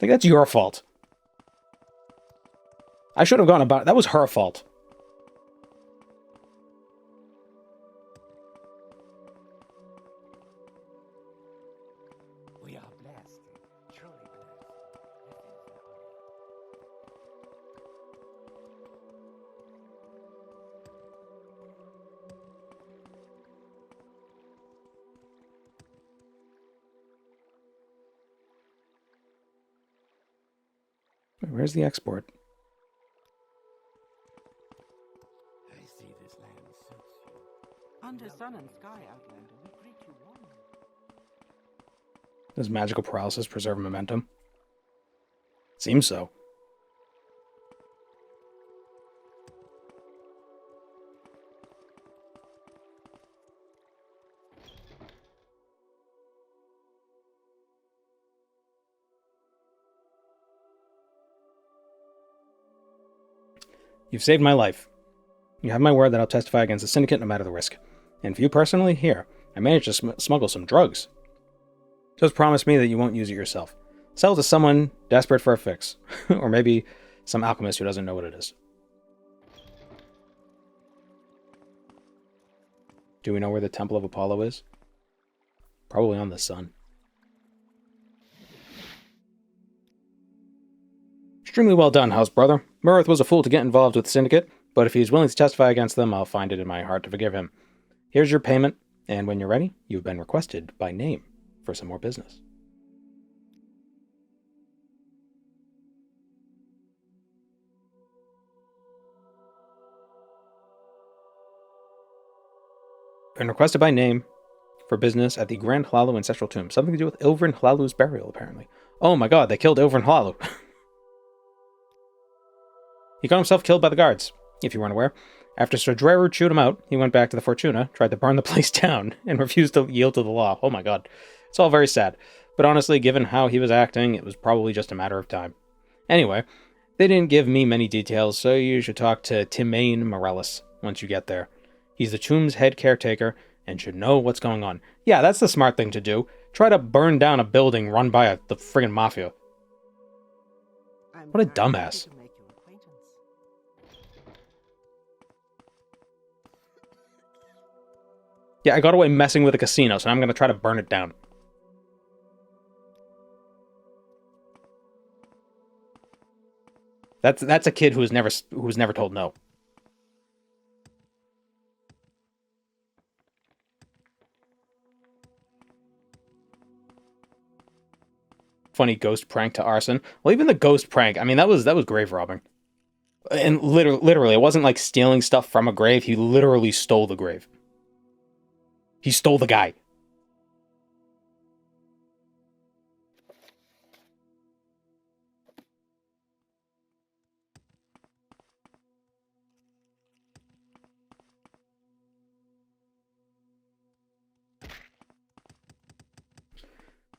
Like, that's your fault. I should have gone about it. That was her fault. We are blessed, truly blessed. Where's the export? I see this land suits you. Under sun and sky, Outlander, we greet you warmly. Does magical paralysis preserve momentum? Seems so. You've saved my life. You have my word that I'll testify against the syndicate no matter the risk. And for you personally, here, I managed to smuggle some drugs. Just promise me that you won't use it yourself. Sell it to someone desperate for a fix. Or maybe some alchemist who doesn't know what it is. Do we know where the Temple of Apollo is? Probably on the sun. Extremely well done, house brother. Murith was a fool to get involved with the syndicate, but if he's willing to testify against them, I'll find it in my heart to forgive him. Here's your payment, and when you're ready, you've been requested by name for some more business. Been requested by name for business at the Grand Hlaalu Ancestral Tomb. Something to do with Ilvrin Hlaalu's burial, apparently. Oh my god, they killed Ilvrin Hlaalu. He got himself killed by the guards, if you weren't aware. After Sir Dreru chewed him out, he went back to the Fortuna, tried to burn the place down, and refused to yield to the law. Oh my god. It's all very sad. But honestly, given how he was acting, it was probably just a matter of time. Anyway, they didn't give me many details, so you should talk to Timaine Morellis once you get there. He's the tomb's head caretaker, and should know what's going on. Yeah, that's the smart thing to do. Try to burn down a building run by the friggin' mafia. What a dumbass. Yeah, I got away messing with a casino, so I'm going to try to burn it down. That's a kid who was never told no. Funny ghost prank to arson. Well, even the ghost prank, I mean, that was grave robbing. And literally, it wasn't like stealing stuff from a grave. He literally stole the grave. He stole the guy.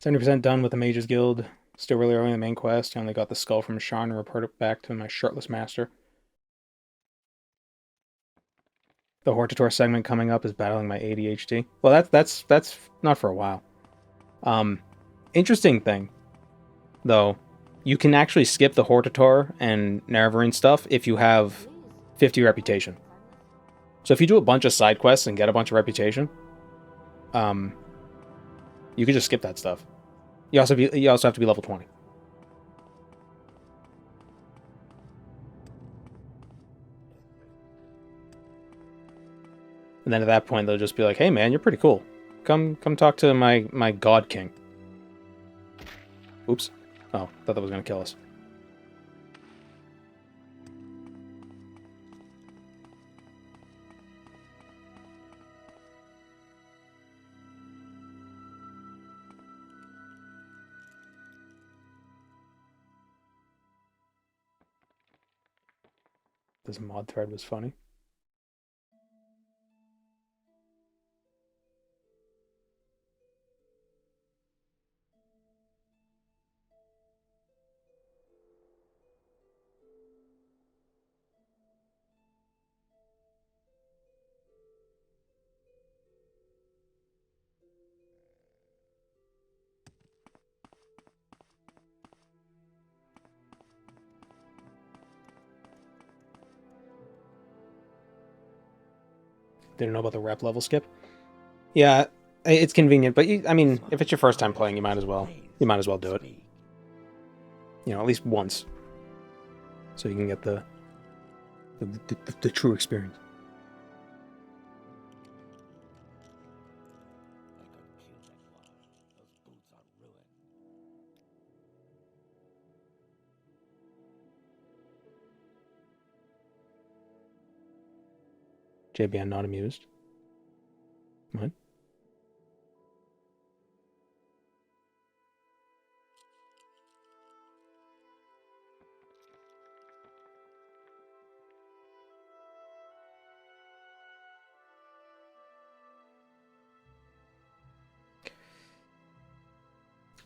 "70% done with the Mages Guild. Still really early in the main quest. I only got the skull from Sharn and report it back to my shirtless master. The Hortator segment coming up is battling my ADHD. Well, that's not for a while. Interesting thing, though, you can actually skip the Hortator and Nerevarine stuff if you have 50 reputation. So if you do a bunch of side quests and get a bunch of reputation, you can just skip that stuff. You also have to be level 20. And then at that point, they'll just be like, "Hey, man, you're pretty cool. Come talk to my God King." Oops. Oh, thought that was going to kill us. This mod thread was funny. Didn't know about the rep level skip. Yeah, it's convenient, but I mean, if it's your first time playing, you might as well do it. You know, at least once, so you can get the true experience. JBN not amused. What?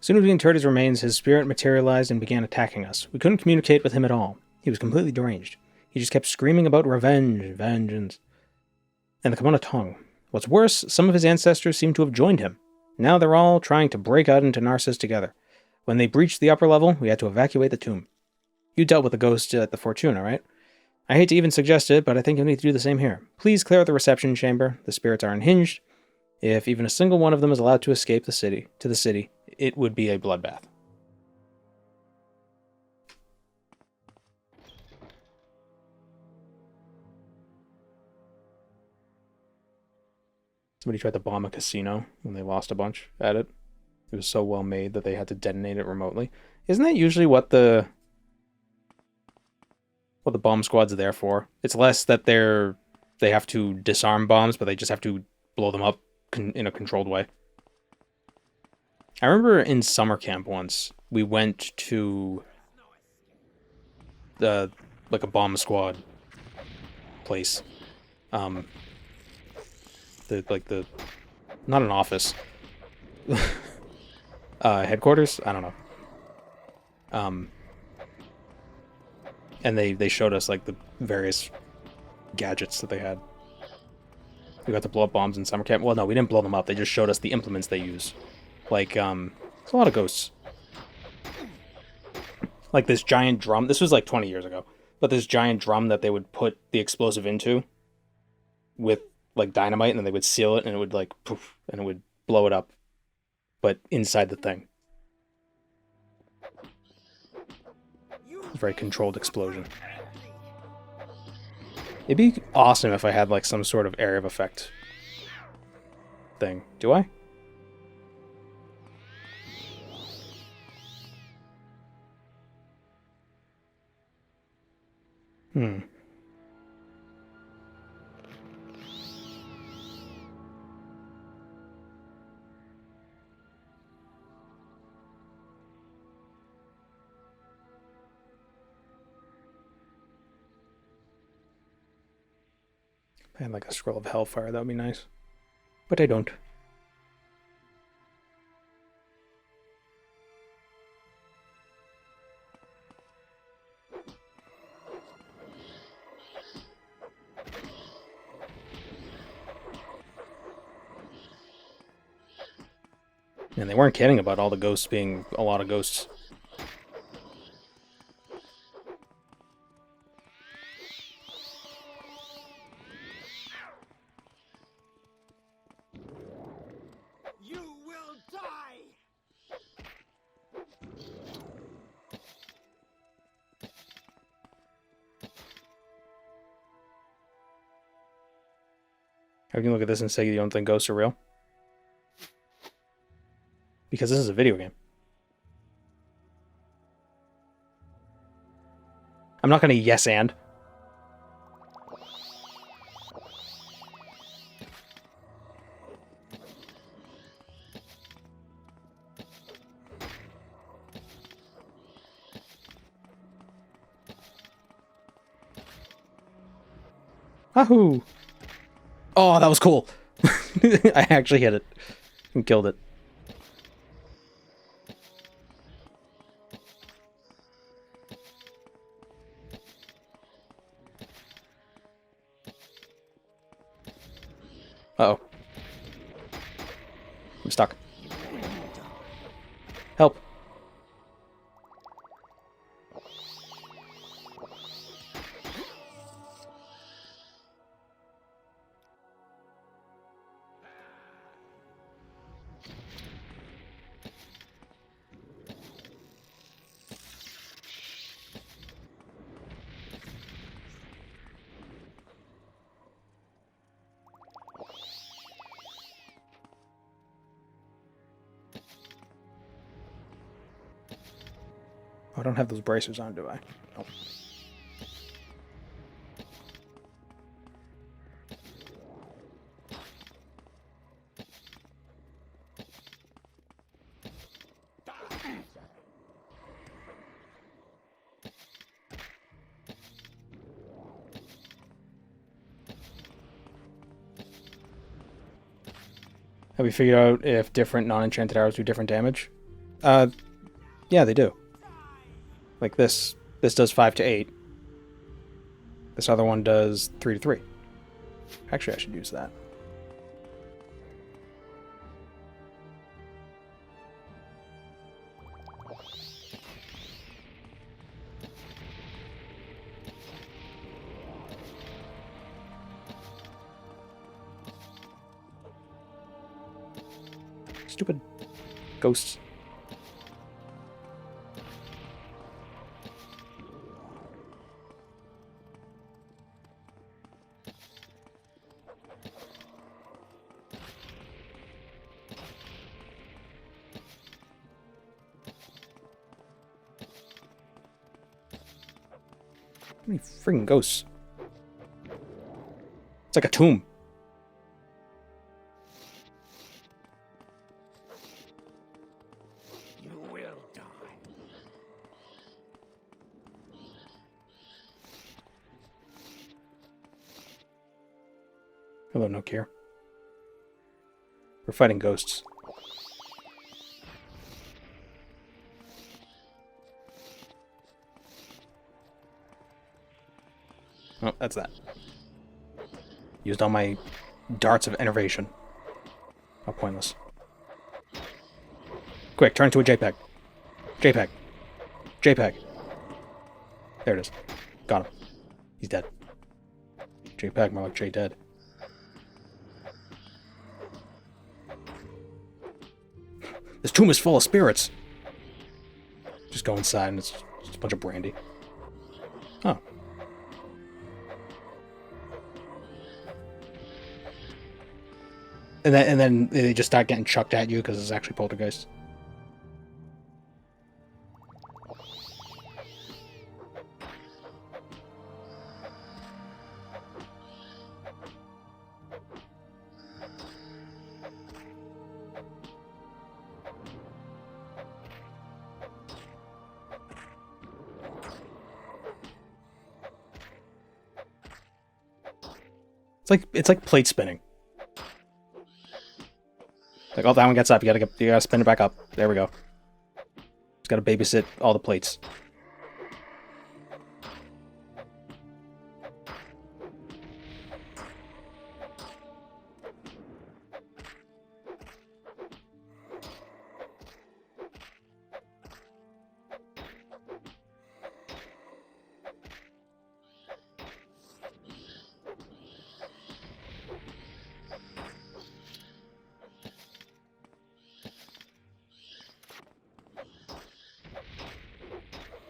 As soon as we interred his remains, his spirit materialized and began attacking us. We couldn't communicate with him at all. He was completely deranged. He just kept screaming about revenge, vengeance, and the Kimona tongue. What's worse, some of his ancestors seem to have joined him. Now they're all trying to break out into Narsis together. When they breached the upper level, we had to evacuate the tomb. You dealt with the ghost at the Fortuna, right? I hate to even suggest it, but I think you'll need to do the same here. Please clear out the reception chamber. The spirits are unhinged. If even a single one of them is allowed to escape the city, it would be a bloodbath. Somebody tried to bomb a casino when they lost a bunch at it. It was so well made that they had to detonate it remotely. Isn't that usually what the bomb squad's are there for? It's less that they have to disarm bombs, but they just have to blow them up in a controlled way. I remember in summer camp once, we went to like a bomb squad place. Not an office. Headquarters? I don't know. And they showed us like the various gadgets that they had. We got to blow up bombs in summer camp. Well, no, we didn't blow them up. They just showed us the implements they use. Like, there's a lot of ghosts. Like this giant drum. This was like 20 years ago. But this giant drum that they would put the explosive into with like dynamite, and then they would seal it, and it would like poof, and it would blow it up. But inside the thing. It's a very controlled explosion. It'd be awesome if I had like some sort of area of effect thing. Do I? If I had like a scroll of hellfire, that would be nice. But I don't. And they weren't kidding about all the ghosts being a lot of ghosts. You will die! How can you look at this and say you don't think ghosts are real? Because this is a video game. I'm not going to yes and. Ahoo! Oh, that was cool. I actually hit it and killed it. Uh-oh. I'm stuck. Help. I don't have those bracers on, do I? Nope. Have we figured out if different non-enchanted arrows do different damage? Yeah, they do. Like this does 5 to 8. This other one does 3 to 3. Actually, I should use that. Stupid ghosts. How many freaking ghosts? It's like a tomb. You will die. Hello, no care. We're fighting ghosts. Oh, that's that. Used all my darts of enervation. How pointless. Quick, turn into a JPEG. JPEG. JPEG. There it is. Got him. He's dead. JPEG, more like J dead. This tomb is full of spirits. Just go inside and it's just a bunch of brandy. Oh. And then they just start getting chucked at you because it's actually poltergeist. It's like plate spinning. Like, oh, that one gets up. You gotta spin it back up. There we go. Just gotta babysit all the plates.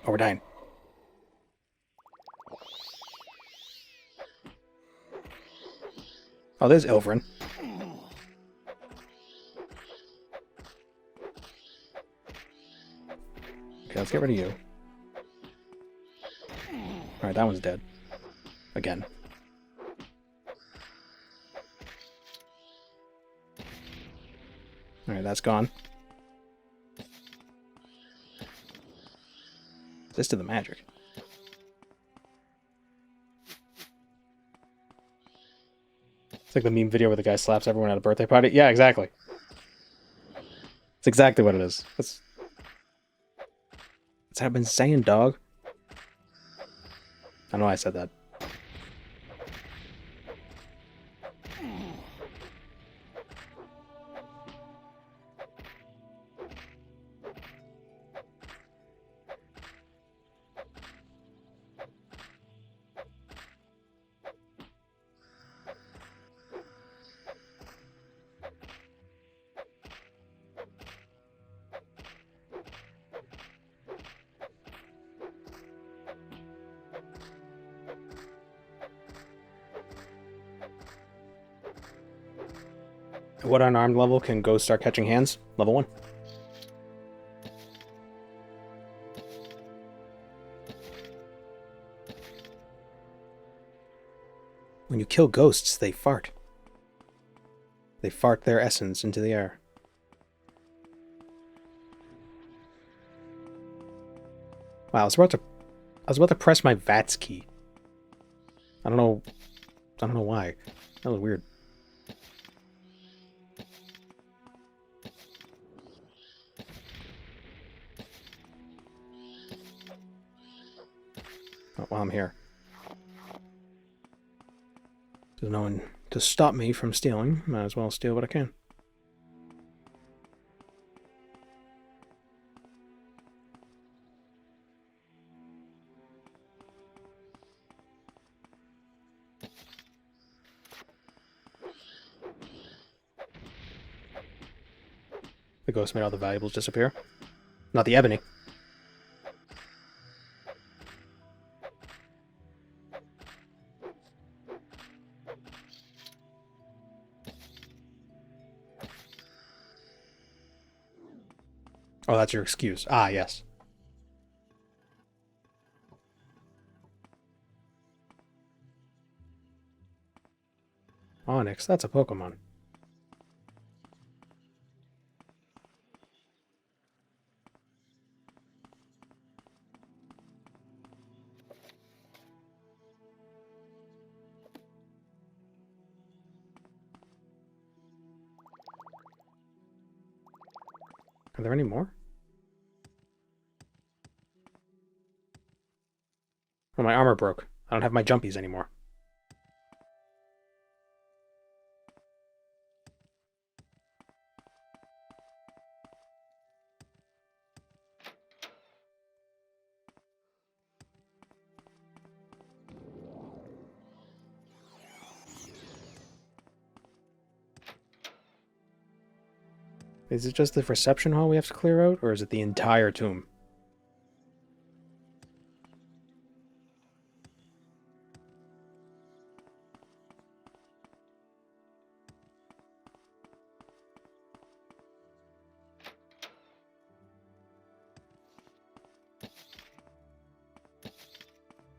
Oh, we're dying. Oh, there's Ilverin. Okay, let's get rid of you. Alright, that one's dead. Again. Alright, that's gone. This to the magic. It's like the meme video where the guy slaps everyone at a birthday party. Yeah, exactly. It's exactly what it is. That's what I've been saying, dog. I know I said that. What unarmed level can ghosts start catching hands? Level 1. When you kill ghosts, they fart. They fart their essence into the air. Wow, I was about to press my VATS key. I don't know why. That was weird. while I'm here. There's no one to stop me from stealing. Might as well steal what I can. The ghost made all the valuables disappear. Not the ebony. Oh, that's your excuse. Ah, yes. Onyx, that's a Pokemon. Are there any more? Oh, my armor broke. I don't have my jumpies anymore. Is it just the reception hall we have to clear out, or is it the entire tomb?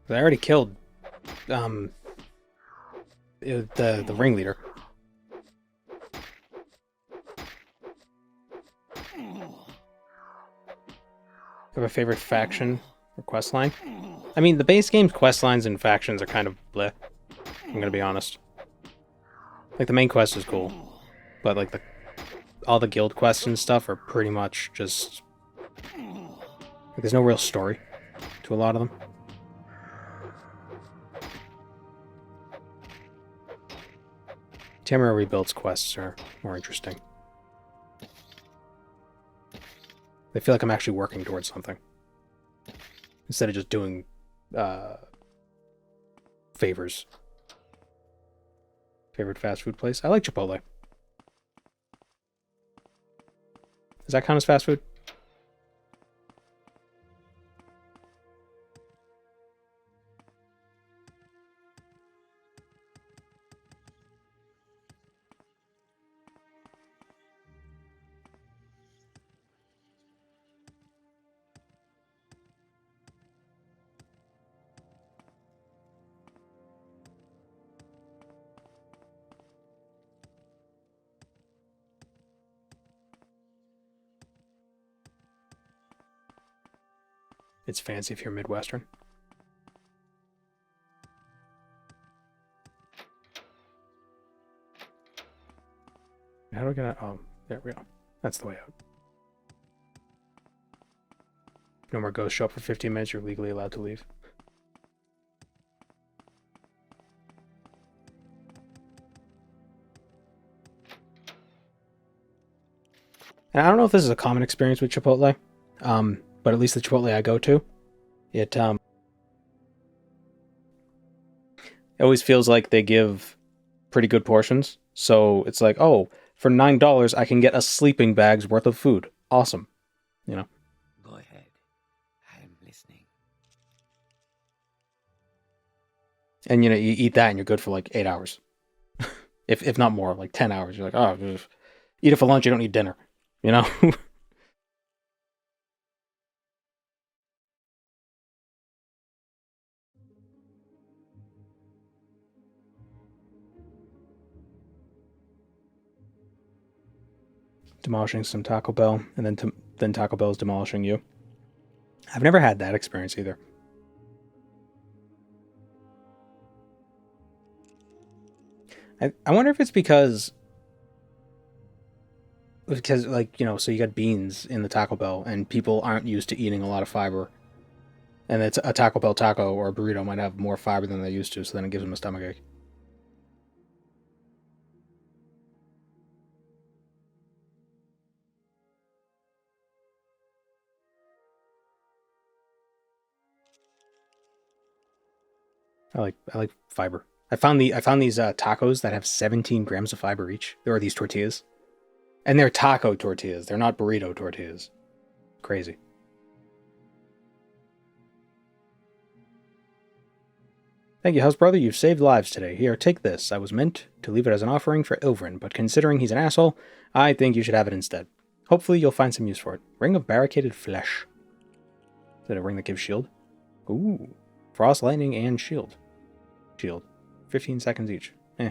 I already killed, the ringleader. Have a favorite faction or quest line? I mean, the base game's quest lines and factions are kind of bleh. I'm gonna be honest. Like, the main quest is cool, but like all the guild quests and stuff are pretty much just like, there's no real story to a lot of them. Tamara Rebuild's quests are more interesting. They feel like I'm actually working towards something. Instead of just doing favors. Favorite fast food place? I like Chipotle. Does that count as fast food? It's fancy if you're Midwestern. How do I get out? Oh, there we go. That's the way out. If no more ghosts show up for 15 minutes, you're legally allowed to leave. And I don't know if this is a common experience with Chipotle, but at least the Chipotle I go to, it always feels like they give pretty good portions. So it's like, oh, for $9 I can get a sleeping bag's worth of food. Awesome. You know? Go ahead. I'm listening. And you know, you eat that and you're good for like 8 hours. if not more, like 10 hours. You're like, oh, eat it for lunch, you don't need dinner. You know? Demolishing some Taco Bell, and then Taco Bell is demolishing you. I've never had that experience either. I wonder if it's because like, you know, so you got beans in the Taco Bell and people aren't used to eating a lot of fiber. And it's a Taco Bell taco or a burrito might have more fiber than they used to, so then it gives them a stomachache. I like fiber. I found these tacos that have 17 grams of fiber each. There are these tortillas, and they're taco tortillas. They're not burrito tortillas. Crazy. Thank you, house brother. You've saved lives today. Here, take this. I was meant to leave it as an offering for Ilvrin, but considering he's an asshole, I think you should have it instead. Hopefully, you'll find some use for it. Ring of barricaded flesh. Is it a ring that gives shield? Ooh, frost, lightning, and shield. Shield. 15 seconds each. Eh.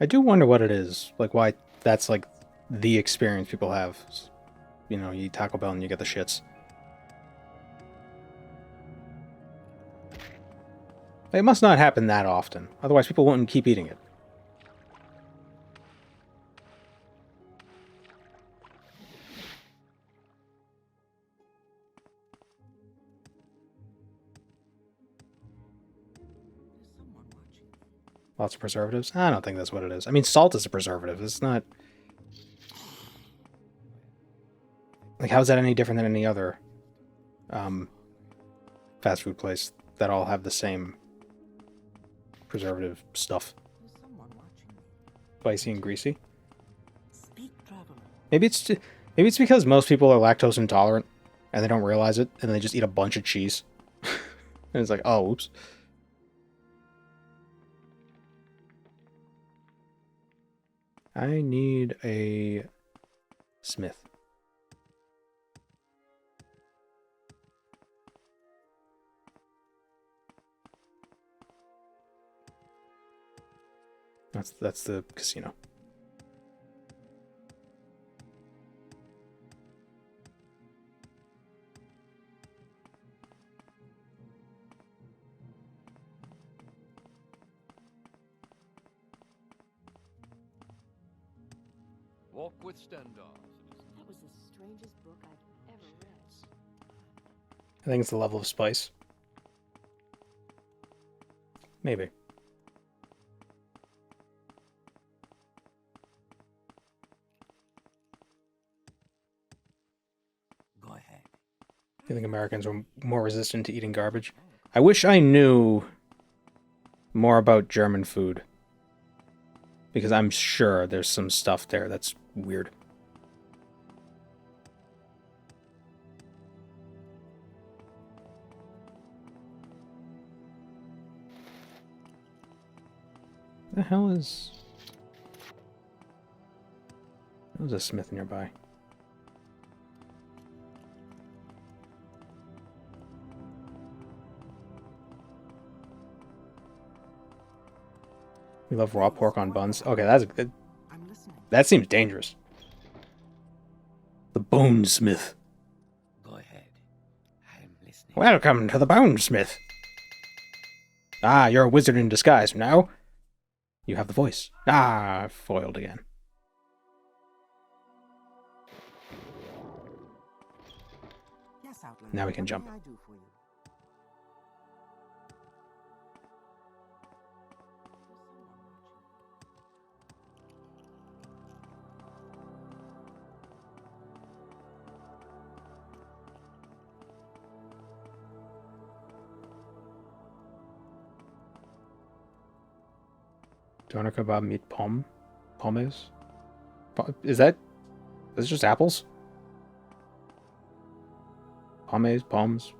I do wonder what it is. Like, why that's, like, the experience people have. You know, you eat Taco Bell and you get the shits. It must not happen that often. Otherwise, people wouldn't keep eating it. Lots of preservatives? I don't think that's what it is. I mean, salt is a preservative. It's not... Like, how is that any different than any other fast food place that all have the same preservative stuff? Spicy and greasy? Maybe it's because most people are lactose intolerant and they don't realize it and they just eat a bunch of cheese. And it's like, oh, oops. I need a smith. That's the casino. Walk with Stendar. That was the strangest book I've ever read. I think it's the level of spice. Maybe. Go ahead. I think Americans are more resistant to eating garbage. I wish I knew more about German food. Because I'm sure there's some stuff there that's weird. The hell is... There's a smith nearby. We love raw pork on buns. Okay, that's good. That seems dangerous. The Bonesmith. Go ahead. I'm listening. Welcome to the Bonesmith. Ah, you're a wizard in disguise now. You have the voice. Ah, foiled again. Yes, Outlander. Now we can What jump. may I do for you? Doner kebab meat pommes? Is that just apples? Pommes.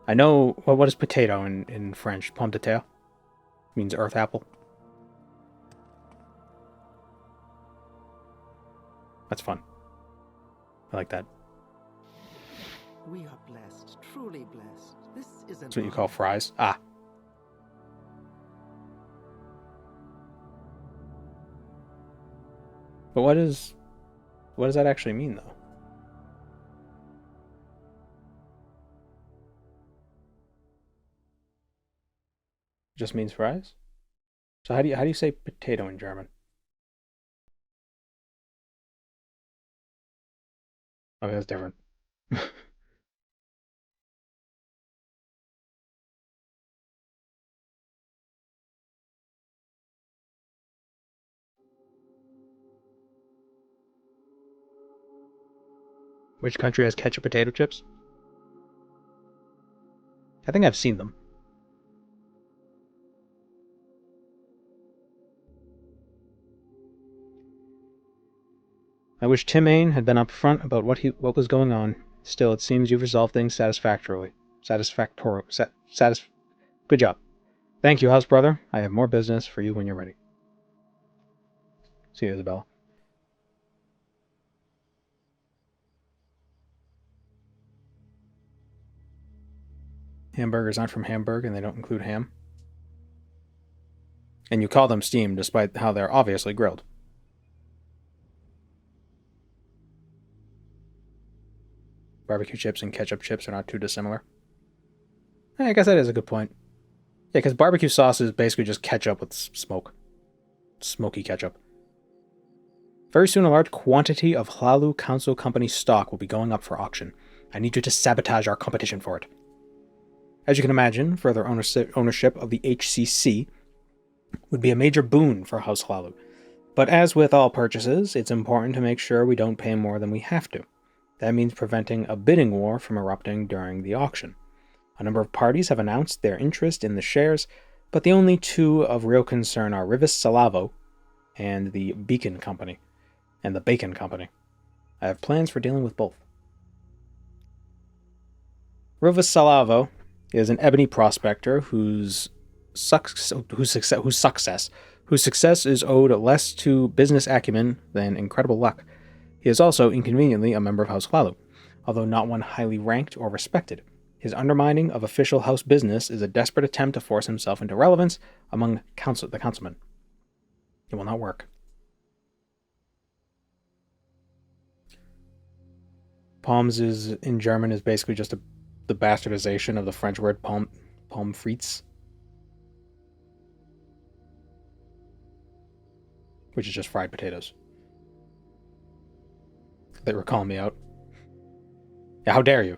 I know, what is potato in French? Pomme de terre? Means earth apple. That's fun. I like that. We are blessed, truly blessed. This is That's what you call fries. Ah. But what does that actually mean, though? just means fries? So how do you say potato in German? Okay, that's different. Which country has ketchup potato chips? I think I've seen them. I wish Tim Ain had been upfront about what was going on. Still, it seems you've resolved things satisfactorily. Good job. Thank you, house brother. I have more business for you when you're ready. See you, Isabella. Hamburgers aren't from Hamburg and they don't include ham. And you call them steamed despite how they're obviously grilled. Barbecue chips and ketchup chips are not too dissimilar. I guess that is a good point. Yeah, because barbecue sauce is basically just ketchup with smoke. Smoky ketchup. Very soon, a large quantity of Hlaalu Council Company stock will be going up for auction. I need you to sabotage our competition for it. As you can imagine, further ownership of the HCC would be a major boon for House Hlaalu. But as with all purchases, it's important to make sure we don't pay more than we have to. That means preventing a bidding war from erupting during the auction. A number of parties have announced their interest in the shares, but the only two of real concern are Rivis Salavo and the Bacon Company. I have plans for dealing with both. Rivis Salavo is an ebony prospector whose success is owed less to business acumen than incredible luck. He is also inconveniently a member of House Hlaalu, although not one highly ranked or respected. His undermining of official house business is a desperate attempt to force himself into relevance among the councilmen. It will not work. Pommes in German is basically just the bastardization of the French word pommes frites, which is just fried potatoes. They were calling me out. Yeah, how dare you?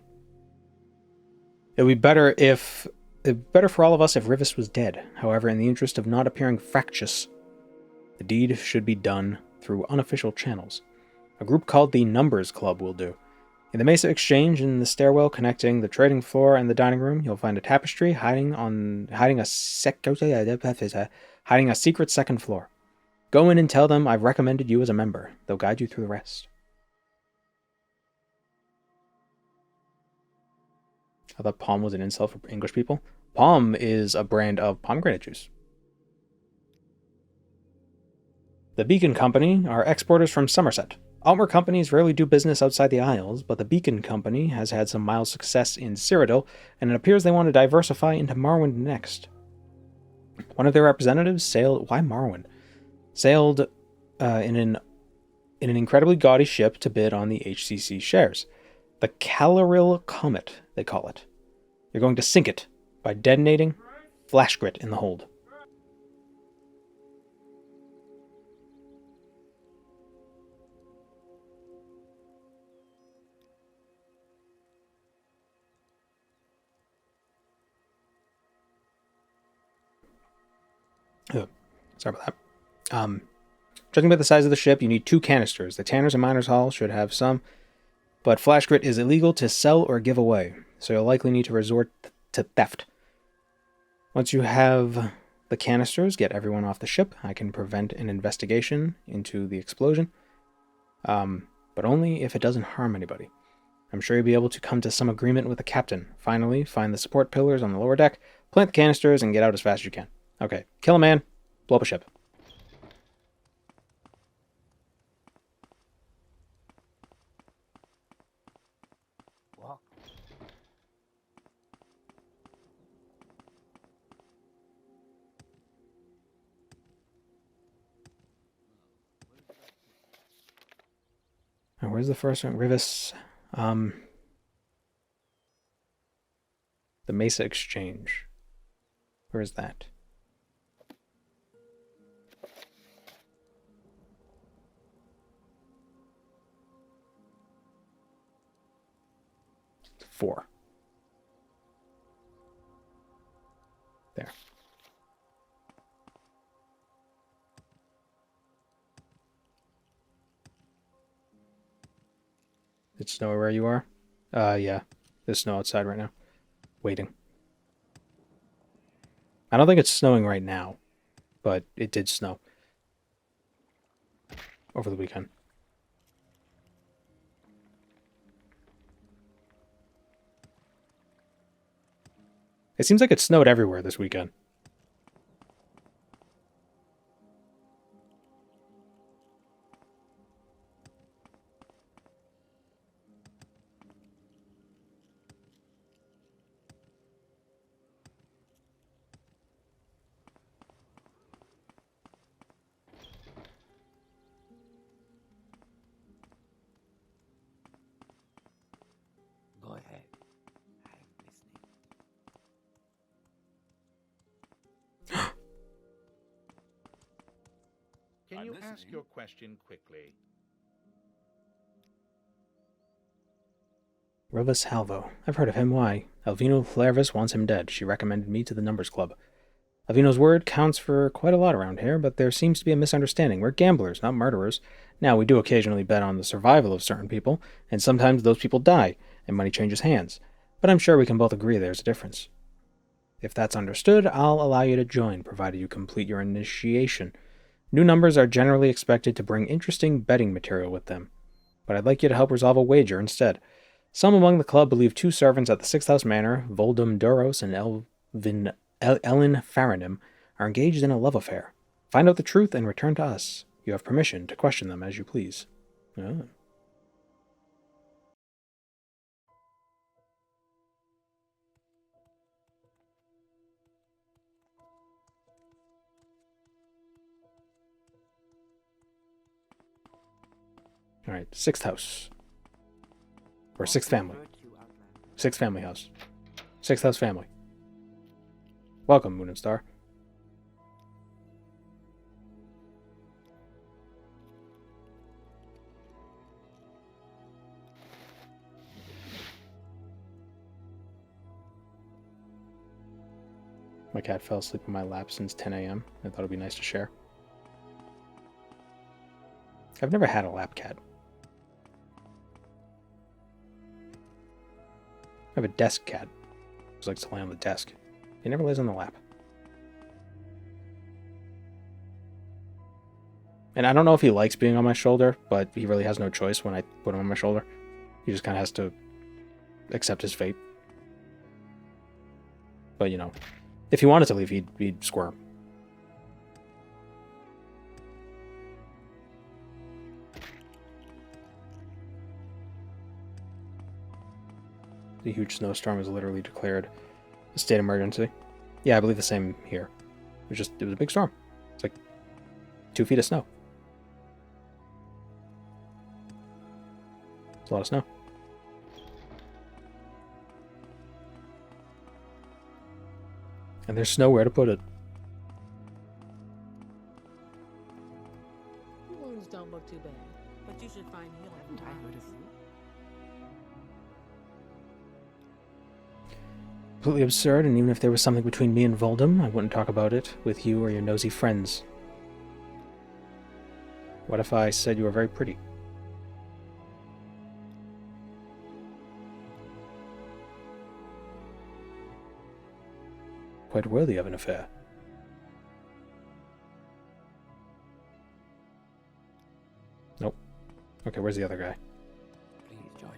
It would be better for all of us if Rivis was dead. However, in the interest of not appearing fractious, the deed should be done through unofficial channels. A group called the Numbers Club will do. In the Mesa Exchange, in the stairwell connecting the trading floor and the dining room, you'll find a tapestry hiding a secret second floor. Go in and tell them I've recommended you as a member. They'll guide you through the rest. I thought Palm was an insult for English people. Palm is a brand of pomegranate juice. The Beacon Company are exporters from Somerset. Altmer companies rarely do business outside the Isles, but the Beacon Company has had some mild success in Cyrodiil, and it appears they want to diversify into Marwyn next. One of their representatives sailed in an incredibly gaudy ship to bid on the HCC shares. The Caloril Comet, they call it. You're going to sink it by detonating flash grit in the hold. Oh, sorry about that. Judging by the size of the ship, you need 2 canisters. The Tanners and Miners Hall should have some, but flash grit is illegal to sell or give away, so you'll likely need to resort to theft. Once you have the canisters, get everyone off the ship. I can prevent an investigation into the explosion, but only if it doesn't harm anybody. I'm sure you'll be able to come to some agreement with the captain. Finally, find the support pillars on the lower deck, plant the canisters, and get out as fast as you can. Okay, kill a man, blow up a ship. Walk. Now, where's the first one? Rivis. The Mesa Exchange. Where is that? 4. There. Did it snow where you are? Yeah. There's snow outside right now. Waiting. I don't think it's snowing right now, but it did snow over the weekend. It seems like it snowed everywhere this weekend. Go ahead. I'm listening. Can I'm you ask listening. your question quickly? Rovus Halvo. I've heard of him. Why? Alvino Flairvis wants him dead. She recommended me to the Numbers Club. Alvino's word counts for quite a lot around here, but there seems to be a misunderstanding. We're gamblers, not murderers. Now, we do occasionally bet on the survival of certain people, and sometimes those people die, and money changes hands. But I'm sure we can both agree there's a difference. If that's understood, I'll allow you to join, provided you complete your initiation. New numbers are generally expected to bring interesting betting material with them, but I'd like you to help resolve a wager instead. Some among the club believe 2 servants at the Sixth House Manor, Voldem Duros and Ellen Faranim, are engaged in a love affair. Find out the truth and return to us. You have permission to question them as you please. Oh. Alright, 6th house. Or 6th family. 6th family house. 6th house family. Welcome, Moon and Star. My cat fell asleep in my lap since 10 a.m. I thought it'd be nice to share. I've never had a lap cat. I have a desk cat. He likes to lay on the desk. He never lays on the lap. And I don't know if he likes being on my shoulder, but he really has no choice when I put him on my shoulder. He just kind of has to accept his fate. But, you know, if he wanted to leave, he'd squirm. The huge snowstorm was literally declared a state of emergency. Yeah, I believe the same here. It was a big storm. It's like 2 feet of snow. It's a lot of snow. And there's nowhere to put it. Wounds don't look too bad, but you should find healing. Haven't I heard of you? Completely absurd, and even if there was something between me and Voldem, I wouldn't talk about it with you or your nosy friends. What if I said you were very pretty? Quite worthy of an affair. Nope. Okay, where's the other guy? Please join me.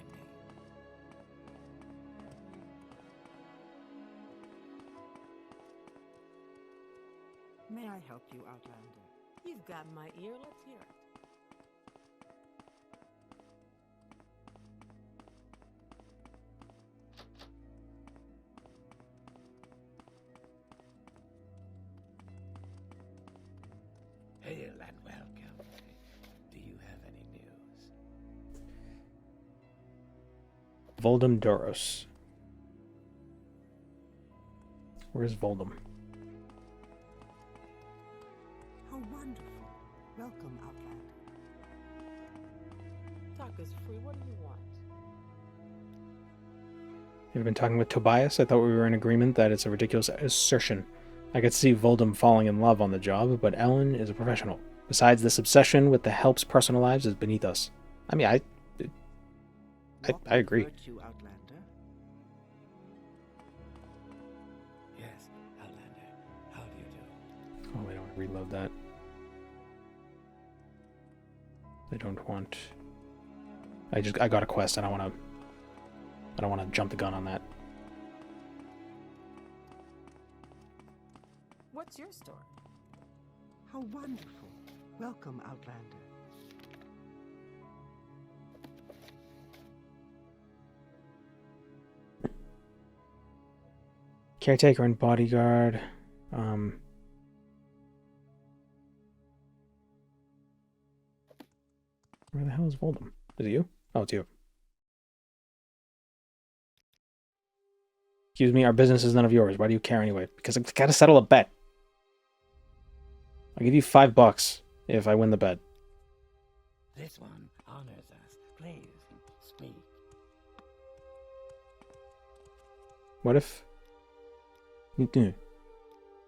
May I help you, Outlander? You've got my ear. Let's hear it. Hail and welcome. Do you have any news? Voldem Duros. Where's Voldem? How wonderful. Welcome, Outlander. Talk is free. What do you want? You've been talking with Tobias? I thought we were in agreement that it's a ridiculous assertion. I could see Voldem falling in love on the job, but Ellen is a professional. Besides, this obsession with the help's personal lives is beneath us. I mean, I agree. You, Outlander? Yes, Outlander. How do you do? Oh, I don't want to reload that. I don't want... I got a quest. I don't want to jump the gun on that. What's your story? How wonderful. Welcome, Outlander. Caretaker and bodyguard. Where the hell is Voldem? Is it you? Oh, it's you. Excuse me, our business is none of yours. Why do you care anyway? Because I've got to settle a bet. I'll give you $5 if I win the bet. This one honors us. Please, speak. What if...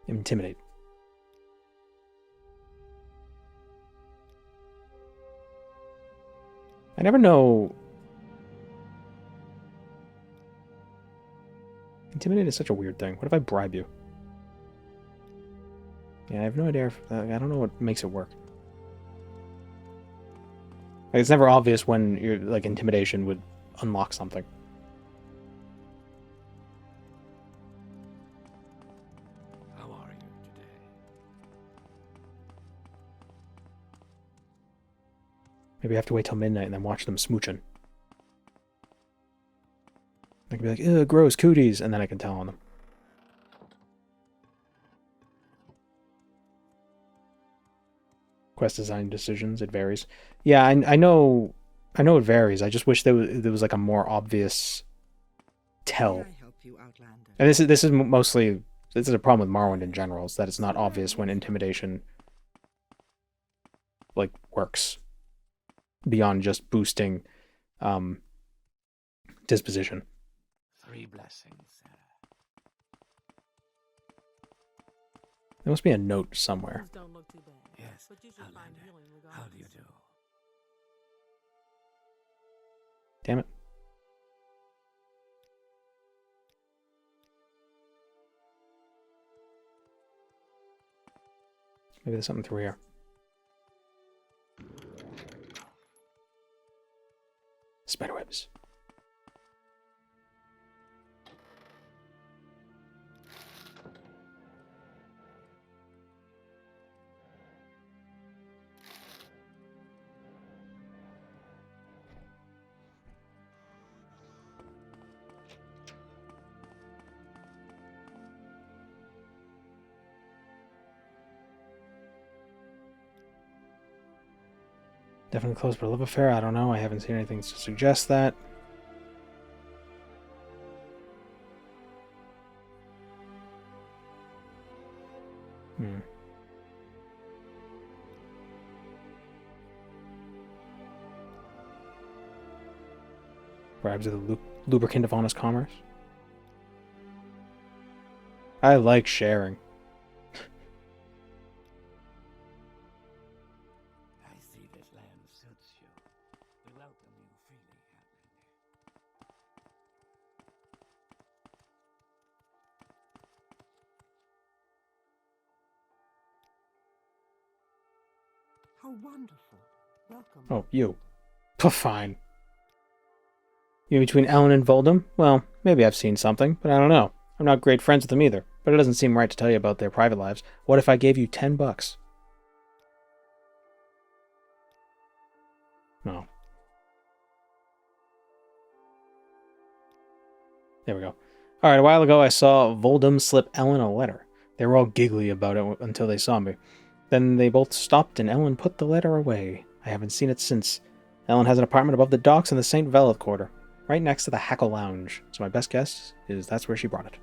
Intimidate. I never know... Intimidate is such a weird thing. What if I bribe you? Yeah, I have no idea if... I don't know what makes it work. Like, it's never obvious when you're, like, intimidation would unlock something. How are you today? Maybe I have to wait till midnight and then watch them smooching. I can be like, ugh, gross, cooties, and then I can tell on them. Quest design decisions, it varies. Yeah, I know it varies. I just wish there was like a more obvious tell. May I help you, Outlander? And this is mostly, this is a problem with Morrowind in general, is that it's not obvious when intimidation like works beyond just boosting disposition. 3 blessings, Sarah. There must be a note somewhere. Don't look too bad. Yes, But you should find Outlander. healing How do you regardless. do? Damn it. Maybe there's something through here. Spiderwebs. Definitely close for a love affair. I don't know. I haven't seen anything to suggest that. Bribes are the lubricant of honest commerce. I like sharing. I see this land suits you. We welcome you freely, Outlander. How wonderful. Welcome. Oh, you. Fine. You between Ellen and Voldem? Well, maybe I've seen something, but I don't know. I'm not great friends with them either, but it doesn't seem right to tell you about their private lives. What if I gave you $10? No. There we go. Alright, a while ago I saw Voldem slip Ellen a letter. They were all giggly about it until they saw me. Then they both stopped and Ellen put the letter away. I haven't seen it since. Ellen has an apartment above the docks in the St. Veleth quarter, right next to the Hackle Lounge, so my best guess is that's where she brought it.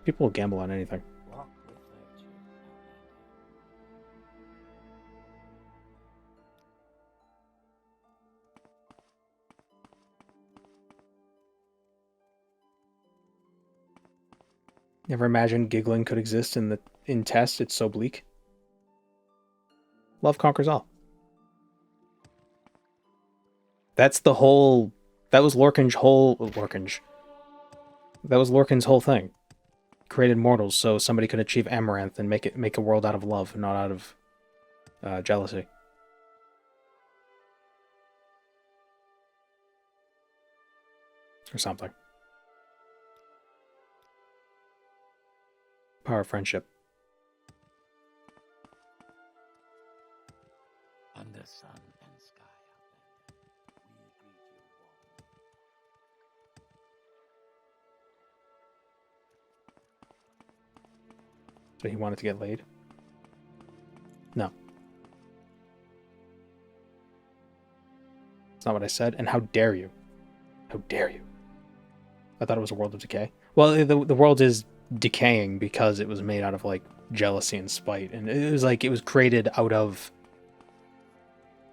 People will gamble on anything. Walk with virtue, Never imagined giggling could exist in test. It's so bleak. Love conquers all. That's the whole... That was Lorcan's whole... That was Lorcan's whole thing. Created mortals so somebody could achieve Amaranth and make a world out of love, not out of jealousy. Or something. Power of friendship. Under sun and sky, Outlander, we greet you warmly. So he wanted to get laid? No. That's not what I said. And how dare you? How dare you? I thought it was a world of decay. Well, the world is decaying because it was made out of, like, jealousy and spite. And it was like, it was created out of...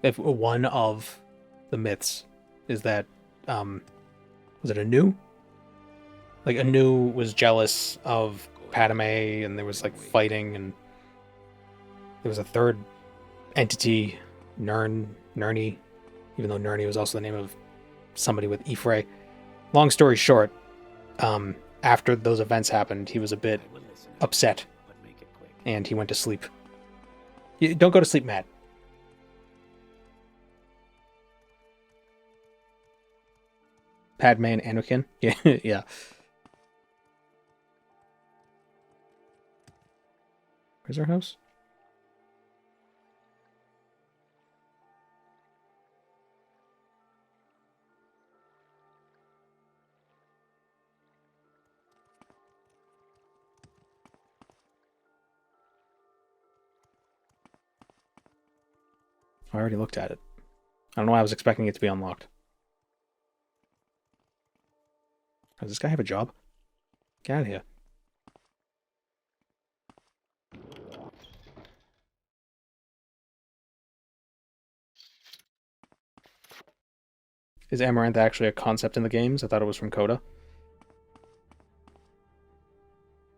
If one of the myths is that, was it Anu? Like, Anu was jealous of Padme, and there was, like, fighting, and there was a third entity, Nirni, even though Nirni was also the name of somebody with Ifre. Long story short, after those events happened, he was a bit upset, and he went to sleep. Don't go to sleep, Matt. Padme and Anakin? Yeah, yeah. Where's our house? I already looked at it. I don't know why I was expecting it to be unlocked. Does this guy have a job? Get out of here. Is Amaranth actually a concept in the games? I thought it was from Coda.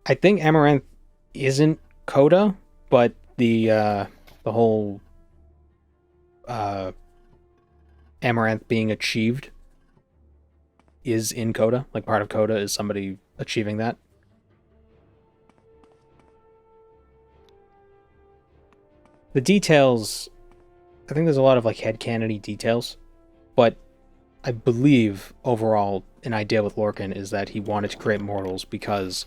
I think Amaranth isn't Coda, but the whole Amaranth being achieved is in Coda. Like, part of Coda is somebody achieving that. The details, I think there's a lot of, like, headcanon-y details, but I believe overall an idea with Lorcan is that he wanted to create mortals because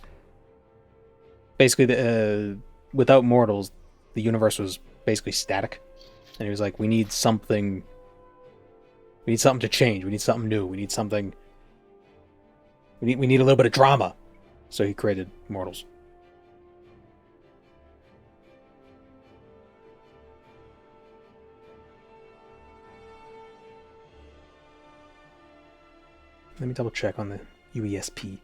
basically without mortals, the universe was basically static. And he was like, we need something to change. We need something new. We need something... We need a little bit of drama. So he created mortals. Let me double check on the UESP.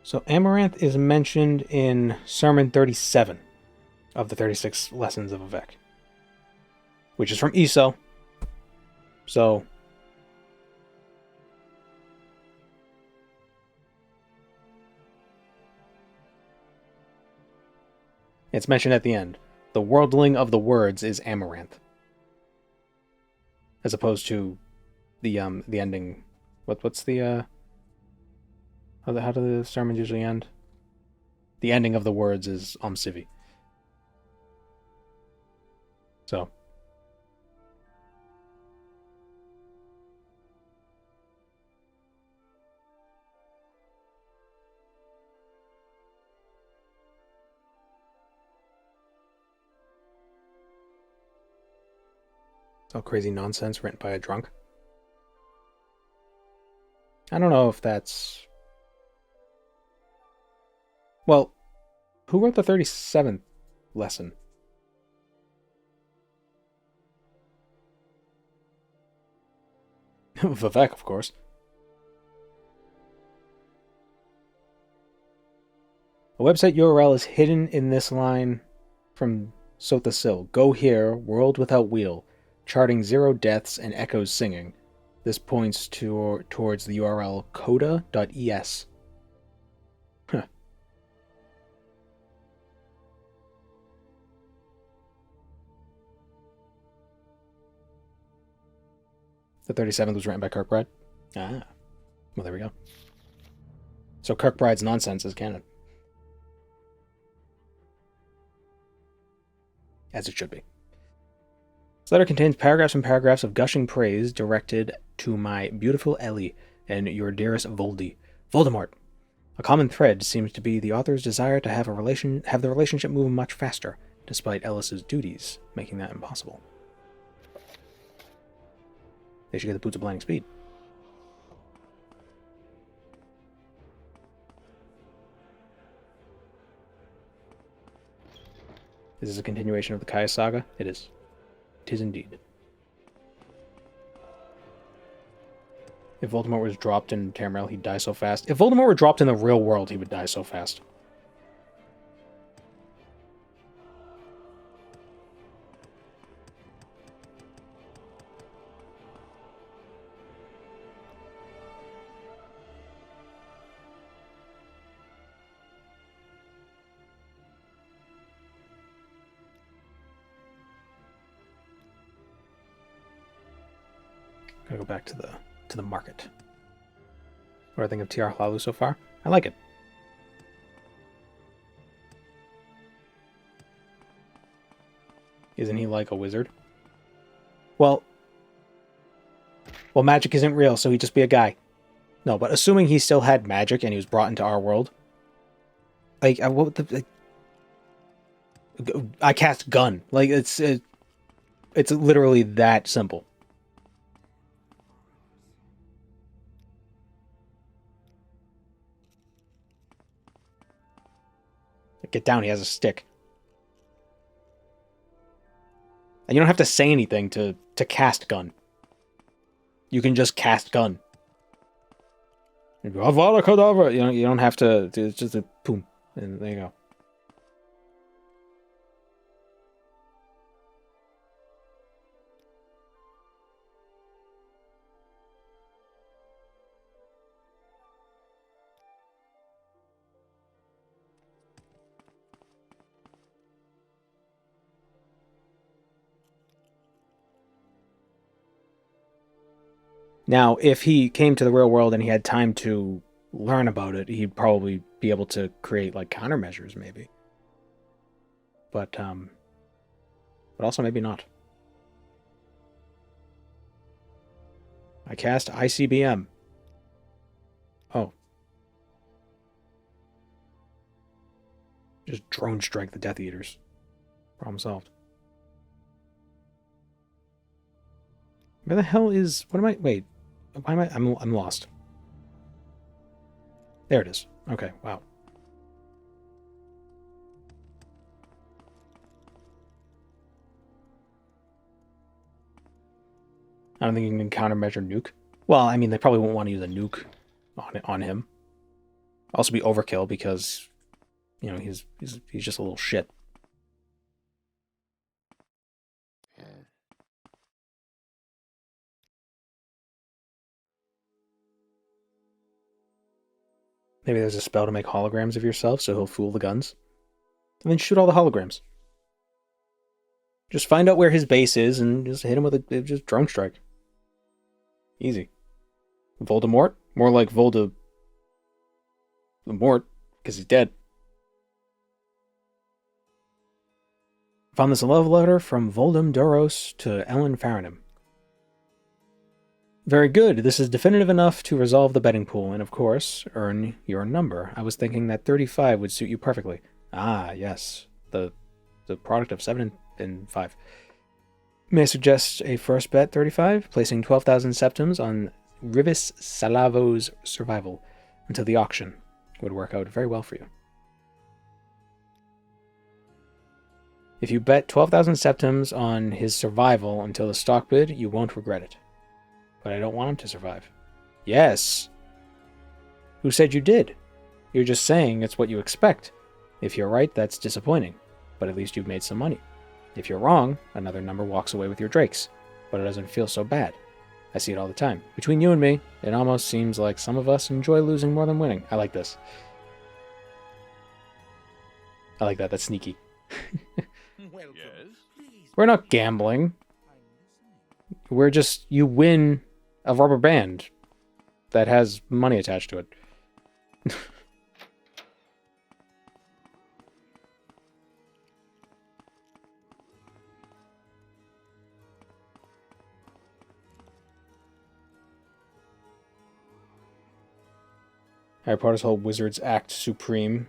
So Amaranth is mentioned in Sermon 37 of the 36 Lessons of Avec, which is from ESO. So it's mentioned at the end. The worldling of the words is Amaranth, as opposed to the ending. What's the how do the sermons usually end? The ending of the words is Civi. So it's all crazy nonsense written by a drunk. I don't know if that's... Well, who wrote the 37th lesson? Vivek, of course. A website URL is hidden in this line from Sotha Sil. Go here, world without wheel. Charting 0 deaths and echoes singing. This points towards the URL coda.es. Huh. The 37th was written by Kirkbride? Ah. Well, there we go. So Kirkbride's nonsense is canon. As it should be. This letter contains paragraphs and paragraphs of gushing praise directed to my beautiful Ellie and your dearest Voldemort. A common thread seems to be the author's desire to have the relationship move much faster, despite Ellis's duties making that impossible. They should get the boots of blinding speed. Is this a continuation of the Caius saga? It is. It is indeed. If Voldemort was dropped in Tamriel, he'd die so fast. If Voldemort were dropped in the real world, he would die so fast. Gotta go back to the market. What do I think of TR Hlaalu so far? I like it. Isn't he like a wizard? Well, magic isn't real, so he'd just be a guy. No, but assuming he still had magic and he was brought into our world, like, I cast gun. Like, it's literally that simple. Get down, he has a stick. And you don't have to say anything to cast gun. You can just cast gun. Avada Kedavra! You don't have to, it's just a boom. And there you go. Now, if he came to the real world and he had time to learn about it, he'd probably be able to create, like, countermeasures, maybe. But also maybe not. I cast ICBM. Oh. Just drone strike the Death Eaters. Problem solved. Where the hell is... What am I... Wait. Why am I... I'm lost. There it is. Okay, wow. I don't think you can countermeasure nuke. Well, I mean, they probably won't want to use a nuke on him. Also be overkill because, you know, he's just a little shit. Maybe there's a spell to make holograms of yourself so he'll fool the guns. And then shoot all the holograms. Just find out where his base is and just hit him with a just drone strike. Easy. Voldemort? More like Voldemort, because he's dead. Found this love letter from Voldem Duros to Ellen Farrinham. Very good. This is definitive enough to resolve the betting pool and, of course, earn your number. I was thinking that 35 would suit you perfectly. Ah, yes. The product of 7 and 5. May I suggest a first bet, 35? Placing 12,000 septims on Rivis Salavo's survival until the auction would work out very well for you. If you bet 12,000 septims on his survival until the stock bid, you won't regret it. But I don't want him to survive. Yes. Who said you did? You're just saying it's what you expect. If you're right, that's disappointing. But at least you've made some money. If you're wrong, another number walks away with your drakes, but it doesn't feel so bad. I see it all the time. Between you and me, it almost seems like some of us enjoy losing more than winning. I like this. I like that. That's sneaky. Yes? We're not gambling. We're just, you win a rubber band that has money attached to it. Harry Potter's whole wizards act supreme.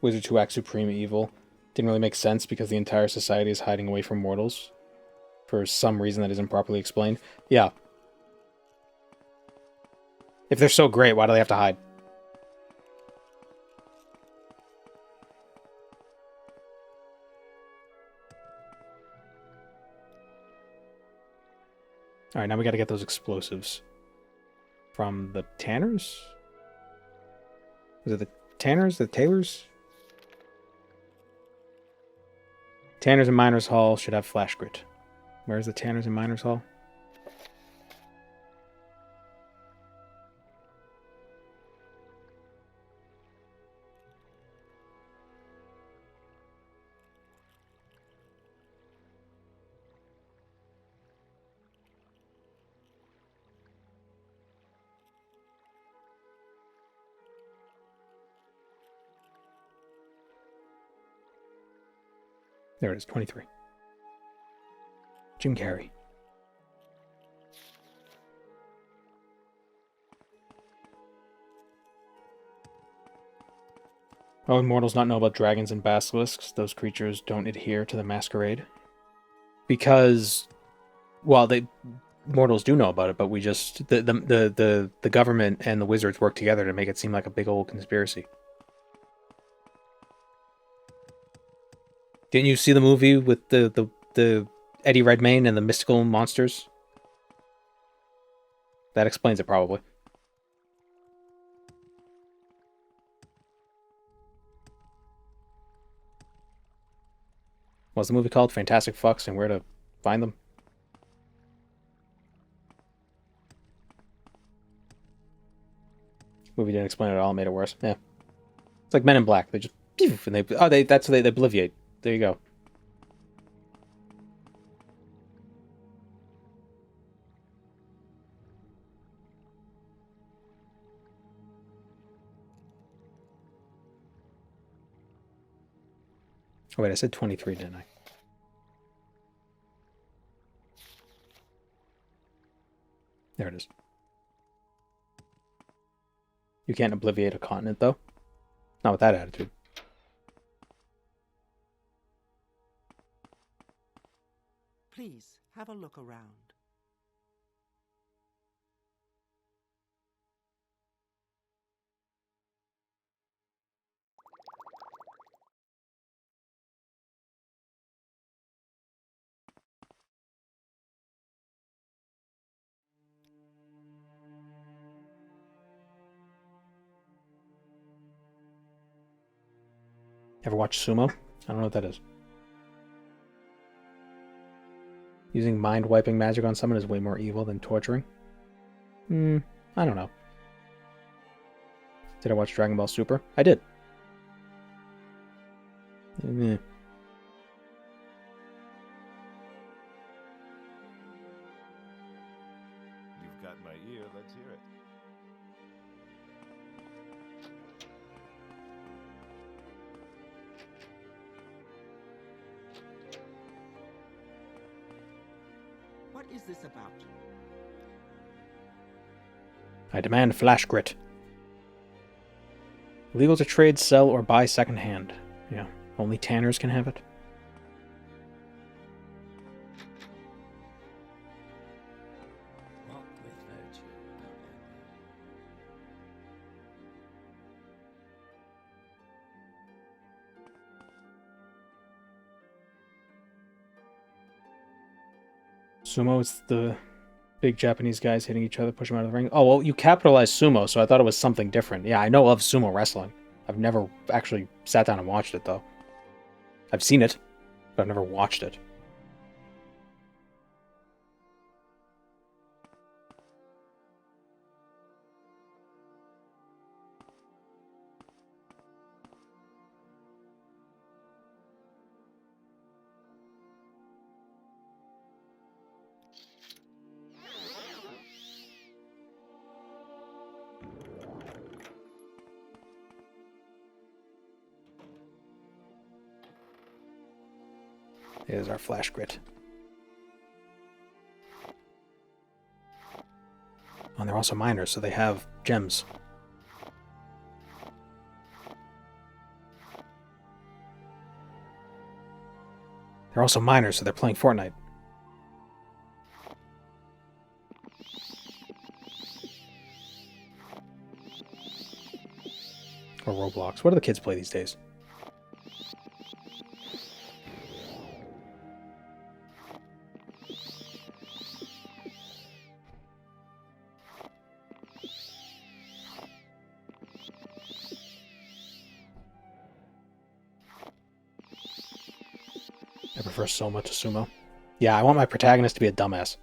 Wizards who act supreme evil. Didn't really make sense because the entire society is hiding away from mortals. For some reason that isn't properly explained. Yeah. If they're so great, why do they have to hide? Alright, now we gotta get those explosives. From the Tanners? Was it the Tanners? The Taylors? Tanners and Miners Hall should have Flash Grit. Where's the Tanners and Miners Hall? There it is, 23. Jim Carrey. Oh, and mortals not know about dragons and basilisks. Those creatures don't adhere to the masquerade. Because, well, mortals do know about it, but we just the government and the wizards work together to make it seem like a big old conspiracy. Didn't you see the movie with the Eddie Redmayne and the mystical monsters? That explains it, probably. What's the movie called? Fantastic Fucks and Where to Find Them? Movie didn't explain it at all, made it worse. Yeah. It's like Men in Black. They just... And that's how they obliviate. There you go. Oh wait, I said 23, didn't I? There it is. You can't obliviate a continent, though. Not with that attitude. Please, have a look around. Ever watch Sumo? I don't know what that is. Using mind-wiping magic on someone is way more evil than torturing? I don't know. Did I watch Dragon Ball Super? I did. You've got my ear, let's hear it. What is this about? I demand Flash Grit. Legal to trade, sell, or buy secondhand. Yeah, only Tanners can have it. Walk with virtue, Outlander. Sumo is the big Japanese guys hitting each other, push them out of the ring. Oh, well, you capitalized sumo, so I thought it was something different. Yeah, I know of sumo wrestling. I've never actually sat down and watched it, though. I've seen it. but I've never watched it. Here's our flash grit. Oh, and they're also miners, so they have gems. They're also miners, so they're playing Fortnite. Or Roblox. What do the kids play these days? I prefer Soma to Sumo. Yeah, I want my protagonist to be a dumbass.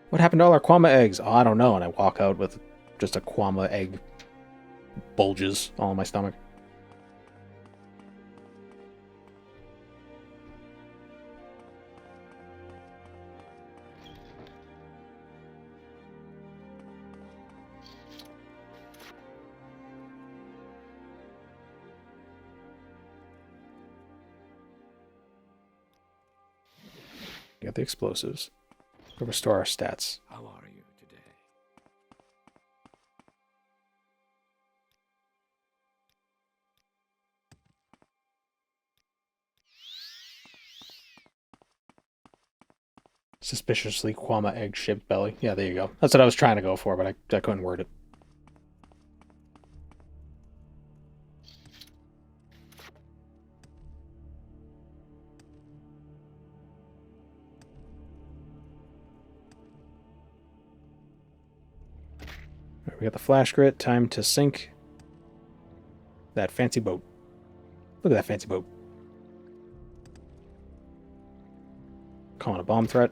What happened to all our Kwama eggs? Oh, I don't know. And I walk out with just a Kwama egg bulges all in my stomach. Get the explosives. To restore our stats. How are you today? Suspiciously Kwama egg-shaped belly. Yeah, there you go. That's what I was trying to go for, but I couldn't word it. Alright, we got the flash grit. Time to sink that fancy boat. Look at that fancy boat. Calling a bomb threat.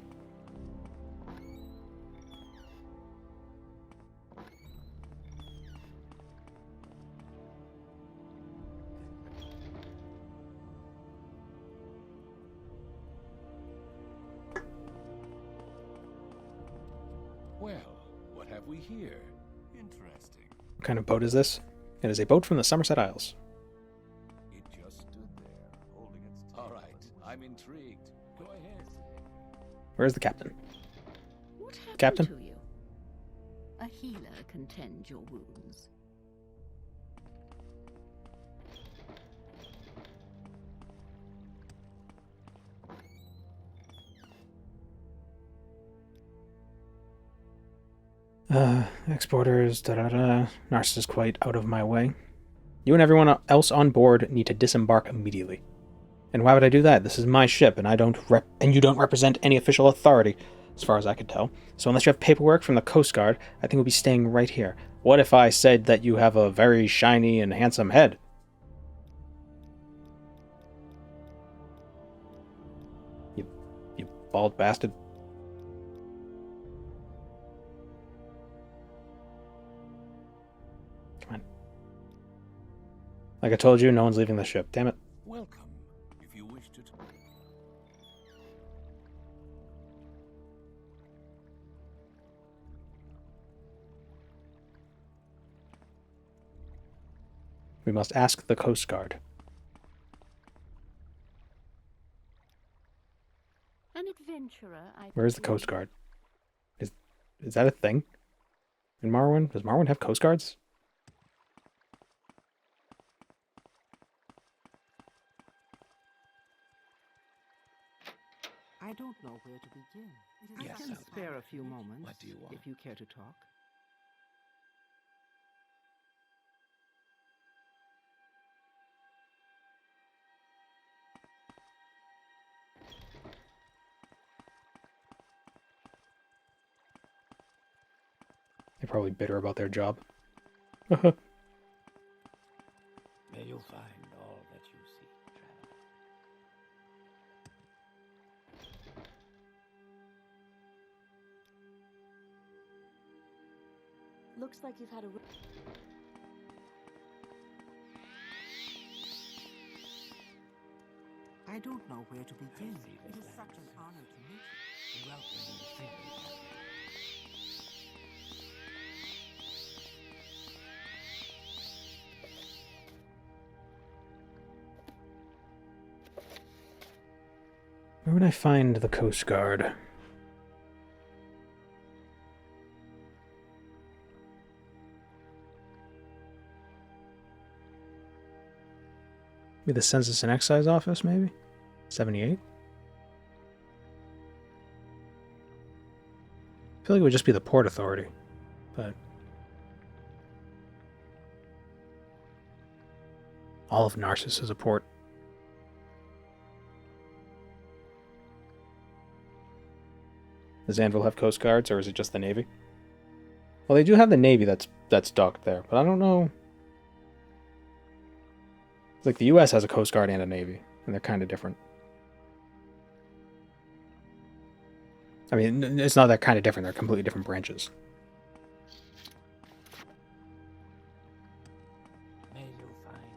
Well, what have we here? Interesting. What kind of boat is this? It is a boat from the Somerset Isles. It just stood there, holding its tail. All right, I'm intrigued. Go ahead. Where's the captain? What happened Captain? to you? A healer can tend your wounds. Exporters, da-da-da. Narsis is quite out of my way. You and everyone else on board need to disembark immediately. And why would I do that? This is my ship, and you don't represent any official authority, as far as I could tell. So unless you have paperwork from the Coast Guard, I think we'll be staying right here. What if I said that you have a very shiny and handsome head? You bald bastard. Come on. Like I told you, no one's leaving the ship. Damn it. Welcome, if you wish to talk. We must ask the Coast Guard. An adventurer, I Where's the presume. Coast Guard? Is that a thing? In Marwyn? Does Marwyn have Coast Guards? I don't know where to begin. I Yes, can I'll spare a few moments What do you want? if you care to talk. They're probably bitter about their job. May you find all that you seek, traveler. Looks like you've had a... I don't know where to begin. It is such an honor to meet you. Welcome you freely, traveler. Where would I find the Coast Guard? Maybe the Census and Excise Office, maybe? 78? I feel like it would just be the Port Authority, but... all of Narsis is a port. Does Anvil have Coast Guards, or is it just the Navy? Well, they do have the Navy that's docked there, but I don't know... Like, the U.S. has a Coast Guard and a Navy, and they're kind of different. I mean, it's not that kind of different, they're completely different branches. May you find me.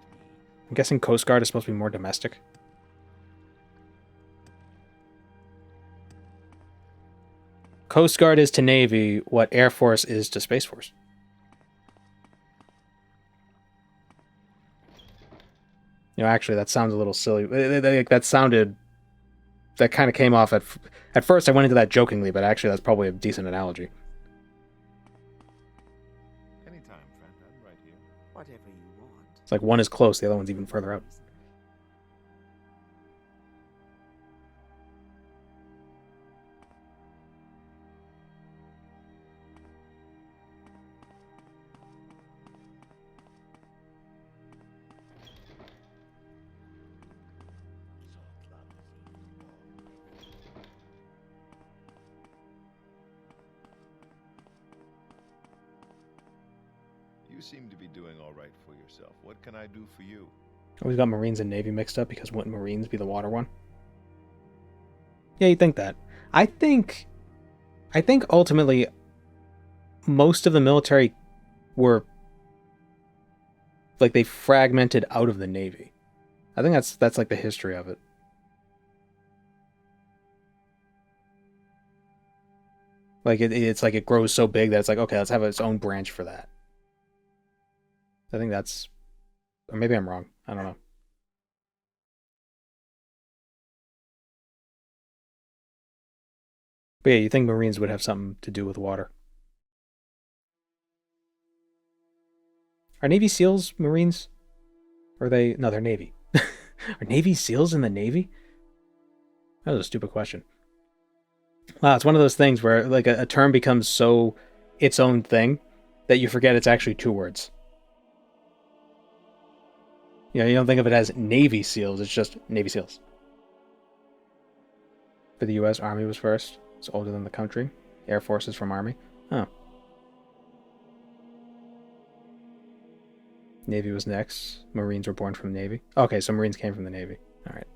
I'm guessing Coast Guard is supposed to be more domestic. Coast Guard is to Navy what Air Force is to Space Force. You know, actually, that sounds a little silly. That sounded... That kind of came off at... At first, I went into that jokingly, but actually, that's probably a decent analogy. Anytime, friend. I'm right here. Whatever you want. It's like one is close, the other one's even further out. You seem to be doing all right for yourself. What can I do for you? Always got Marines and Navy mixed up because wouldn't Marines be the water one? Yeah, you'd think that. I think ultimately most of the military were like they fragmented out of the Navy. I think that's like the history of it. Like it's like it grows so big that it's like, okay, let's have its own branch for that. I think that's... Or maybe I'm wrong. I don't know. But yeah, you think Marines would have something to do with water. Are Navy SEALs Marines? Or are they... No, they're Navy. Are Navy SEALs in the Navy? That was a stupid question. Wow, it's one of those things where like a term becomes so its own thing that you forget it's actually two words. You know, you don't think of it as Navy SEALs, it's just Navy SEALs. For the U.S., Army was first. It's older than the country. Air Force is from Army. Oh. Navy was next. Marines were born from the Navy. Okay, so Marines came from the Navy. Alright.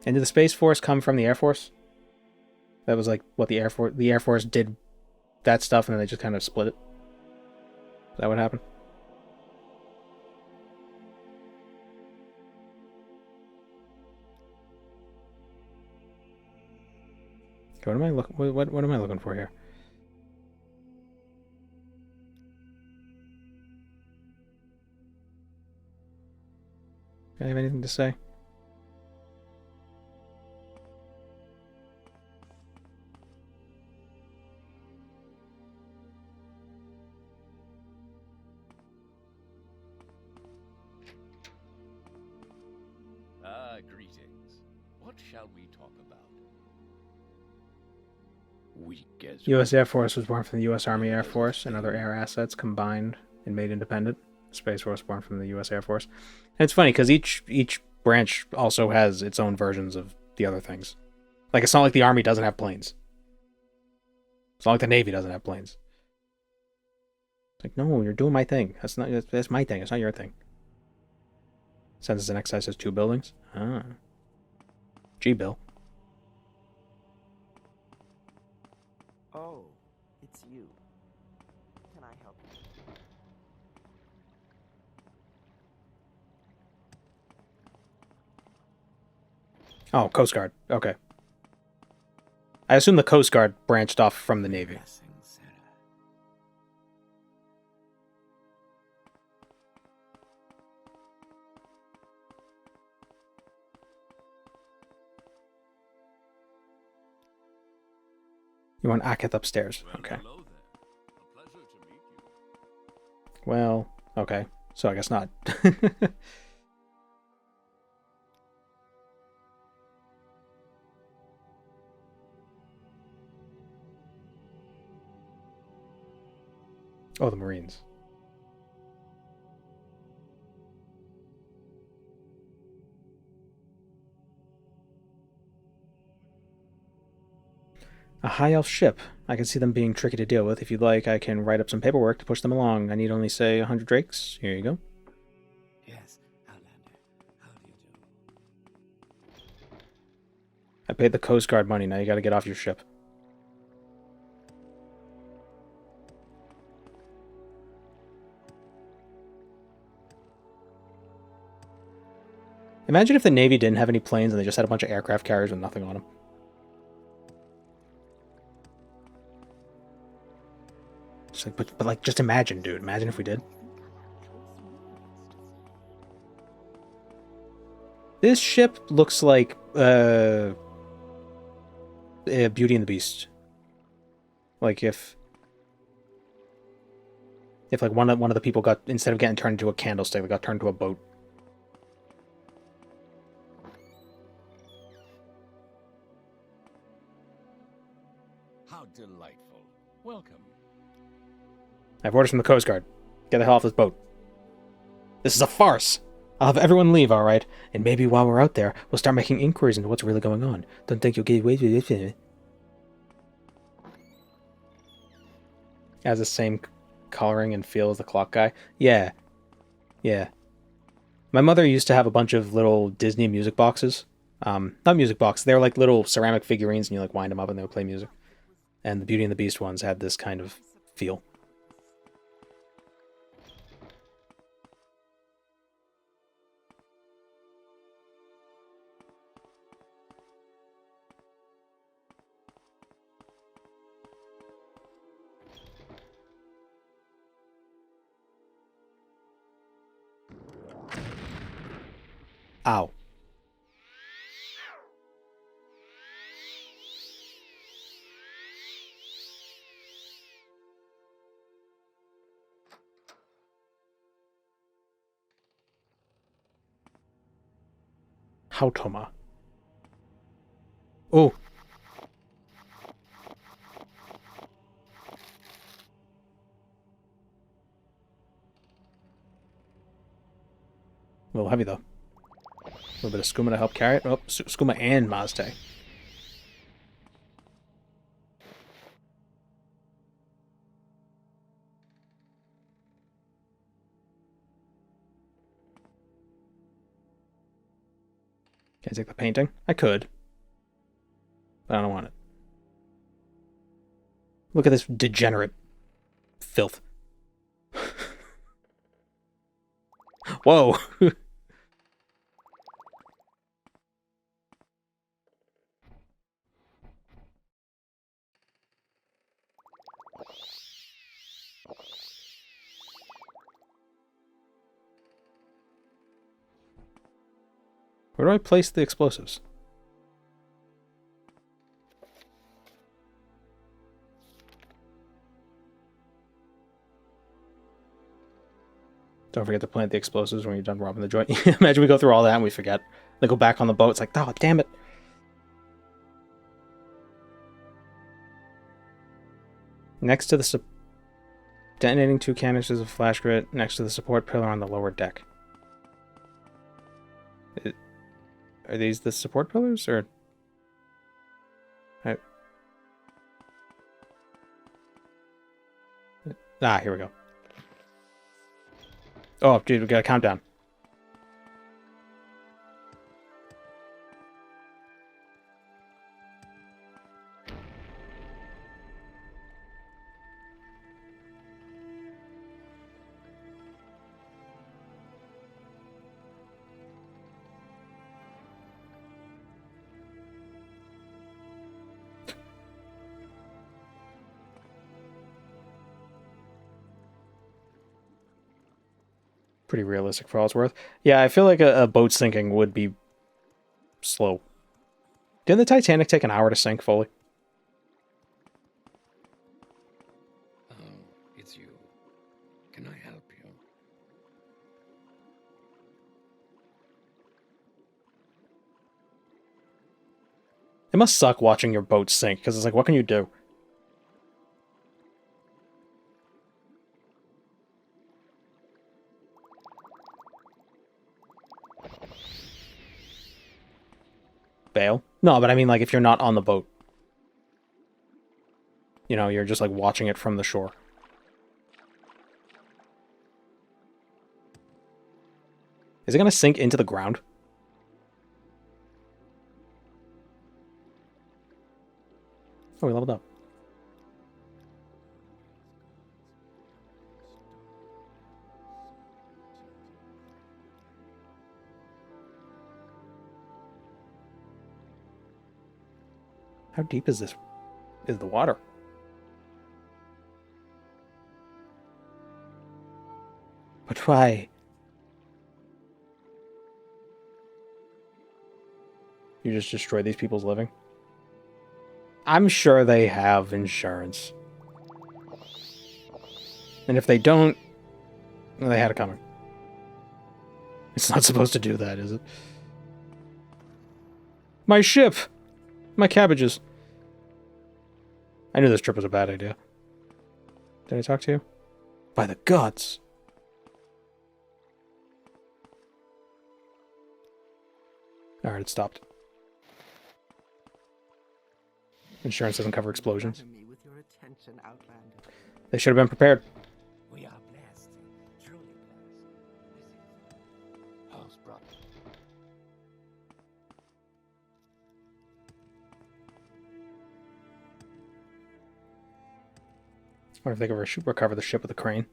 And did the Space Force come from the Air Force? That was like what the Air Force did that stuff and then they just kind of split it? Is that what happened? Okay, what am I looking for here? Do I have anything to say? Greetings. What shall we talk about? Weak as... U.S. Air Force was born from the U.S. Army Air Force and other air assets combined and made independent. Space Force born from the U.S. Air Force. And it's funny because each branch also has its own versions of the other things. Like, it's not like the Army doesn't have planes. As long as the Navy doesn't have planes. It's like, no, you're doing my thing. That's my thing. It's not your thing. Census and excise has 2 buildings. Ah. G Bill. Oh, it's you. Can I help you? Oh, Coast Guard. Okay. I assume the Coast Guard branched off from the Navy. Blessing, Sarah. You want Aketh upstairs. Well, Okay. hello there. A pleasure to meet you. Well, okay. So I guess not. Oh, the Marines. A high elf ship. I can see them being tricky to deal with. If you'd like, I can write up some paperwork to push them along. I need only, say, 100 drakes. Here you go. Yes, Outlander. How do you do? I paid the Coast Guard money. Now you gotta get off your ship. Imagine if the Navy didn't have any planes and they just had a bunch of aircraft carriers with nothing on them. Just like, but like, just imagine, dude. Imagine if we did. This ship looks like Beauty and the Beast. Like if like one of the people got, instead of getting turned into a candlestick, they got turned into a boat. How delightful. Welcome. I have orders from the Coast Guard. Get the hell off this boat. This is a farce. I'll have everyone leave, all right? And maybe while we're out there, we'll start making inquiries into what's really going on. Don't think you'll get away with it. Has the same coloring and feel as the clock guy. Yeah. Yeah. My mother used to have a bunch of little Disney music boxes. Not music boxes. They were like little ceramic figurines, and you like wind them up and they would play music. And the Beauty and the Beast ones had this kind of feel. Ow. Hautoma. Oh. A little heavy, though. A little bit of skooma to help carry it. Oh, skooma and Mazte. Can I take the painting? I could. But I don't want it. Look at this degenerate filth. Whoa! Where do I place the explosives? Don't forget to plant the explosives when you're done robbing the joint. Imagine we go through all that and we forget. They go back on the boat. It's like, oh, damn it. Next to the detonating 2 canisters of flash grit next to the support pillar on the lower deck. Are these the support pillars, or? Ah, here we go. Oh, dude, we got a countdown. Pretty realistic for all it's worth. Yeah, I feel like a boat sinking would be slow. Didn't the Titanic take an hour to sink fully? Oh, it's you. Can I help you? It must suck watching your boat sink, because it's like, what can you do? Bail? No, but I mean, like, if you're not on the boat. You know, you're just, like, watching it from the shore. Is it gonna sink into the ground? Oh, we leveled up. How deep is this? Is the water? But why? You just destroy these people's living? I'm sure they have insurance. And if they don't, well, they had it coming. It's not supposed to do that, is it? My ship! My cabbages. I knew this trip was a bad idea. Did I talk to you? By the gods! Alright, it stopped. Insurance doesn't cover explosions. Flatter me with your attention, Outlander. They should have been prepared. We are blessed. Truly blessed. This is house brother. What if they could recover the ship with a crane?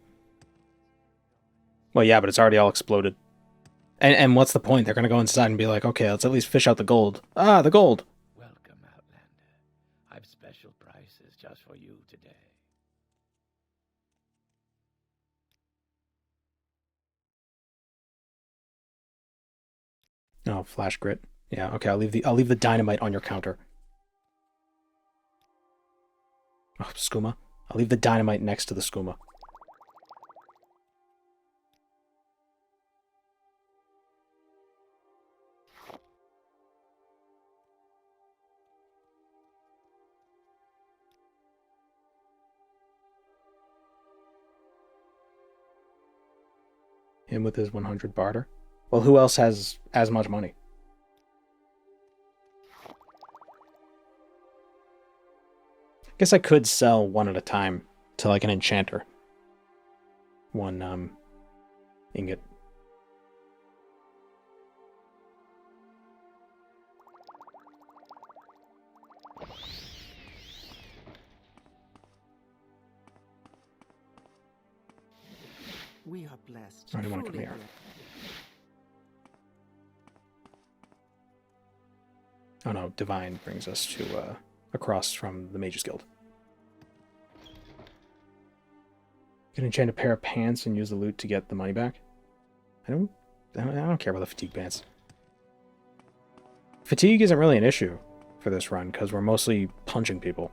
Well, yeah, but it's already all exploded. And what's the point? They're gonna go inside and be like, okay, let's at least fish out the gold. Ah, the gold! Welcome, Outlander. I've special prices just for you today. Oh, flash grit. Yeah, okay, I'll leave the dynamite on your counter. Oh, skooma. I'll leave the dynamite next to the skooma. Him with his 100 barter. Well, who else has as much money? Guess I could sell one at a time to like an enchanter. One ingot. We are blessed. I don't want to come truly here. blessed. Oh no, Divine brings us to across from the Mages Guild. You can enchant a pair of pants and use the loot to get the money back. I don't care about the fatigue pants. Fatigue isn't really an issue for this run because we're mostly punching people.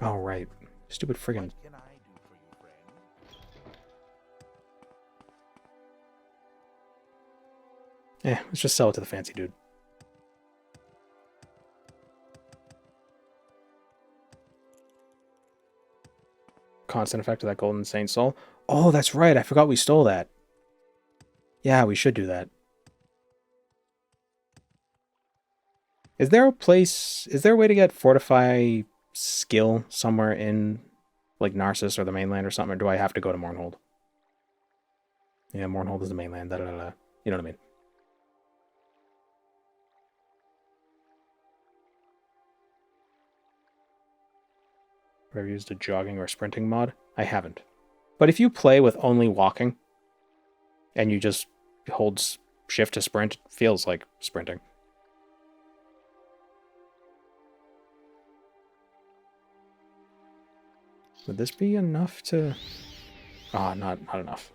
Oh, right. Stupid friggin'. What can I do for you, friend? Let's just sell it to the fancy dude. Constant effect of that Golden Saint Soul. Oh, that's right. I forgot we stole that. Yeah, we should do that. Is there a way to get Fortify skill somewhere in, like, Narsis or the mainland or something, or do I have to go to Mournhold? Yeah, Mournhold is the mainland, da-da-da-da. You know what I mean? Have I used a jogging or sprinting mod? I haven't. But if you play with only walking, and you just hold shift to sprint, it feels like sprinting. Would this be enough to... Ah, not enough.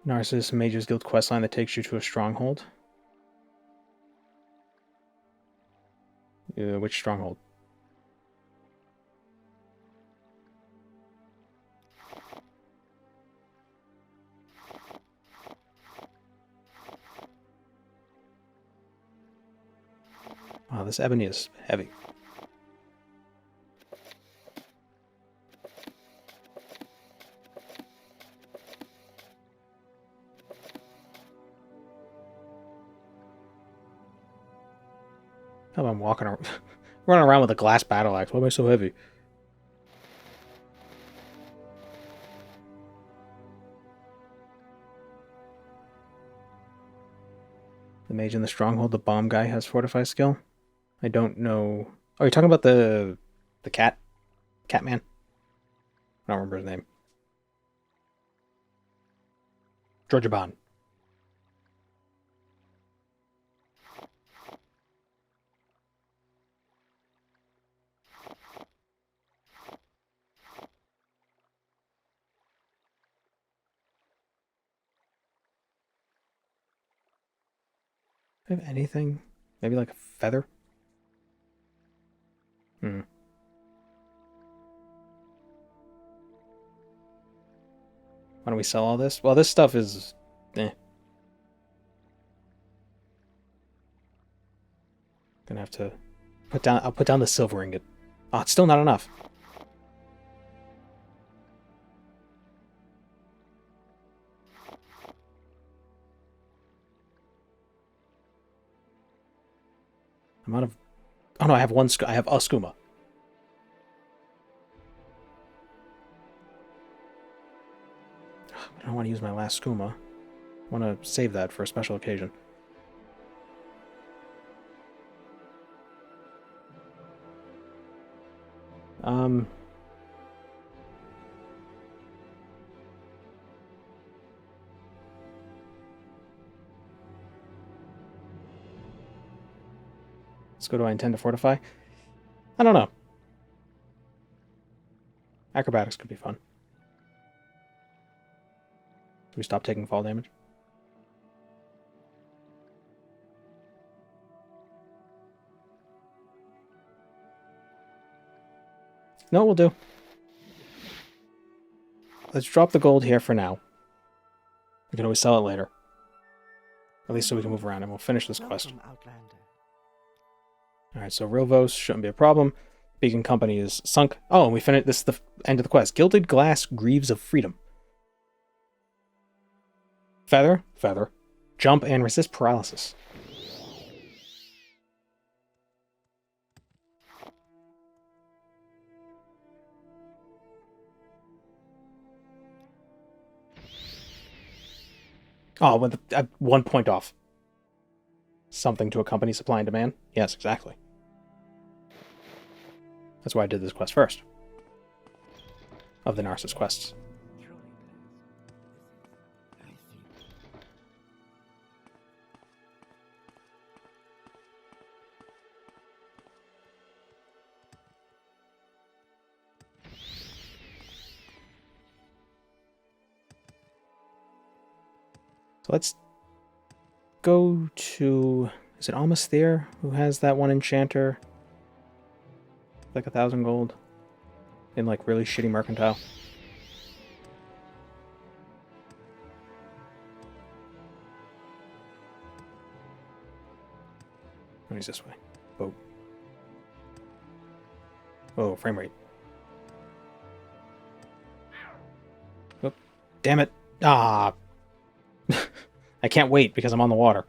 Narsis, Mage's Guild questline that takes you to a stronghold. Which stronghold? Wow, this ebony is heavy. I'm walking around, running around with a glass battle axe. Why am I so heavy? The mage in the stronghold, the bomb guy, has fortify skill. I don't know. Oh, you're talking about the cat? Catman? I don't remember his name. Georgia Bond. Do I have anything? Maybe like a feather? Why don't we sell all this? Well, this stuff is... Gonna have to put down... I'll put down the silver ingot. Oh, it's still not enough. I'm out of... Oh no, I have one... I have a skooma. I don't want to use my last skooma. I want to save that for a special occasion. Let's go. Do I intend to fortify? I don't know. Acrobatics could be fun. Do we stop taking fall damage? No, we'll do. Let's drop the gold here for now. We can always sell it later. At least so we can move around, and we'll finish this quest. Alright, so Rilvos shouldn't be a problem. Beacon Company is sunk. Oh, and we finished. This is the end of the quest. Gilded Glass Greaves of Freedom. Feather, feather. Jump and resist paralysis. Oh, with 1 point off. Something to accompany supply and demand? Yes, exactly. That's why I did this quest first. Of the Narsis quests. So let's go to... Is it Almasthir who has that one enchanter? Like 1,000 gold. In like really shitty mercantile. Oh, he's this way. Oh. Oh, frame rate. Oh, damn it. Ah. I can't wait because I'm on the water.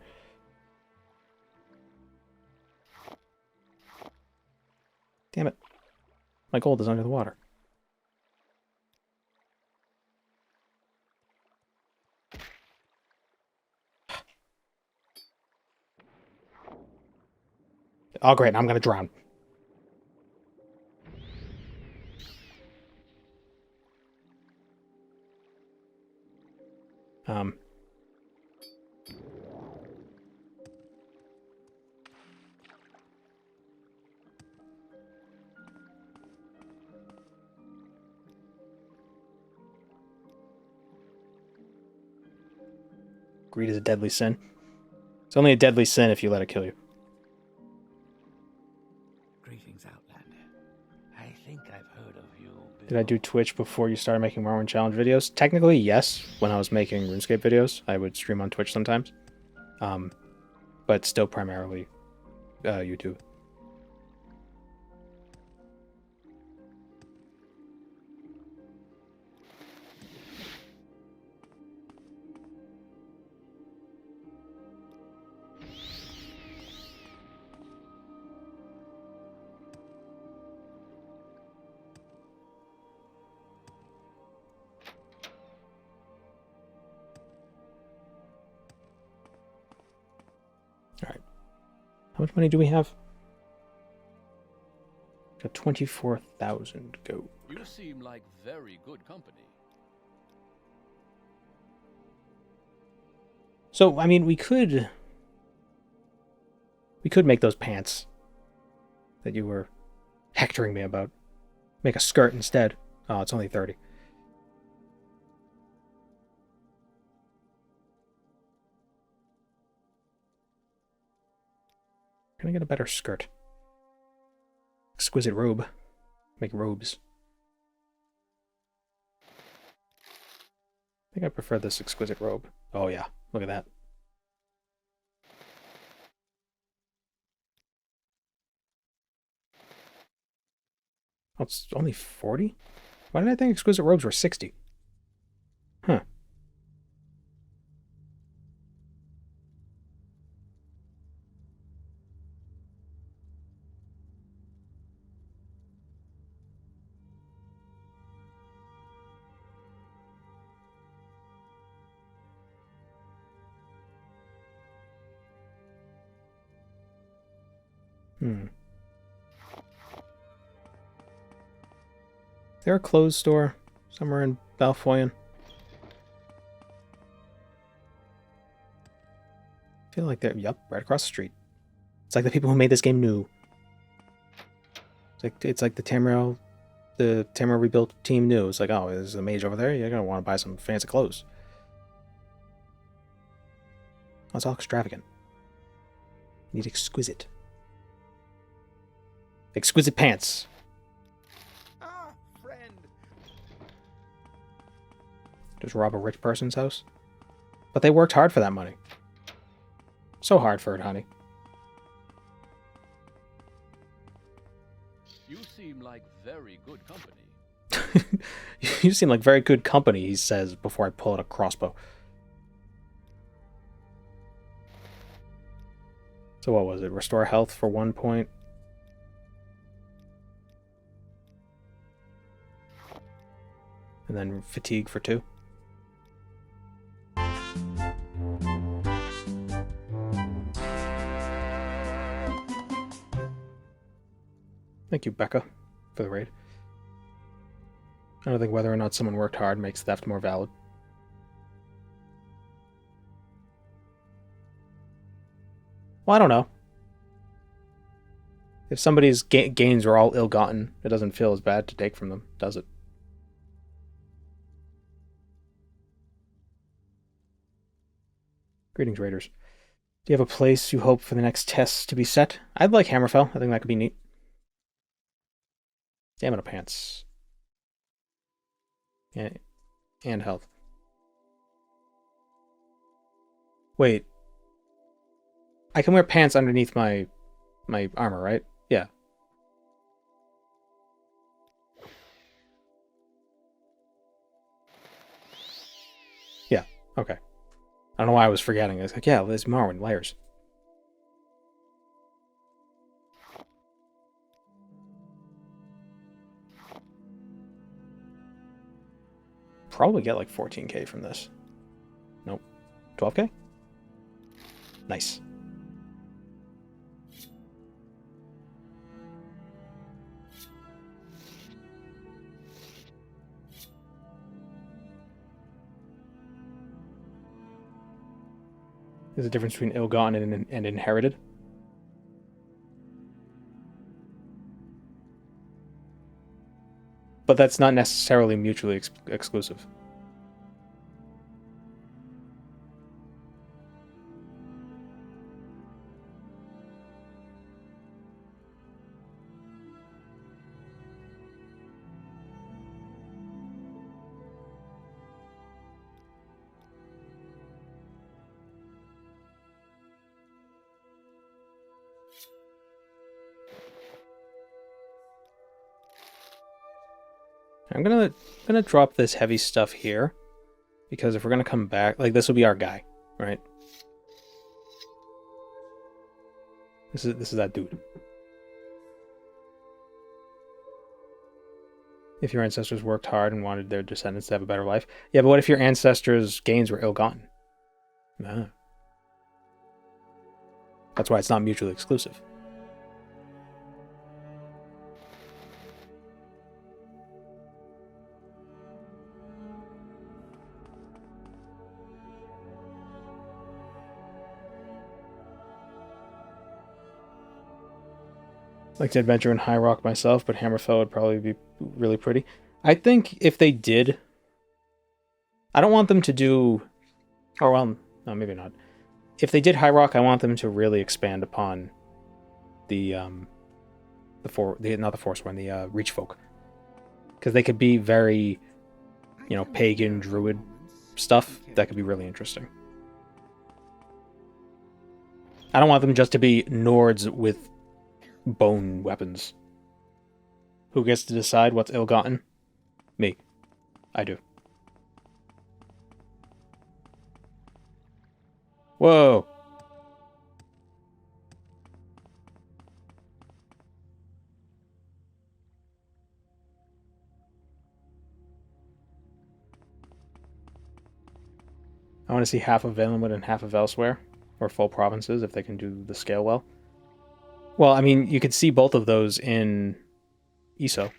Damn it. My gold is under the water. Oh, great. I'm going to drown. Greed is a deadly sin. It's only a deadly sin if you let it kill you. Greetings, Outlander. I think I've heard of you before. Did I do Twitch before you started making Morrowind Challenge videos? Technically, yes. When I was making RuneScape videos, I would stream on Twitch sometimes. But still primarily YouTube. Alright. How much money do we have? Got 24,000 gold. You seem like very good company. So, I mean, we could make those pants that you were hectoring me about. Make a skirt instead. Oh, it's only 30. Can I get a better skirt? Exquisite robe. Make robes. I think I prefer this exquisite robe. Oh yeah, look at that. Oh, it's only 40? Why did I think exquisite robes were 60? Huh. Is there a clothes store somewhere in Balfoyan? I feel like they're, yup, right across the street. It's like the people who made this game knew. It's like the Tamriel Rebuilt team knew. It's like, oh, there's a mage over there. You're gonna want to buy some fancy clothes. Oh, it's all extravagant. You need exquisite. Exquisite pants. Ah, friend. Just rob a rich person's house? But they worked hard for that money. So hard for it, honey. You seem like very good company. You seem like very good company, he says before I pull out a crossbow. So what was it? Restore health for 1 point. And then fatigue for 2. Thank you, Becca, for the raid. I don't think whether or not someone worked hard makes theft more valid. Well, I don't know. If somebody's gains are all ill-gotten, it doesn't feel as bad to take from them, does it? Greetings, Raiders. Do you have a place you hope for the next tests to be set? I'd like Hammerfell. I think that could be neat. Stamina pants. And health. Wait. I can wear pants underneath my armor, right? Yeah. Okay. I don't know why I was forgetting. I was like, yeah, there's Marwyn, layers. Probably get like 14k from this. Nope. 12k? Nice. There's a difference between ill-gotten and inherited. But that's not necessarily mutually exclusive. I'm gonna drop this heavy stuff here, because if we're gonna come back, like, this will be our guy, right? This is that dude. If your ancestors worked hard and wanted their descendants to have a better life. Yeah, but what if your ancestors' gains were ill-gotten? Ah. That's why it's not mutually exclusive. Like to adventure in High Rock myself, but Hammerfell would probably be really pretty. I think if they did, I don't want them to do, or well, no, maybe not. If they did High Rock, I want them to really expand upon the Reach folk, because they could be very, pagan druid stuff that could be really interesting. I don't want them just to be Nords with bone weapons. Who gets to decide what's ill-gotten? Me. I do. Whoa! I want to see half of Valenwood and half of Elsewhere, or full provinces, if they can do the scale well. Well, I mean, you could see both of those in ESO.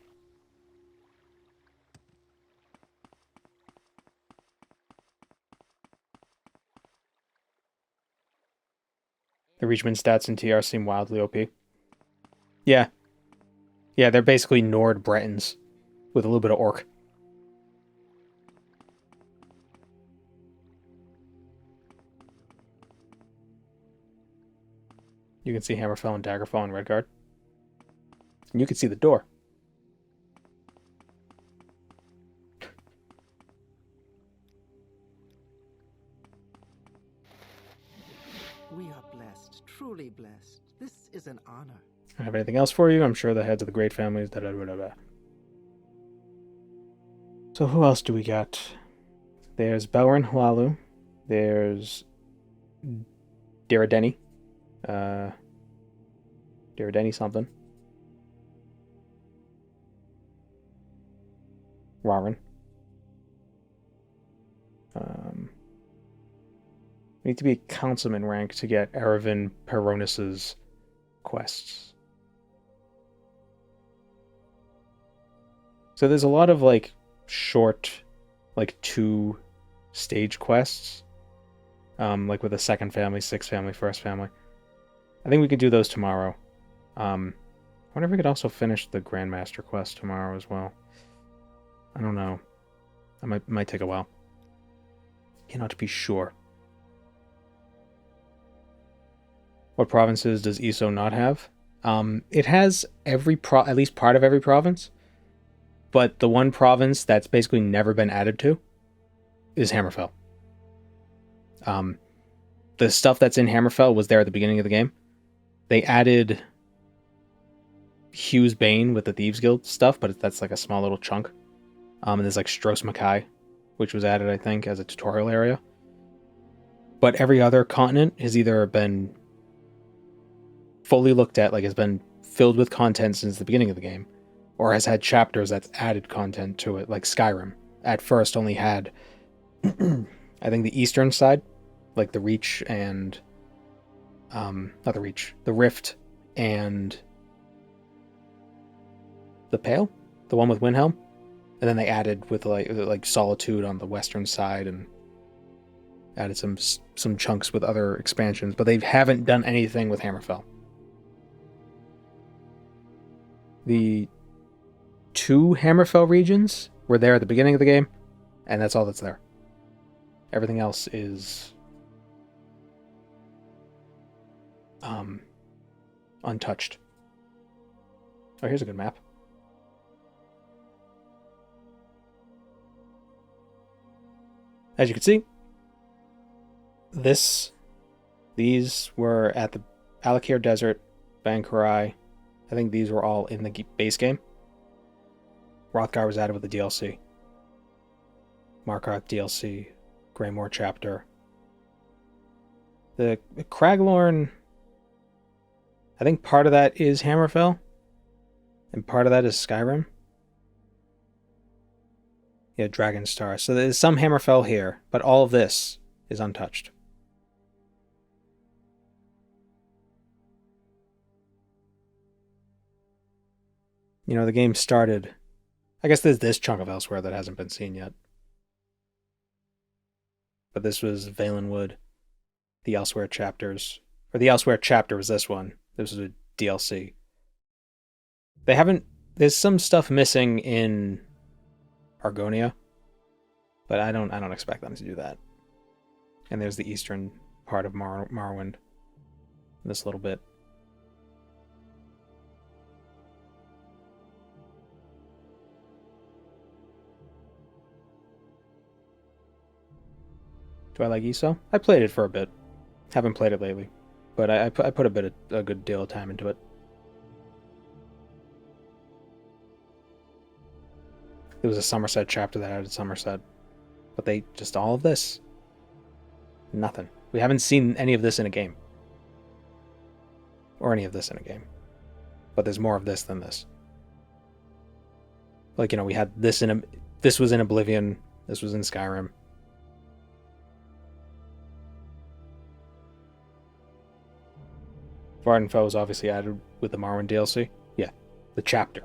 The Reachman stats in TR seem wildly OP. Yeah. Yeah, they're basically Nord Bretons with a little bit of Orc. You can see Hammerfell and Daggerfall and Redguard. And you can see the door. We are blessed, truly blessed. This is an honor. I don't have anything else for you. I'm sure the heads of the great families. Da, da, da, da, da. So who else do we got? There's Belrin Hlaalu. There's Diradeni. Diradeni something. Warren. We need to be a councilman rank to get Eravin Peronis's quests. So there's a lot of like short, like 2-stage quests. Like with the second family, sixth family, first family. I think we could do those tomorrow. I wonder if we could also finish the Grandmaster quest tomorrow as well. I don't know. It might take a while. Cannot be sure. What provinces does ESO not have? It has at least part of every province. But the one province that's basically never been added to is Hammerfell. The stuff that's in Hammerfell was there at the beginning of the game. They added Hugh's Bane with the Thieves Guild stuff, but that's like a small little chunk. And there's like Stros Mackay, which was added, I think, as a tutorial area. But every other continent has either been fully looked at, like has been filled with content since the beginning of the game, or has had chapters that's added content to it, like Skyrim. At first only had, I think, the eastern side, like the Reach and, not the Reach, the Rift and the Pale, the one with Windhelm. And then they added with like Solitude on the western side and added some chunks with other expansions, but they haven't done anything with Hammerfell. The 2 Hammerfell regions were there at the beginning of the game, and that's all that's there. Everything else is untouched. Oh, here's a good map. As you can see, these were at the Alakir Desert, Bankarai. I think these were all in the base game. Hrothgar was added with the DLC. Markarth DLC, Greymoor chapter. The Craglorn, I think part of that is Hammerfell, and part of that is Skyrim. Yeah, Dragonstar. So there's some Hammerfell here, but all of this is untouched. You know, the game started... I guess there's this chunk of Elsewhere that hasn't been seen yet. But this was Valenwood, the Elsewhere chapters. Or the Elsewhere chapter was this one. This was a DLC. They haven't... There's some stuff missing in Argonia, but I don't expect them to do that. And there's the eastern part of Morrowind. This little bit. Do I like ESO? I played it for a bit. Haven't played it lately, but I put a good deal of time into it. There was a Somerset chapter that added Somerset, but they just all of this. Nothing. We haven't seen any of this in a game. Or any of this in a game. But there's more of this than this. Like, you know, we had this this was in Oblivion, this was in Skyrim. Vardenfell was obviously added with the Morrowind DLC. Yeah, the chapter.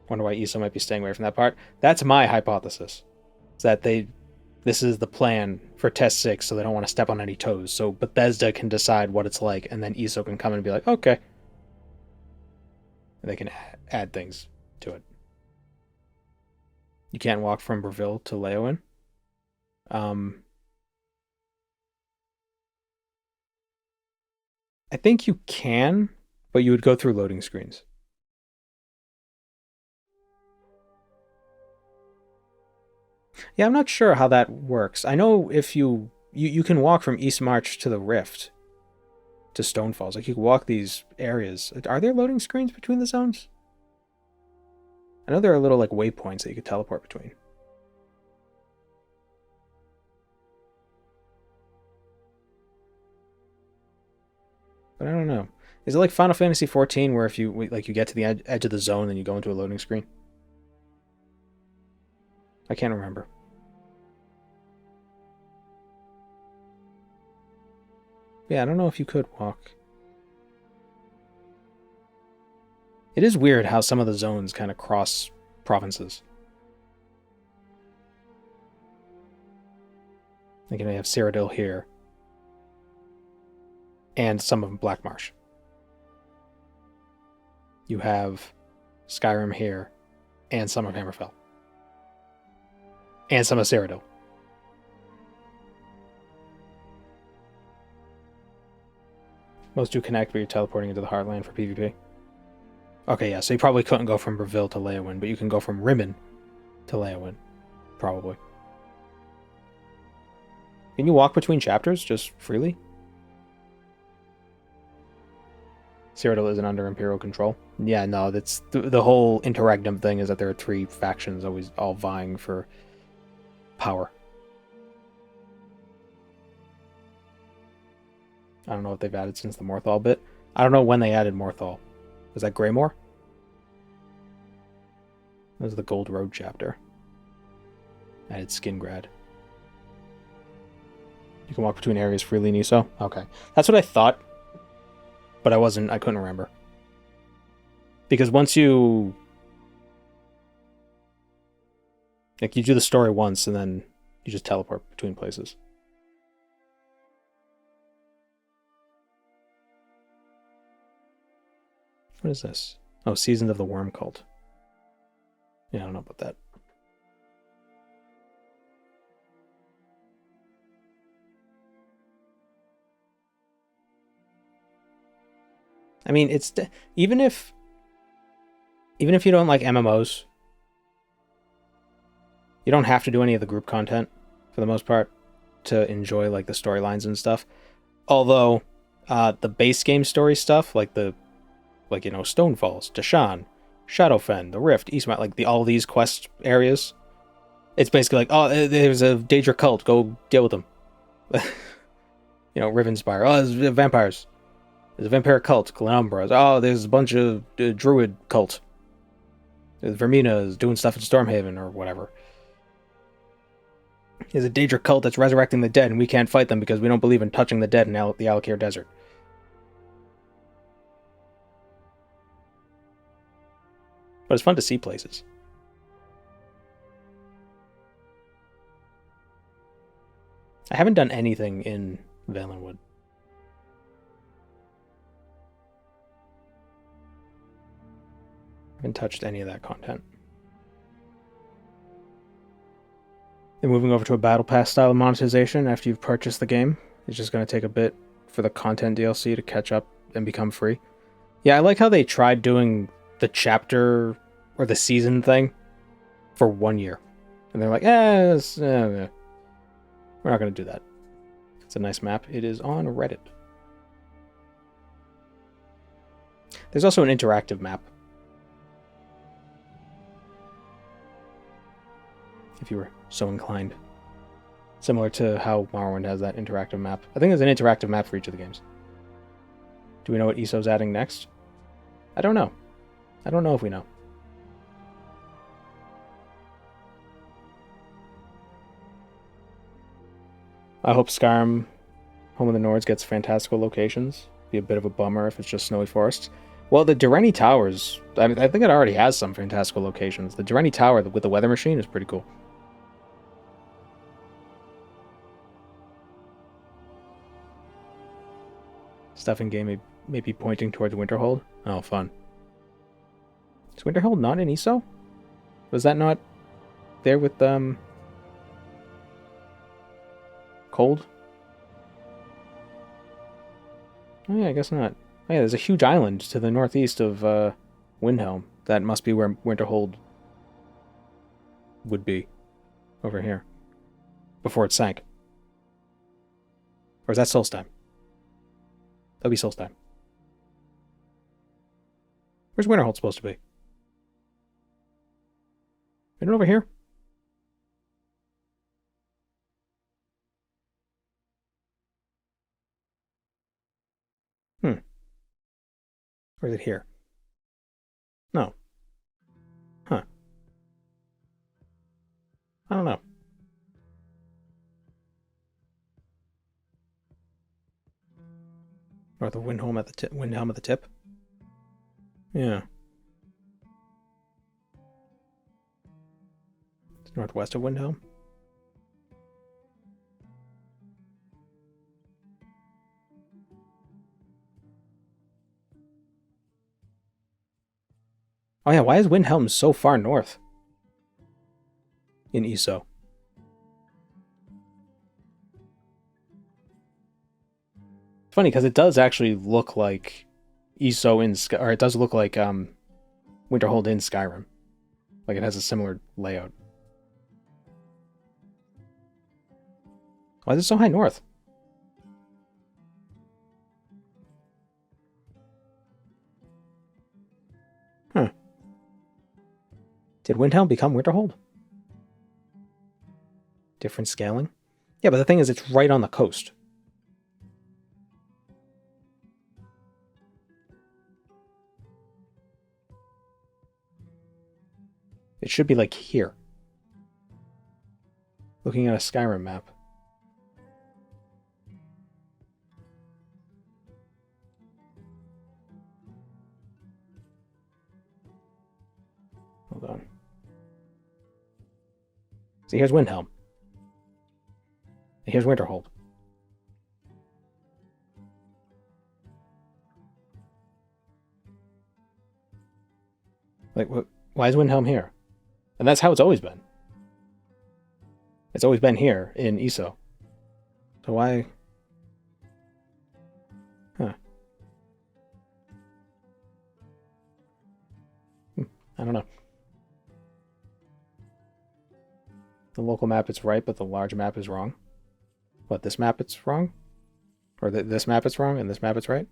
Wonder why ESO might be staying away from that part. That's my hypothesis. Is that this is the plan for Test 6, so they don't want to step on any toes. So Bethesda can decide what it's like, and then ESO can come in and be like, okay. And they can add things to it. You can't walk from Breville to Leowen. I think you can, but you would go through loading screens. Yeah, I'm not sure how that works. I know if you can walk from East March to the Rift to Stonefalls. Like, you can walk these areas. Are there loading screens between the zones? I know there are little, like, waypoints that you could teleport between. But I don't know. Is it like Final Fantasy XIV where if you get to the edge of the zone and you go into a loading screen? I can't remember. Yeah, I don't know if you could walk. It is weird how some of the zones kind of cross provinces. Like, you know, you have Cyrodiil here. And some of Blackmarsh. You have Skyrim here. And some of Hammerfell. And some of Cyrodiil. Most do connect, but you're teleporting into the Heartland for PvP. Okay, yeah, so you probably couldn't go from Breville to Leowen, but you can go from Rimmon to Leowen. Probably. Can you walk between chapters just freely? Cyrodiil isn't under Imperial control. Yeah, no, that's the whole interregnum thing is that there are 3 factions always all vying for power. I don't know what they've added since the Morthal bit. I don't know when they added Morthal. Was that Greymore? That was the Gold Road chapter. Added Skingrad. You can walk between areas freely in ESO? Okay. That's what I thought. But I couldn't remember. Because once you... Like, you do the story once, and then you just teleport between places. What is this? Oh, Seasons of the Worm Cult. Yeah, I don't know about that. I mean, it's even if you don't like MMOs, you don't have to do any of the group content for the most part to enjoy like the storylines and stuff. Although the base game story stuff, like Stonefalls, Deshaan, Shadowfen, the Rift, Eastmount, like all these quest areas, it's basically like, oh, there's a Daedra cult, go deal with them. Rivenspire, oh, there's vampires. There's a vampire cult, Glenumbra. Oh, there's a bunch of druid cult. Vermina is doing stuff in Stormhaven or whatever. There's a Daedra cult that's resurrecting the dead, and we can't fight them because we don't believe in touching the dead in the Alakir Desert. But it's fun to see places. I haven't done anything in Valenwood. Haven't touched any of that content. And moving over to a Battle Pass style of monetization after you've purchased the game. It's just going to take a bit for the content DLC to catch up and become free. Yeah, I like how they tried doing the chapter or the season thing for 1 year. And they're like, we're not going to do that. It's a nice map. It is on Reddit. There's also an interactive map. If you were so inclined. Similar to how Morrowind has that interactive map. I think there's an interactive map for each of the games. Do we know what ESO's adding next? I don't know. I don't know if we know. I hope Skyrim Home of the Nords gets fantastical locations. Be a bit of a bummer if it's just snowy forests. Well, the Durrani Towers, I think it already has some fantastical locations. The Durrani Tower with the weather machine is pretty cool. Stuff in game may be pointing towards Winterhold. Oh, fun. Is Winterhold not in ESO? Was that not there with Cold? Oh yeah, I guess not. Oh yeah, there's a huge island to the northeast of Windhelm. That must be where Winterhold would be. Over here. Before it sank. Or is that Solstheim? That'll be Solstheim. Where's Winterhold supposed to be? Isn't it over here? Or is it here? No. Huh. I don't know. North of Windhelm at the tip. Windhelm at the tip? Yeah. It's northwest of Windhelm? Oh yeah, why is Windhelm so far north? In ESO. It's funny, because it does actually look like ESO in or it does look like Winterhold in Skyrim. Like it has a similar layout. Why is it so high north? Huh. Did Windhelm become Winterhold? Different scaling? Yeah, but the thing is, it's right on the coast. It should be like here. Looking at a Skyrim map. Hold on. See, here's Windhelm. Here's Winterhold. Like, why is Windhelm here? And that's how it's always been. It's always been here in ESO. So why? Huh. I don't know. The local map it's right, but the large map is wrong. What, this map it's wrong? Or this map it's wrong and this map it's right?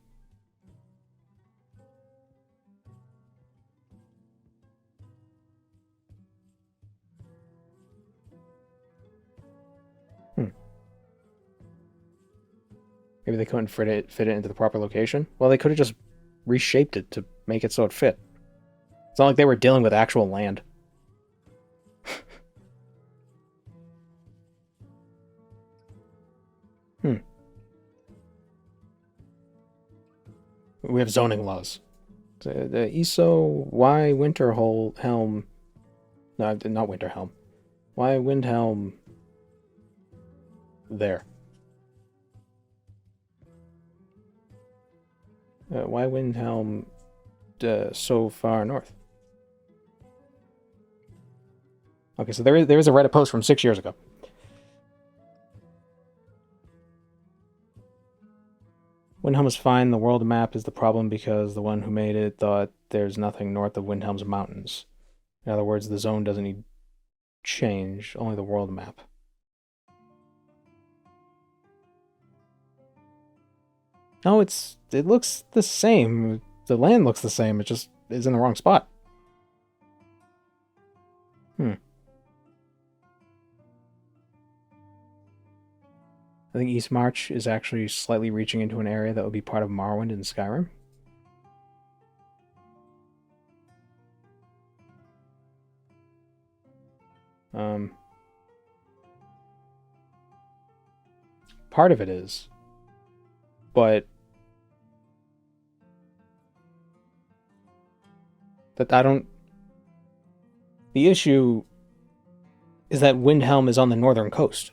Maybe they couldn't fit it into the proper location? Well, they could have just reshaped it to make it so it fit. It's not like they were dealing with actual land. We have zoning laws. The ESO, why Winterhelm... No, not Winterhelm. Why Windhelm... there? Why Windhelm so far north? Okay, so there is a Reddit post from 6 years ago. Windhelm is fine. The world map is the problem because the one who made it thought there's nothing north of Windhelm's mountains. In other words, the zone doesn't need change, only the world map. No, it looks the same. The land looks the same. It just is in the wrong spot. I think East March is actually slightly reaching into an area that would be part of Morrowind and Skyrim. Part of it is, but that I don't... The issue is that Windhelm is on the northern coast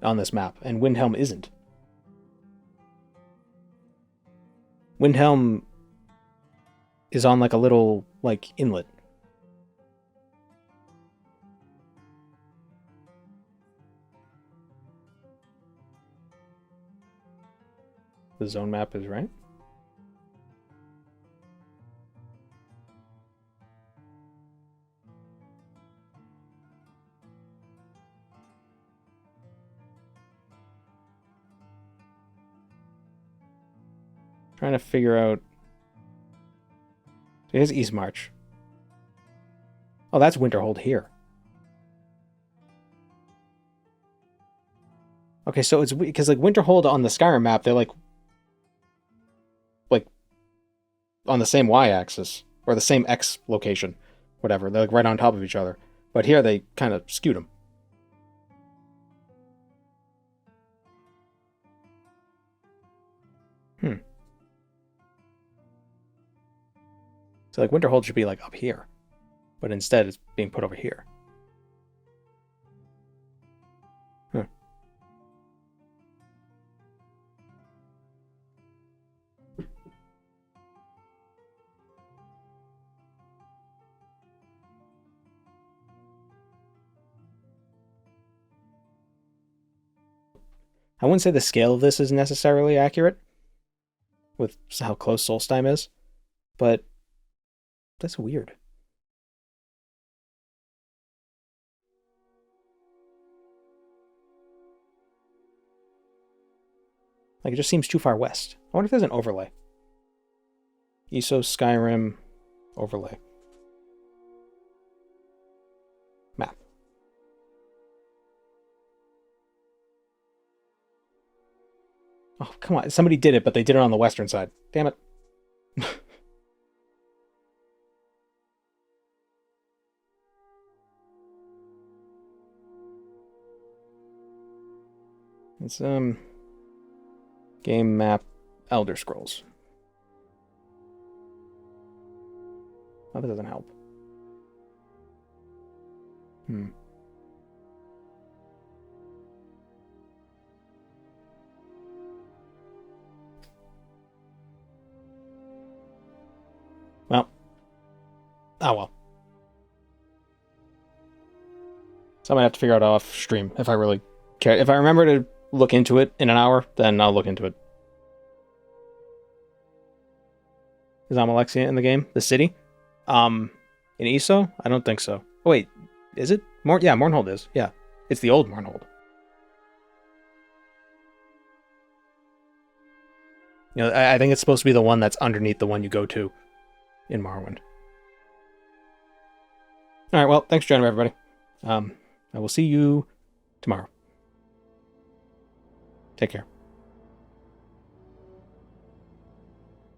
on this map, and Windhelm isn't. Windhelm is on like a little, like, inlet. The zone map is right. Trying to figure out... So here's East March. Oh, that's Winterhold here. Okay, so it's because like Winterhold on the Skyrim map, they're like on the same y-axis or the same x location, whatever. They're like right on top of each other. But here they kind of skewed them. So like Winterhold should be like up here, but instead it's being put over here. I wouldn't say the scale of this is necessarily accurate with how close Solstheim is, but that's weird. Like, it just seems too far west. I wonder if there's an overlay. ESO Skyrim overlay. Map. Oh, come on. Somebody did it, but they did it on the western side. Damn it. It's, game map Elder Scrolls. Oh, that doesn't help. Well. Oh well. So I might have to figure out off stream if I really care. If I remember to look into it in an hour, then I'll look into it. Is Amalexia in the game? The city? In ESO? I don't think so. Oh, wait. Is it? Yeah, Mournhold is. Yeah. It's the old Mournhold. You know, I think it's supposed to be the one that's underneath the one you go to in Morrowind. Alright, well, thanks for joining me, everybody. I will see you tomorrow. Take care.